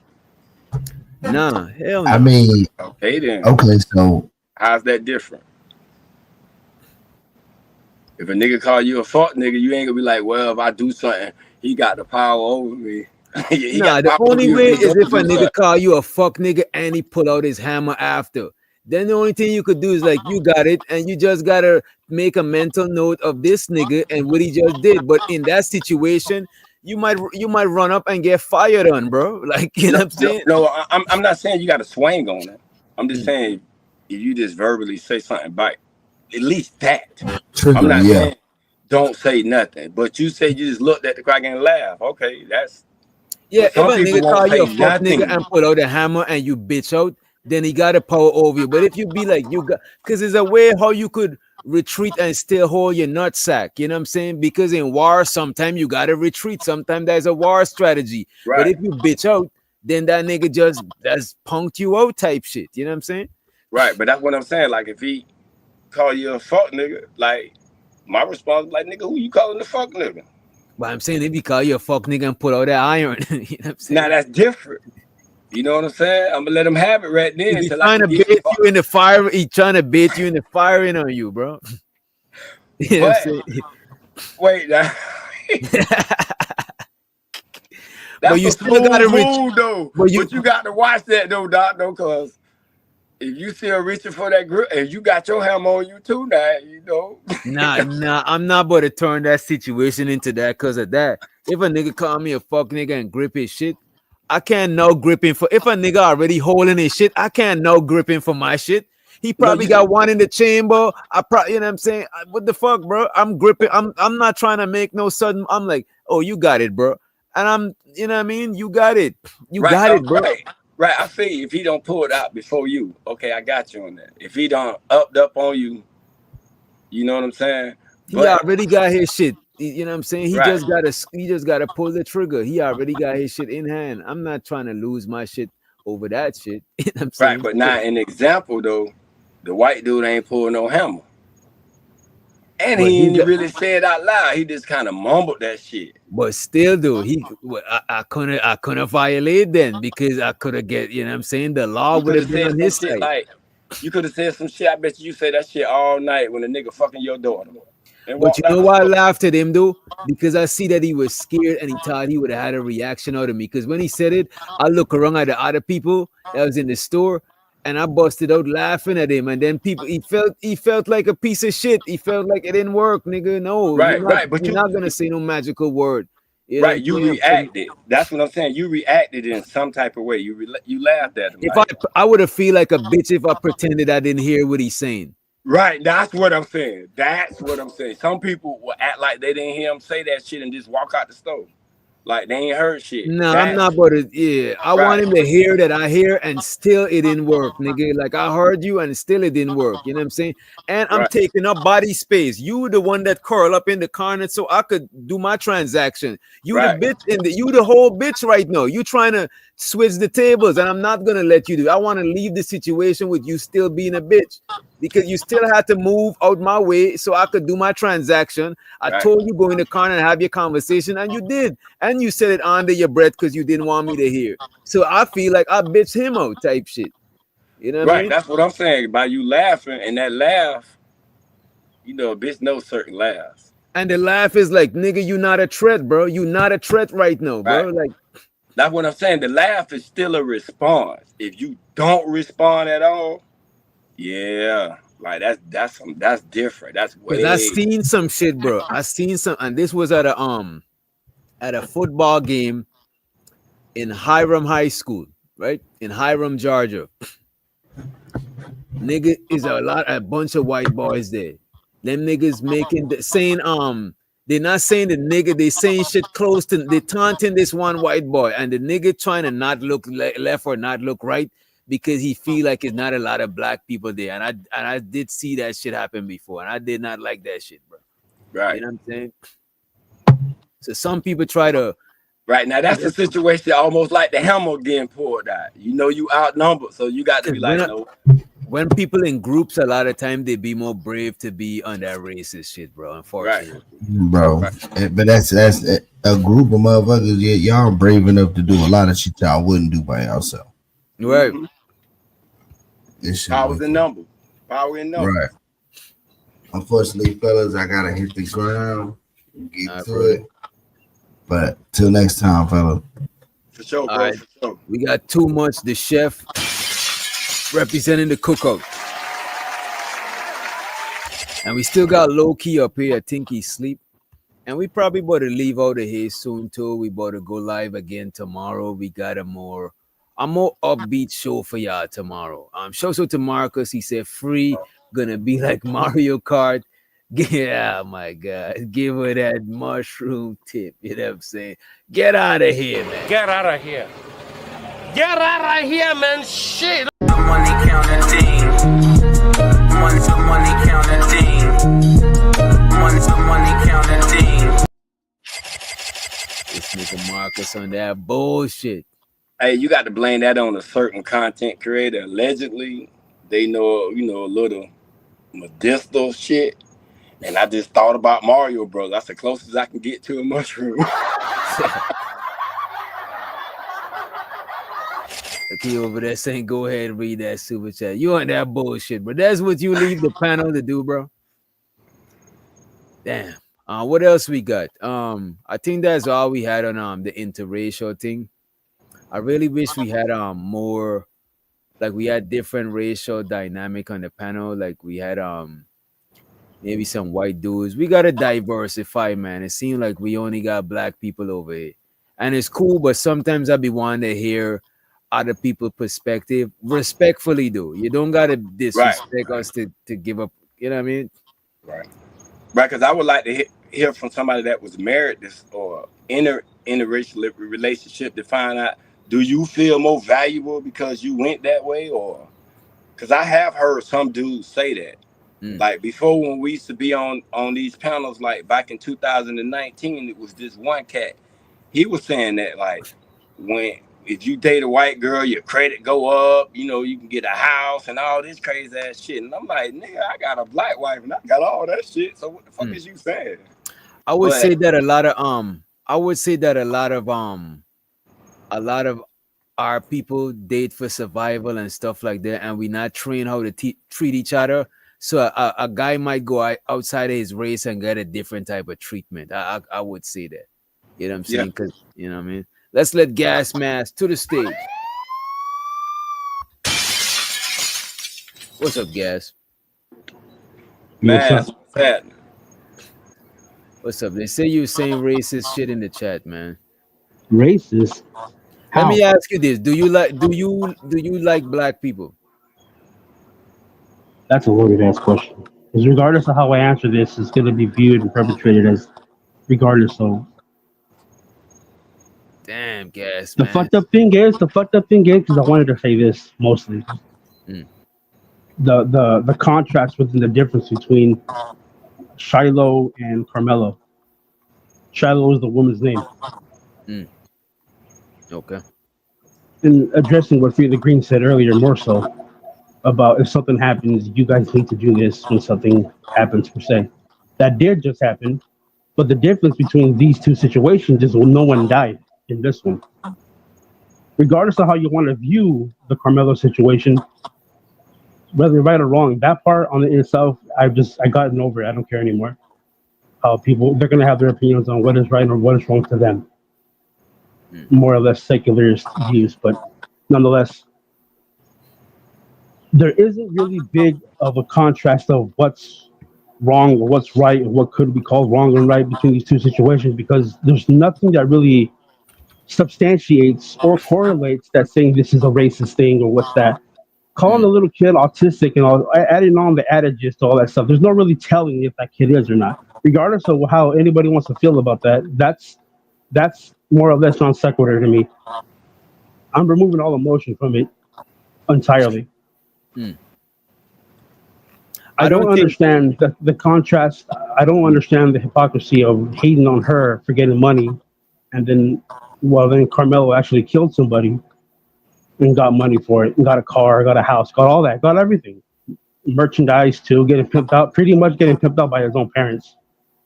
Nah, hell no. I mean, okay then. Okay, so how's that different? If a nigga call you a fuck nigga, you ain't gonna be like, well, if I do something, he got the power over me. The only way is if a nigga call you a fuck nigga and he pull out his hammer after. Then the only thing you could do is like, you got it, and you just gotta make a mental note of this nigga and what he just did. But in that situation, you might run up and get fired on, bro. Like, you know what I'm saying? No, I'm not saying you got to swing on it. I'm just saying if you just verbally say something back, at least that. I'm not saying don't say nothing, but you say you just looked at the crack and laugh. Okay, that's if a some people nigga call won't you a say fuck nothing. nigga and pull out a hammer and you bitch out, then he got a power over you. But if you be like, you got, because there's a way how you could retreat and still hold your nutsack, you know what I'm saying? Because in war, sometimes you gotta retreat. Sometimes there's a war strategy. Right. But if you bitch out, then that nigga just punked you out type shit. You know what I'm saying? Right, but that's what I'm saying. Like if he call you a fuck nigga, like my response is like, nigga, who you calling the fuck nigga? But I'm saying if he call you a fuck nigga and pull out that iron, you know what I'm saying? Now that's different. You know what I'm saying? I'm gonna let him have it right then. He's trying to bait you in the fire. He's trying to bait you in the firing on you, bro. You know what I'm saying? Wait, now. That's you a still smooth gotta reach. move though. But But you got to watch that though, Doc, though, cause if you still reaching for that grip, and you got your hammer on you too now, you know. Nah, I'm not about to turn that situation into that because of that. If a nigga call me a fuck nigga and grip his shit, I can't no gripping for. If a nigga already holding his shit, I can't no gripping for my shit. He probably got one in the chamber. I probably, you know what I'm saying? What the fuck, bro? I'm gripping. I'm not trying to make no sudden. I'm like, oh, you got it, bro. And I'm, you know what I mean? You got it. You Right, got it, bro. right. I see. If he don't pull it out before you, okay, I got you on that. If he don't upped up on you, you know what I'm saying? He already got his shit. You know what I'm saying? He Right. just gotta pull the trigger. He already got his shit in hand. I'm not trying to lose my shit over that shit. You know what I'm saying? Right, but now an example though, the white dude ain't pulling no hammer. And But he he ain't got- really said out loud. He just kind of mumbled that shit. But still, though, I couldn't violate then because I could have get, you know what I'm saying? The law You would could have have been said on some his shit side. like, you could have said some shit. I bet you say that shit all night when a nigga fucking your daughter. And But you walked out know the why I store. laughed at him though? Because I see that he was scared and he thought he would have had a reaction out of me. Because when he said it, I look around at the other people that was in the store and I busted out laughing at him. And then people he felt like a piece of shit. He felt like it didn't work, nigga. No, Right, but you're you not gonna say no magical word. You know what right, I'm you saying? reacted. That's what I'm saying. You reacted in some type of way. You laughed at him. If Like, I would have feel like a bitch if I pretended I didn't hear what he's saying. right, that's what I'm saying. That's what I'm saying. Some people will act like they didn't hear him say that shit and just walk out the store. Like they ain't heard shit. No, I'm not about it. Yeah, I want him to hear that I hear, and still it didn't work, nigga. Like I heard you, and still it didn't work. You know what I'm saying? And I'm taking up body space. You the one that curl up in the corner, so I could do my transaction. You the bitch you the whole bitch right now. You trying to switch the tables, and I'm not gonna let you do. I want to leave the situation with you still being a bitch because you still had to move out my way so I could do my transaction. I told you go in the corner and have your conversation, and you did. And you said it under your breath because you didn't want me to hear. So I feel like I bitch him out type shit. You know what I mean? That's what I'm saying. By you laughing, and that laugh, you know, a bitch knows certain laughs. And the laugh is like, nigga, you not a threat, bro. You not a threat right now, bro. Like that's what I'm saying. The laugh is still a response. If you don't respond at all, yeah, like that's different. That's way. because I seen some shit, bro. I seen some, and this was at a football game in Hiram High School, right? In Hiram, Georgia. Nigga is a bunch of white boys there. Them niggas saying they're not saying the nigga, they saying shit close to they taunting this one white boy, and the nigga trying to not look left or not look right because he feel like it's not a lot of black people there. And I did see that shit happen before, and I did not like that shit, bro. Right. You know what I'm saying? So some people try to Right now, that's a situation almost like the hammer getting pulled out. You know, you outnumbered, so you got to be like, no. When people in groups, a lot of time they be more brave to be on that racist shit, bro. Unfortunately, bro. But that's a group of motherfuckers. Y'all brave enough to do a lot of shit y'all wouldn't do by yourself. Right. This shit Power's in number. Power in number. right. Unfortunately, fellas, I gotta hit the ground and get to it. But till next time, fella. For sure, bro. All right. For sure. We got too much. The chef representing the cookout. And we still got low key up here. I think he's asleep. And we probably about to leave out of here soon too. We about to go live again tomorrow. We got a more upbeat show for y'all tomorrow. Shout out to Marcus. He said free, gonna be like Mario Kart. Yeah, my God. Give her that mushroom tip. You know what I'm saying? Get out of here, man. Get out of here. Get out of here, man. Shit. Money counting. Money counting. Money counting. This nigga Marcus on that bullshit. Hey, you got to blame that on a certain content creator. Allegedly, they know, you know, a little medicinal shit. And I just thought about Mario Bros. That's the closest I can get to a mushroom. Okay, over there saying, go ahead and read that super chat. You on that bullshit, bro. That's what you leave the panel to do, bro. Damn. What else we got? I think that's all we had on the interracial thing. I really wish we had more, like we had different racial dynamic on the panel. Like we had maybe some white dudes. We gotta diversify, man. It seems like we only got black people over here. And it's cool, but sometimes I be wanting to hear other people's perspective. Respectfully though. You don't gotta disrespect us to give up, you know what I mean? Right. Right, because I would like to hear from somebody that was married this or interracial relationship to find out, do you feel more valuable because you went that way? Or because I have heard some dudes say that. Like before, when we used to be on these panels, like back in 2019, it was this one cat. He was saying that like if you date a white girl, your credit go up, you know, you can get a house and all this crazy ass shit. And I'm like, nigga, I got a black wife and I got all that shit. So what the fuck is you saying? I would say that a lot of our people date for survival and stuff like that, and we not trained how to treat each other. So a guy might go outside of his race and get a different type of treatment. I would say that. You know what I'm saying? Because you know what I mean. Let's let Gas Mask to the stage. What's up, Gas? Mask, what's happening? What's up? They say you saying racist shit in the chat, man. Racist? Let me ask you this: do you like black people? That's a loaded ass question. Because regardless of how I answer this, it's going to be viewed and perpetrated as regardless. So, damn, Gas. The fucked up thing is, because I wanted to say this mostly. The contrast within the difference between Shiloh and Carmelo. Shiloh is the woman's name. Okay. In addressing what Free the Green said earlier, more so about if something happens, you guys need to do this when something happens per se. That did just happen, but the difference between these two situations is no one died in this one. Regardless of how you want to view the Carmelo situation, whether right or wrong, that part on it itself, I've gotten over it. I don't care anymore. How people, they're gonna have their opinions on what is right or what is wrong to them. More or less secularist views, but nonetheless, there isn't really big of a contrast of what's wrong or what's right or what could be called wrong and right between these two situations, because there's nothing that really substantiates or correlates that saying this is a racist thing or what's that. Calling a little kid autistic and all, adding on the adages to all that stuff, there's no really telling if that kid is or not. Regardless of how anybody wants to feel about that, that's more or less non sequitur to me. I'm removing all emotion from it entirely. I don't understand the contrast. I don't understand the hypocrisy of hating on her for getting money, and then Carmelo actually killed somebody and got money for it, and got a car, got a house, got all that, got everything, merchandise too, pretty much getting pimped out by his own parents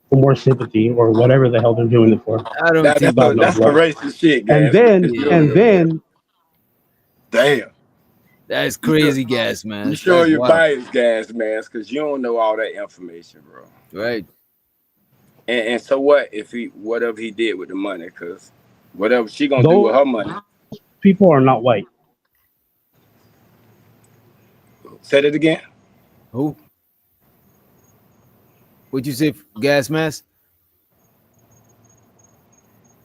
for more sympathy or whatever the hell they're doing it for. I don't think that's some racist shit, guys. And then, damn. That's crazy, Gas, man. You sure you're biased, Gas, man, because you don't know all that information, bro. Right. And so whatever he did with the money, because whatever she gonna do with her money. People are not white. Say it again. Who? What'd you say, Gas Mask?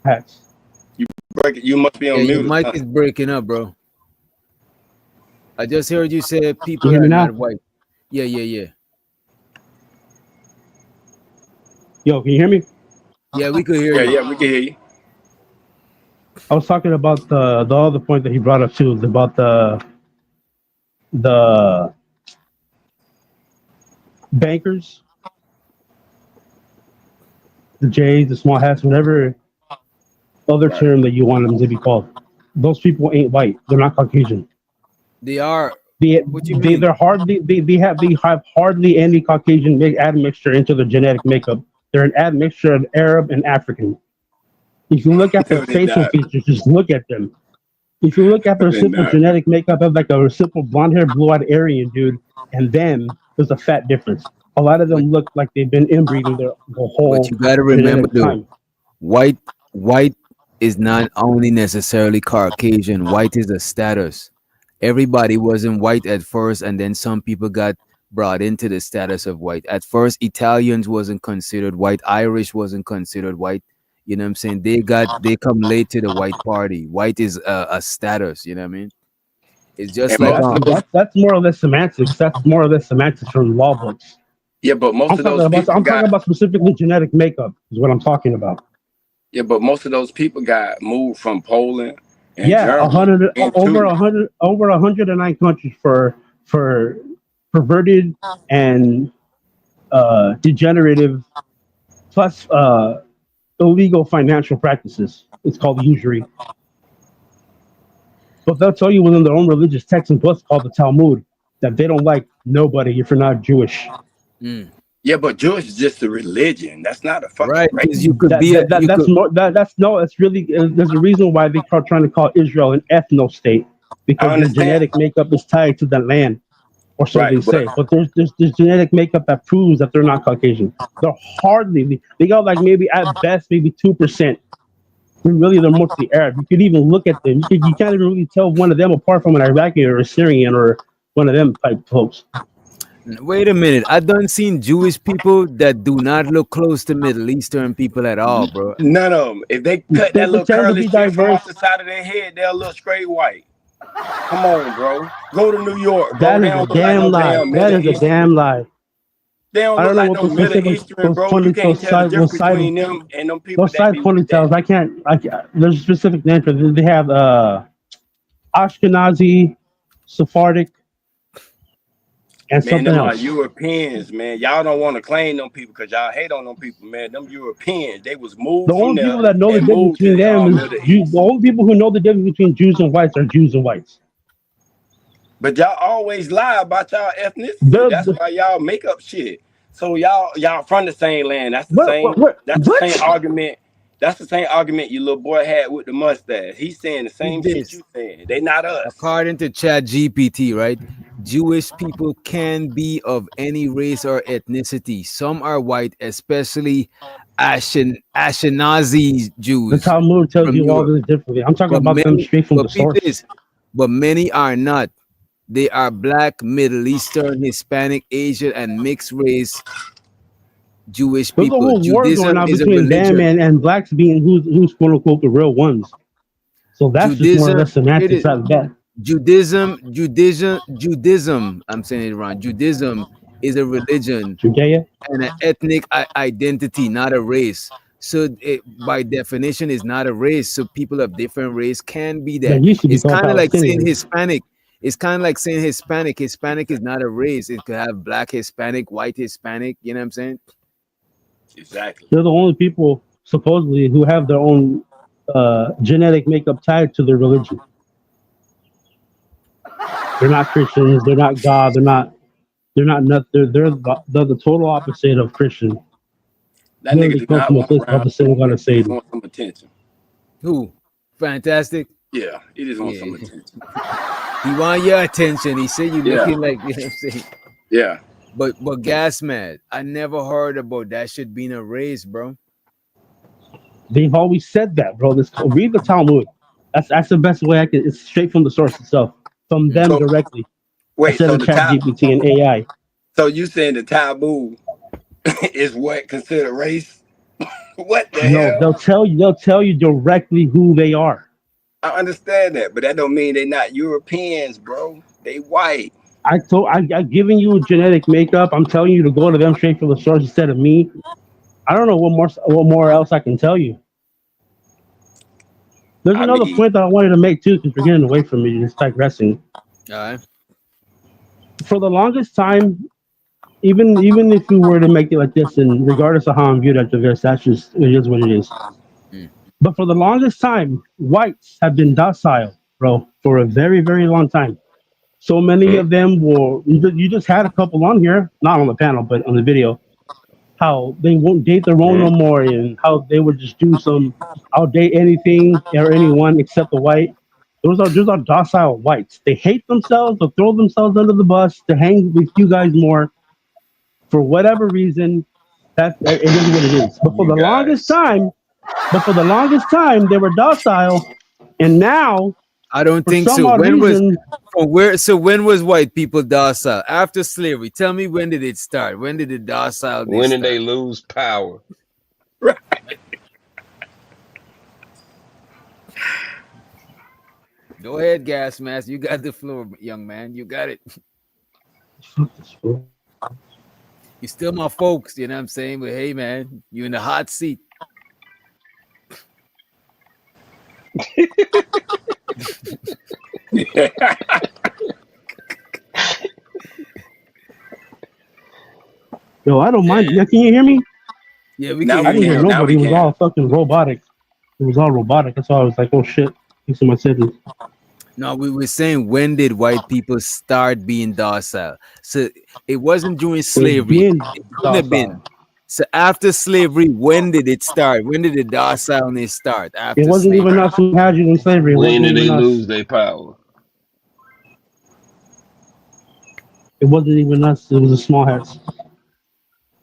Hats. You must be on mute. Your mic is breaking up, bro. I just heard you say people Can you hear are me now? not white. Yeah. Yo, can you hear me? Yeah, we could hear you. Yeah, we can hear you. I was talking about the other point that he brought up too, about the bankers, the J's, the small hats, whatever other term that you want them to be called. Those people ain't white. They're not Caucasian. They are. What you mean? They have hardly any Caucasian admixture into their genetic makeup. They're an admixture of Arab and African. If you look at their facial features, just look at them. If you look at their simple genetic makeup of like a simple blonde-haired, blue-eyed Aryan dude, and them, there's a fat difference. A lot of them look like they've been inbreeding the But whole you got to remember genetic though, time. white is not only necessarily Caucasian. White is a status. Everybody wasn't white at first, and then some people got brought into the status of white. At first, Italians wasn't considered white. Irish wasn't considered white. You know what I'm saying? They come late to the white party. White is a status. You know what I mean? It's just And like most of those, That's more or less semantics. That's more or less semantics from law books. yeah, but most of those people I'm talking got, about specifically genetic makeup is what I'm talking about. yeah, but most of those people got moved from Poland and Yeah, Germany into, 109 countries for perverted and degenerative plus illegal financial practices. It's called usury. But they'll tell you within their own religious texts and books called the Talmud that they don't like nobody if you're not Jewish. yeah, but Jewish is just a religion. That's not a fucking right, race. because you could be a you That's could. more that's no. It's really there's a reason why they are trying to call Israel an ethno state I because their understand. genetic makeup is tied to the land, or so Right, they but say. But there's genetic makeup that proves that they're not Caucasian. They're hardly. They got like maybe at best maybe 2%. They're mostly Arab. You could even look at them. You can't even really tell one of them apart from an Iraqi or a Syrian or one of them type folks. Wait a minute. I done seen Jewish people that do not look close to Middle Eastern people at all, bro. none of them. If they cut They that little pretend to curly be shit from diverse. off the side of their head, they'll look straight white. Come on, bro. Go to New York, bro. That They is a don't look like no damn lie. damn That Middle is a Eastern. damn lie. They don't I look don't know like what no those Middle specific Eastern, bro. You can't tell the difference between them and them people those that side be with ponytails. that. I can't. There's a specific name for them. They have Ashkenazi, Sephardic, and Man, something them are else. Europeans, man. Y'all don't want to claim them people because y'all hate on them people, man. Them Europeans, they was The moved from only there people that know the and difference moved to between the them is Middle Jews. East. The only people who know the difference between Jews and whites are Jews and whites. But y'all always lie about y'all ethnicity. That's The why y'all make up shit. So y'all from the same land. That's the same what? argument. That's the same argument your little boy had with the mustache. He's saying the Read same shit this. you saying. They not us. According to Chat GPT, right? Jewish people can be of any race or ethnicity. Some are white, especially Ashkenazi The Jews Talmud tells from you all Europe. this differently. I'm talking But about them many, straight from the but peep source. this, but many are not. They are black, Middle Eastern, Hispanic, Asian, and mixed race Jewish There's a people. whole war going Judaism on is a between them religion. and blacks being who's quote unquote the real ones. So that's just more or Judaism, less it semantics is out of that. Judaism. I'm saying it wrong. Judaism is a religion Judea. and an ethnic identity, not a race. So it, by definition, is not a race. So people of different race can be They that. used to be It's called kind of like saying Palestinians. Hispanic. It's kind of like saying Hispanic. Hispanic is not a race. It could have black Hispanic, white Hispanic. You know what I'm saying? Exactly. They're the only people supposedly who have their own genetic makeup tied to their religion. They're not Christians. They're not God. They're not. They're the total opposite of Christian. That nigga Literally do come not from a want place called around the synagogue of he just Satan. want some attention. Who? Fantastic. Yeah, he just wants Yeah. some attention. He want your attention. He said you Yeah. looking like, you know what I'm saying? Yeah. But gas man, I never heard about that shit being a race, bro. They've always said that, bro. Read the Talmud. That's the best way I can. It's straight from the source itself, from them So directly, wait, instead so of the Chat tab GPT and AI. so you saying the taboo is what considered race? What the No, hell? they'll tell you directly who they are. I understand that, but that don't mean they not Europeans, bro. They white. I've given you genetic makeup. I'm telling you to go to them straight from the source instead of me. I don't know what more else I can tell you. There's I another mean, point that I wanted to make too, because we're getting away from me. Just digressing. All right. For the longest time, even if we were to make it like this, and regardless of how I'm viewed after this, that's just it is what it is. But for the longest time, whites have been docile, bro, for a very, very long time. So many of them you just had a couple on here, not on the panel, but on the video, how they won't date their own no more and how they would just do some, I'll date anything or anyone except the white. Those are docile whites. They hate themselves, they'll throw themselves under the bus to hang with you guys more For whatever reason, that it is what it is. But for You the longest guys. time, they were docile, and now I don't for think some so. odd When was reason, from where? So when was white people docile after slavery? Tell me, when did it start? When did the docile When did they start? lose power? Go ahead, gas mask. You got the floor, young man. You got it. You still my folks. You know what I'm saying? But hey, man, you in the hot seat. yo, I don't mind. Yeah, can you hear me? Yeah, we can Now I hear we didn't you hear can. now. Now nobody. we It was can. all fucking robotic. It was all robotic. That's why I was like, oh shit. These are my settings. No, we were saying, when did white people start being docile? So it wasn't during They've slavery. been It couldn't have been. docile. So after slavery, when did it start? When did the docileness start? It After wasn't even slavery. us who had you in slavery. It When wasn't did even they us. lose their power? It wasn't even us. It was the small hats.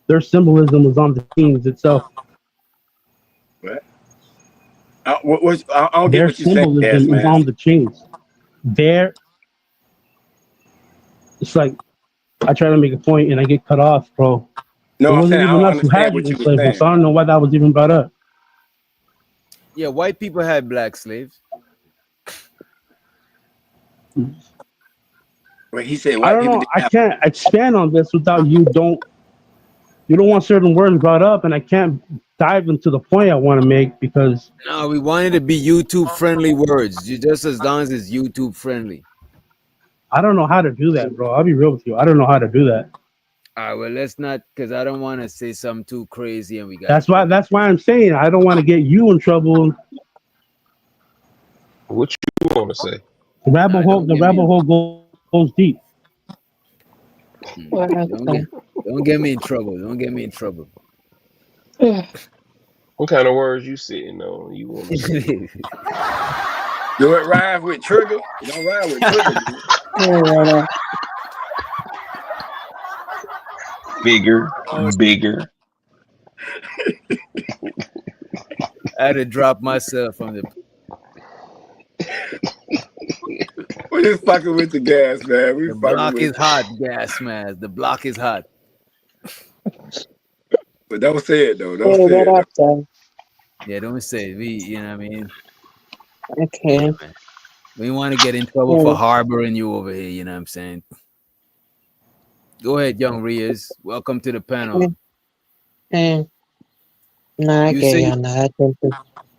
Their symbolism was on the chains itself. What? I don't get Their what you saying, gas symbolism is mask. on the chains. Their It's like I try to make a point and I get cut off, bro. It No, I'm wasn't saying I even don't us who understand had you what in you were slavery, so saying. I don't know why that was even brought up. Yeah, white people had black slaves. Well, he said I white don't people know. didn't I have. can't expand on this without you don't want certain words brought up, and I can't dive into the point I want to make because No, we wanted to be YouTube friendly words. Just as long as it's YouTube friendly. I don't know how to do that, bro. I'll be real with you. I don't know how to do that. All right, well, let's not, because I don't want to say something too crazy and we got to That's go. why I'm saying I don't want to get you in trouble. What you want to say? Nah, don't The get me rabbit in. hole goes deep. What Don't get me in trouble. Don't get me in trouble. What kind of words you sitting on? You want to say? Do it rhyme with trigger? It don't rhyme with trigger, dude. Bigger, Oh, bigger. I had to drop myself from the. We're just fucking with the gas, man. We The fucking block with is it. hot, gas mask. The block is hot. But don't say it though. Hey, Don't say what it though. up, though? Yeah, don't say it. You know what I mean? Yeah, Okay. man. We want to get in trouble for Hey, harboring you over here. You know what I'm saying? Go ahead, young Riaz. Welcome to the hey, panel. hey. Nah, I You get say, you on that.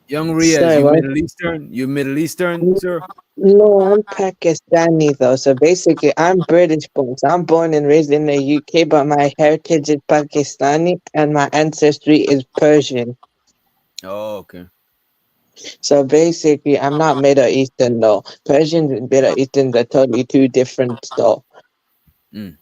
young Riaz, Sorry, you what? Middle Eastern? You Middle Eastern, sir? No, I'm Pakistani though. So basically, I'm British born. So I'm born and raised in the UK, but my heritage is Pakistani and my ancestry is Persian. Oh, okay. So basically, I'm not Middle Eastern though. Persian and Middle Eastern are totally two different though. Mm.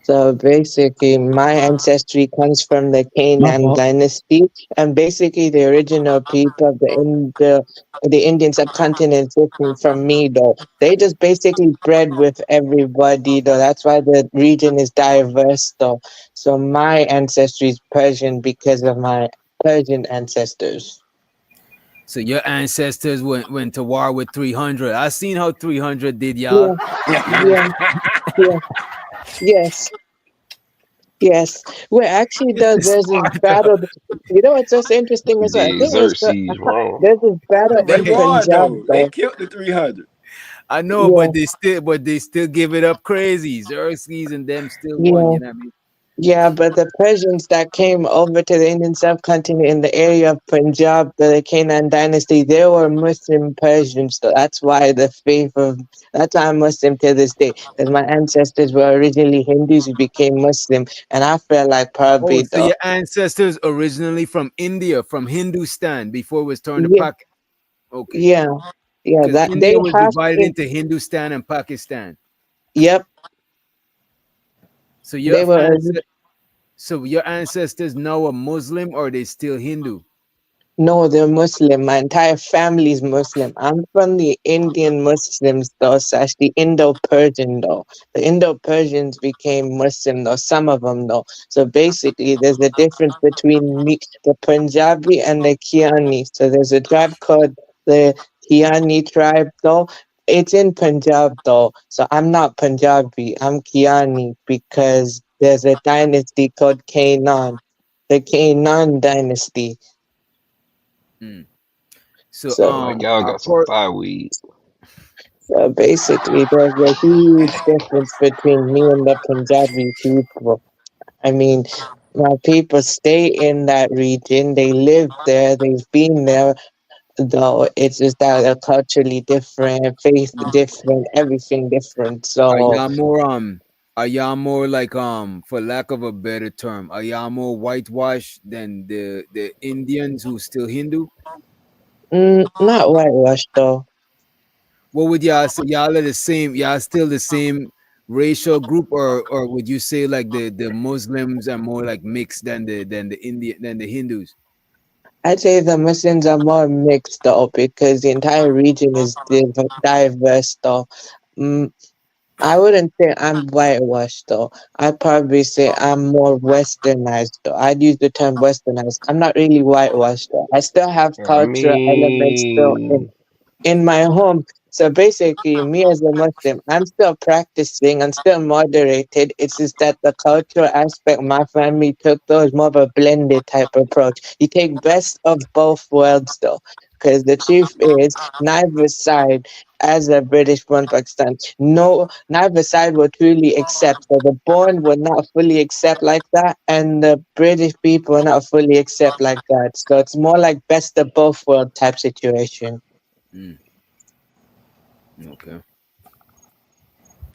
So basically, my ancestry comes from the My Canaan fault. dynasty, and basically the original people of the Indian subcontinent different from me though. They just basically bred with everybody though. That's why the region is diverse though. So my ancestry is Persian because of my Persian ancestors. So your ancestors went to war with 300. I seen how 300 did y'all. Yeah, yeah, yeah, yes. Yes. Well, actually, there's this Sparta. battle. You know what's just interesting as well? I Did think Xerxes wrong? there's this battle They in They, won Punjab, though. They though. killed the 300. I know, Yeah, but they still give it up crazy. Xerxes and them still won. yeah, You know what I mean? yeah. But the Persians that came over to the Indian subcontinent in the area of Punjab, the Canaan dynasty, they were Muslim Persians. So that's why that's why I'm Muslim to this day. Because my ancestors were originally Hindus who became Muslim, and I feel like Oh, probably so your ancestors originally from India, from Hindustan, before it was turned to yeah, Pak. Okay, yeah, yeah. because That they India was have divided to. into Hindustan and Pakistan. Yep, So they were. so your ancestors now are Muslim or they still Hindu? No, they're Muslim. My entire family is Muslim. I'm from the Indian Muslims, though, slash the Indo-Persian, though. The Indo-Persians became Muslim, though, some of them, though. So basically, there's a difference between me, the Punjabi and the Kiani. So there's a tribe called the Kiani tribe, though. It's in Punjab, though. So I'm not Punjabi. I'm Kiani because there's a dynasty called Canaan, the Canaan dynasty. So So, Like y'all got some thigh weed. so basically, there's a huge difference between me and the Punjabi people. I mean, my people stay in that region. They live there. They've been there. Though it's just that they're culturally different, faith different, everything different. are So, y'all more like for lack of a better term, are y'all more whitewashed than the Indians who still Hindu? not whitewashed though. What would y'all say? Y'all are the same. Y'all still the same racial group, or would you say like the Muslims are more like mixed than the Indian than the Hindus? I'd say the Muslims are more mixed though because the entire region is diverse though. Mm, I wouldn't say I'm whitewashed though. I'd probably say I'm more westernized though. I'd use the term westernized. I'm not really whitewashed though. I still have I cultural elements still mean, in my home. So basically, me as a Muslim, I'm still practicing, I'm still moderated. It's just that the cultural aspect my family took, though, is more of a blended type approach. You take best of both worlds, though, because the truth is, neither side, as a British born Pakistan, no, neither side will truly accept. So the born will not fully accept like that, and the British people will not fully accept like that. So it's more like best of both world type situation. Okay.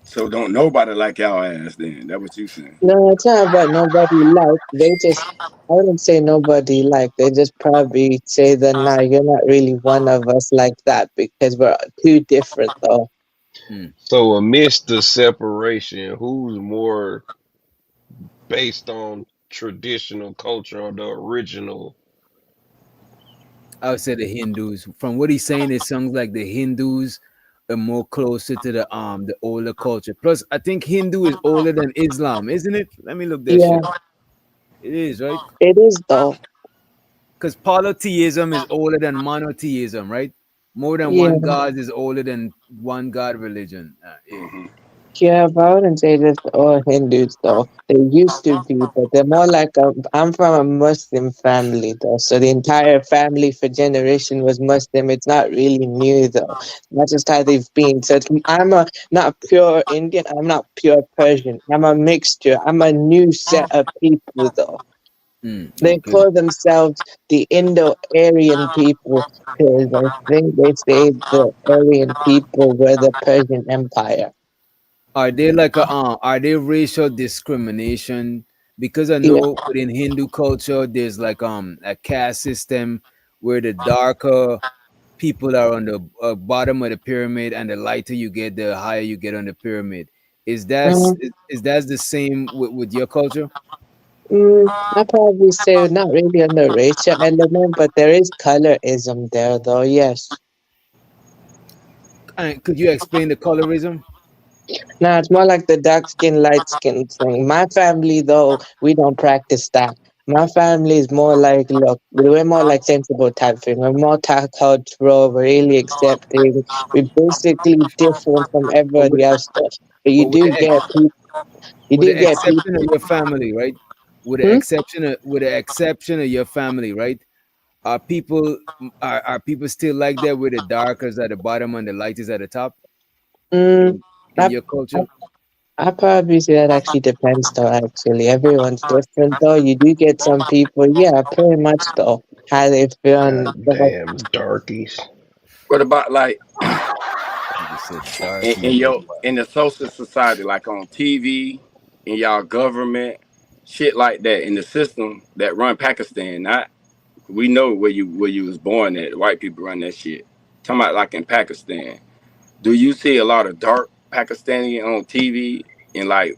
So don't nobody like y'all ass then. That what you saying? No, it's not about nobody like. They just, I wouldn't say nobody like. They just probably say that, nah, you're not really one of us like that because we're too different, though. so amidst the separation, who's more based on traditional culture or the original? I would say the Hindus. From what he's saying, it sounds like the Hindus are more closer to the older culture. Plus, I think Hindu is older than Islam, isn't it? Let me look that Yeah, shit. It is, right? it is, though. Because polytheism is older than monotheism, right? More than Yeah. one God is older than one God religion. Yeah. Yeah, but I wouldn't say that's all Hindus though. They used to be, but they're more like I'm from a Muslim family though, so the entire family for generation was Muslim. It's not really new though. That's just how they've been. So I'm a not pure Indian. I'm not pure Persian. I'm a mixture. I'm a new set of people though. They Okay. call themselves the Indo-Aryan people because I think they say the Aryan people were the Persian Empire. Are they like are they racial discrimination? Because I Yeah. know within Hindu culture there's like a caste system where the darker people are on the bottom of the pyramid and the lighter you get the higher you get on the pyramid. Is that Mm, is that the same with your culture? I probably say not really on the racial element, but there is colorism there, though. Yes. Could you explain the colorism? Now it's more like the dark skin, light skin thing. My family, though, we don't practice that. My family is more like, look, we're more like sensible type thing. We're multicultural, we're really accepting. We're basically different from But with, everybody else, though. But but you with do the get exception of people. your family, right? Hmm? With the exception of your family, right? Are people are people still like that where the dark is at the bottom and the light is at the top Mm, in I, your I culture? I probably say that actually depends though, actually. Everyone's different though. You do get some people, yeah, pretty much though, how they feel and God damn darkies. What about like You said darky. in the social society, like on TV, in y'all government, shit like that, in the system that run Pakistan? Not we know where you was born at. White people run that shit. Talking about like in Pakistan. Do you see a lot of dark Pakistani on TV in like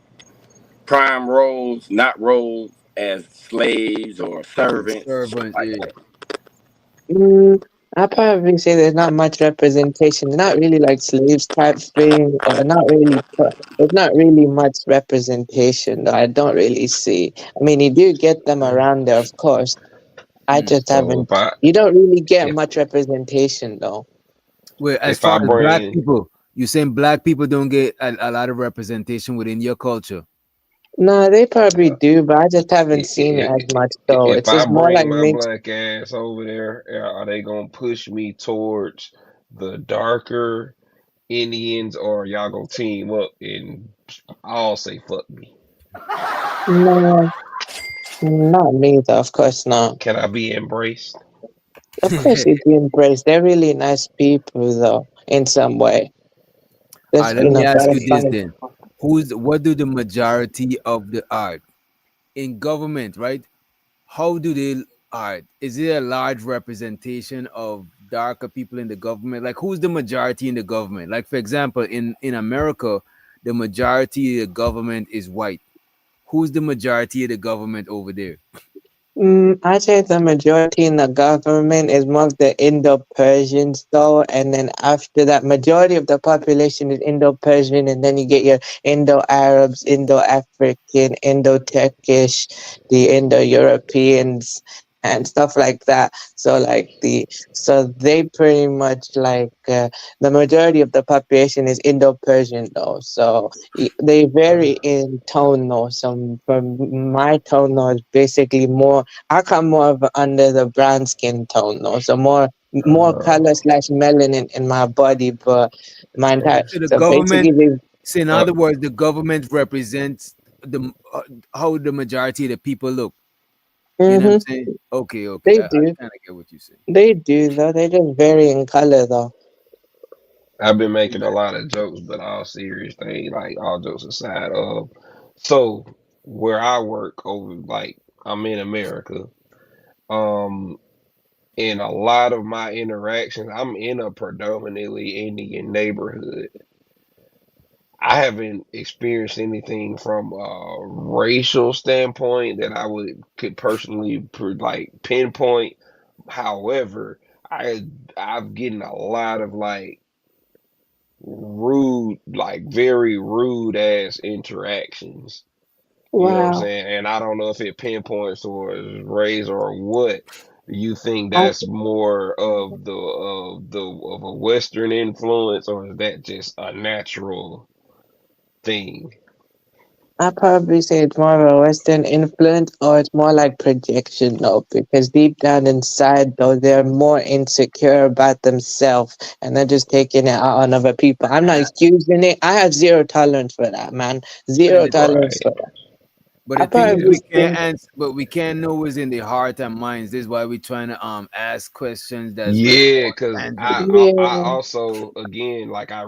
prime roles, not roles as slaves or servants, shit Servant, like yeah. that? Mm, I probably say there's not much representation. Not really like slaves type thing, or not really. There's not really much representation. I don't really see. I mean, you do get them around there, of course. I just So haven't. You don't really get much representation, though. Well, as if I far as black bring people, you saying black people don't get a lot of representation within your culture? No, they probably do, but I just haven't seen it as much, though. if It's I just more like bring my mixed. black ass over there, are they gonna push me towards the darker Indians, or y'all gonna team up and all say fuck me? No, not me, though. Of course not. Can I be embraced? Of course, you'd be embraced. They're really nice people, though, in some way. All That's right, let me ask gotta you this find. then: what do the majority of the art in government, right? How do they art? Is it a large representation of darker people in the government? Like, who's the majority in the government? Like, for example, in America, the majority of the government is white. Who's the majority of the government over there? I'd say the majority in the government is more of the Indo-Persians, though, and then after that, majority of the population is Indo-Persian, and then you get your Indo-Arabs, Indo-African, Indo-Turkish, the Indo-Europeans, and stuff like that. So they pretty much the majority of the population is Indo-Persian, though. So they vary in tone, though. So from my tone, though, is basically more. I come more of under the brown skin tone, though, so more color slash melanin in my body, but my entire So the so basically government, they, so in other words, the government represents how the majority of the people look. You know what I'm mm-hmm, saying? Okay, okay. they I do, kind of get what you're saying. they do though. They just vary in color though. I've been making a lot of jokes, but all serious things, like all jokes aside, so where I work over, like I'm in America, um, in a lot of my interactions, I'm in a predominantly Indian neighborhood. I haven't experienced anything from a racial standpoint that I could personally like pinpoint. However, I've getting a lot of like rude, like very rude ass interactions. You know what I'm Wow, saying? And I don't know if it pinpoints towards race or what. You think I that's more of a Western influence, or is that just a natural thing? I probably say it's more of a Western influence, or it's more like projection though, because deep down inside though they're more insecure about themselves, and they're just taking it out on other people. I'm not excusing it. I have zero tolerance for that, man. Zero tolerance Right. for that. But I the thing is, probably we can't think. answer, but we can't know what's in the heart and minds. This is why we're trying to ask questions that's very Yeah, more because tangible. I Yeah, also, again, like I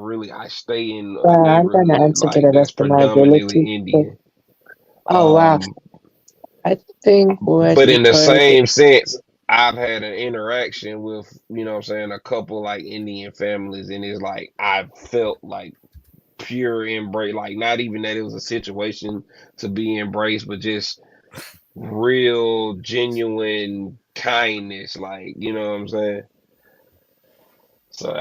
stay in a I'm gonna neighborhood answer to like the that's best of my predominantly ability. Indian. Oh wow, Um, I think what but in the because same sense, I've had an interaction with, you know what I'm saying, a couple like Indian families, and it's like I felt like pure embrace, like not even that it was a situation to be embraced, but just real genuine kindness, like, you know what I'm saying? So,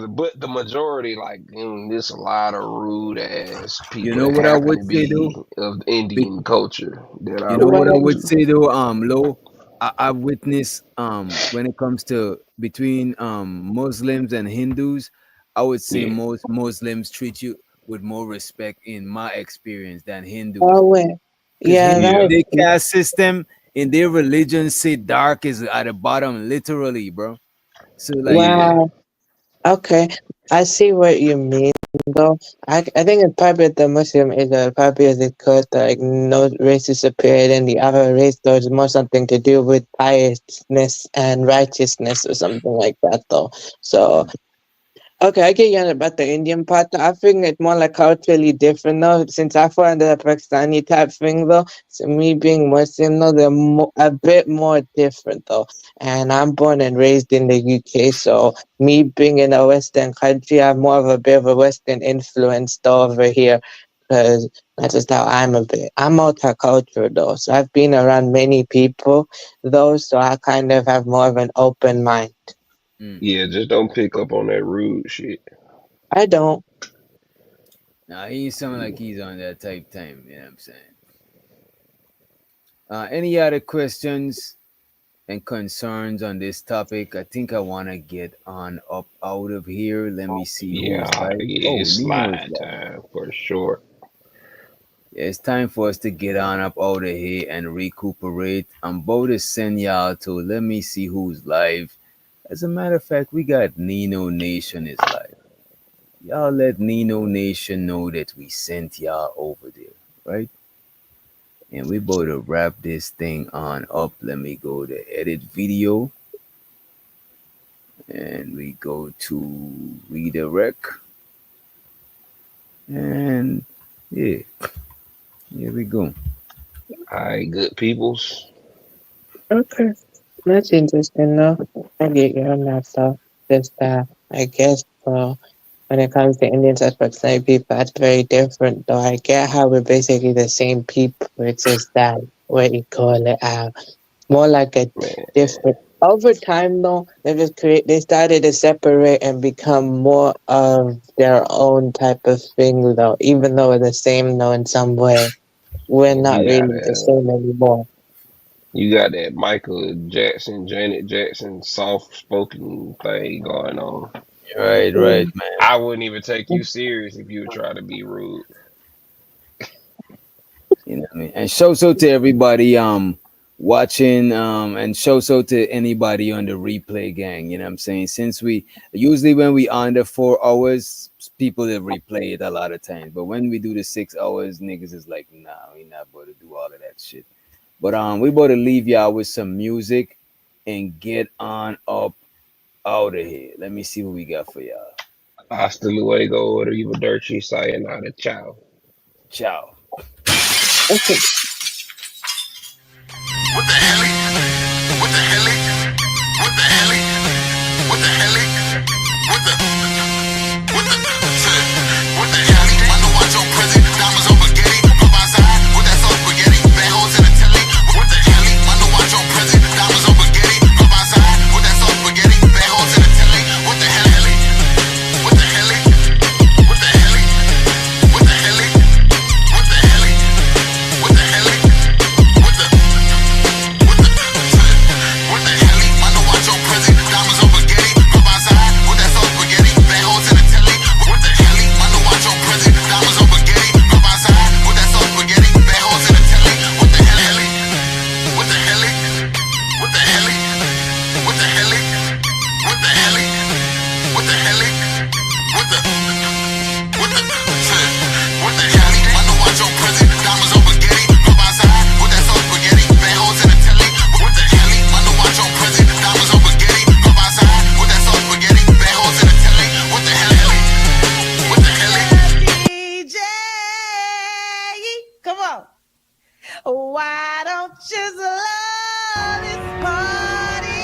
but the majority, like, there's a lot of rude ass You people know that what I happen would to say be though? of Be- Indian culture that I You know run what I well, would into. say though, Lo, I've witnessed when it comes to between Muslims and Hindus, I would say Yeah. most Muslims treat you with more respect in my experience than Hindus. oh well, Because yeah, Hindu, Yeah. their caste system in their religion say dark is at the bottom, literally, bro. So like Yeah. wow. Okay, I see what you mean, though. I think it's probably the Muslim is probably is because like no race is superior than the other race, though it's more something to do with piousness and righteousness or something like that, though. So okay, I get you on about the Indian part. I think it's more like culturally different though, since I fall under the Pakistani type thing though. So me being Muslim though, they're a bit more different though. And I'm born and raised in the UK, so me being in a Western country, I have more of a bit of a Western influence though over here. because that's just how I'm a bit. I'm multicultural though, so I've been around many people though, so I kind of have more of an open mind. Yeah, just don't pick up on that rude shit. I don't. Nah, he ain't sound like he's on that type time. You know what I'm saying? Any other questions and concerns on this topic? I think I want to get on up out of here. Let me see Yeah, who's live. yeah, Oh, it's Nino is slide live. time for sure. Yeah, it's time for us to get on up out of here and recuperate. I'm about to send y'all to, let me see who's live. As a matter of fact, we got Nino Nation is live. Y'all let Nino Nation know that we sent y'all over there, right? And we about to wrap this thing on up. Let me go to edit video. And we go to redirect. And yeah, here we go. Alright, good peoples. Okay. That's interesting though. I get you on that stuff. Just I guess when it comes to Indians as Pakistani people, that's very different though. I get how we're basically the same people. It's just that what you call it more like a different over time though, they started to separate and become more of their own type of thing though, even though we're the same though in some way. We're not You got really the same anymore. you got that Michael Jackson, Janet Jackson soft spoken thing going on. Right, right, man. I wouldn't even take you serious if you would try to be rude. You know what I mean? And show so to everybody watching and show so to anybody on the replay gang. You know what I'm saying? Since we usually when we under 4 hours, people that replay it a lot of times. But when we do the 6 hours, niggas is like, nah, we not about to do all of that shit. But we about to leave y'all with some music and get on up out of here. Let me see what we got for y'all. Hasta luego, arrivederci, sayonara, ciao. Ciao. Okay. What the hell? What the hell? What the hell? What the hell? What the hell? I know I told present, diamonds on spaghetti, pop outside with that soft spaghetti, bad hoes in the telly. What the hell? I know I told present, diamonds on spaghetti, pop outside with that soft spaghetti, bad hoes in the telly. What the hell? What the hell? What the hell? What the hell? What the hell? What the hell? What the what the hell? I know I told present, diamonds on spaghetti, pop outside with that soft spaghetti, bad hoes in the telly. What the hell? I know I told present, diamonds on spaghetti, pop outside with that soft spaghetti, bad hoes in the telly. What the hell? What the hell? What the hell? What the hell? What the hell? What the hell? What the what the hell? I know I told present, diamonds on spaghetti, pop outside with that soft spaghetti, bad hoes in the telly. What the hell? I know I told present, diamonds on spaghetti, pop outside with that soft spaghetti, bad hoes in the telly. What the hell? What the hell? DJ, come on. Why don't you slow this party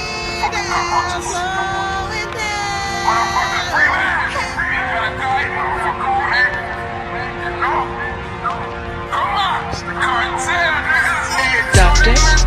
down, slow it down? Duct.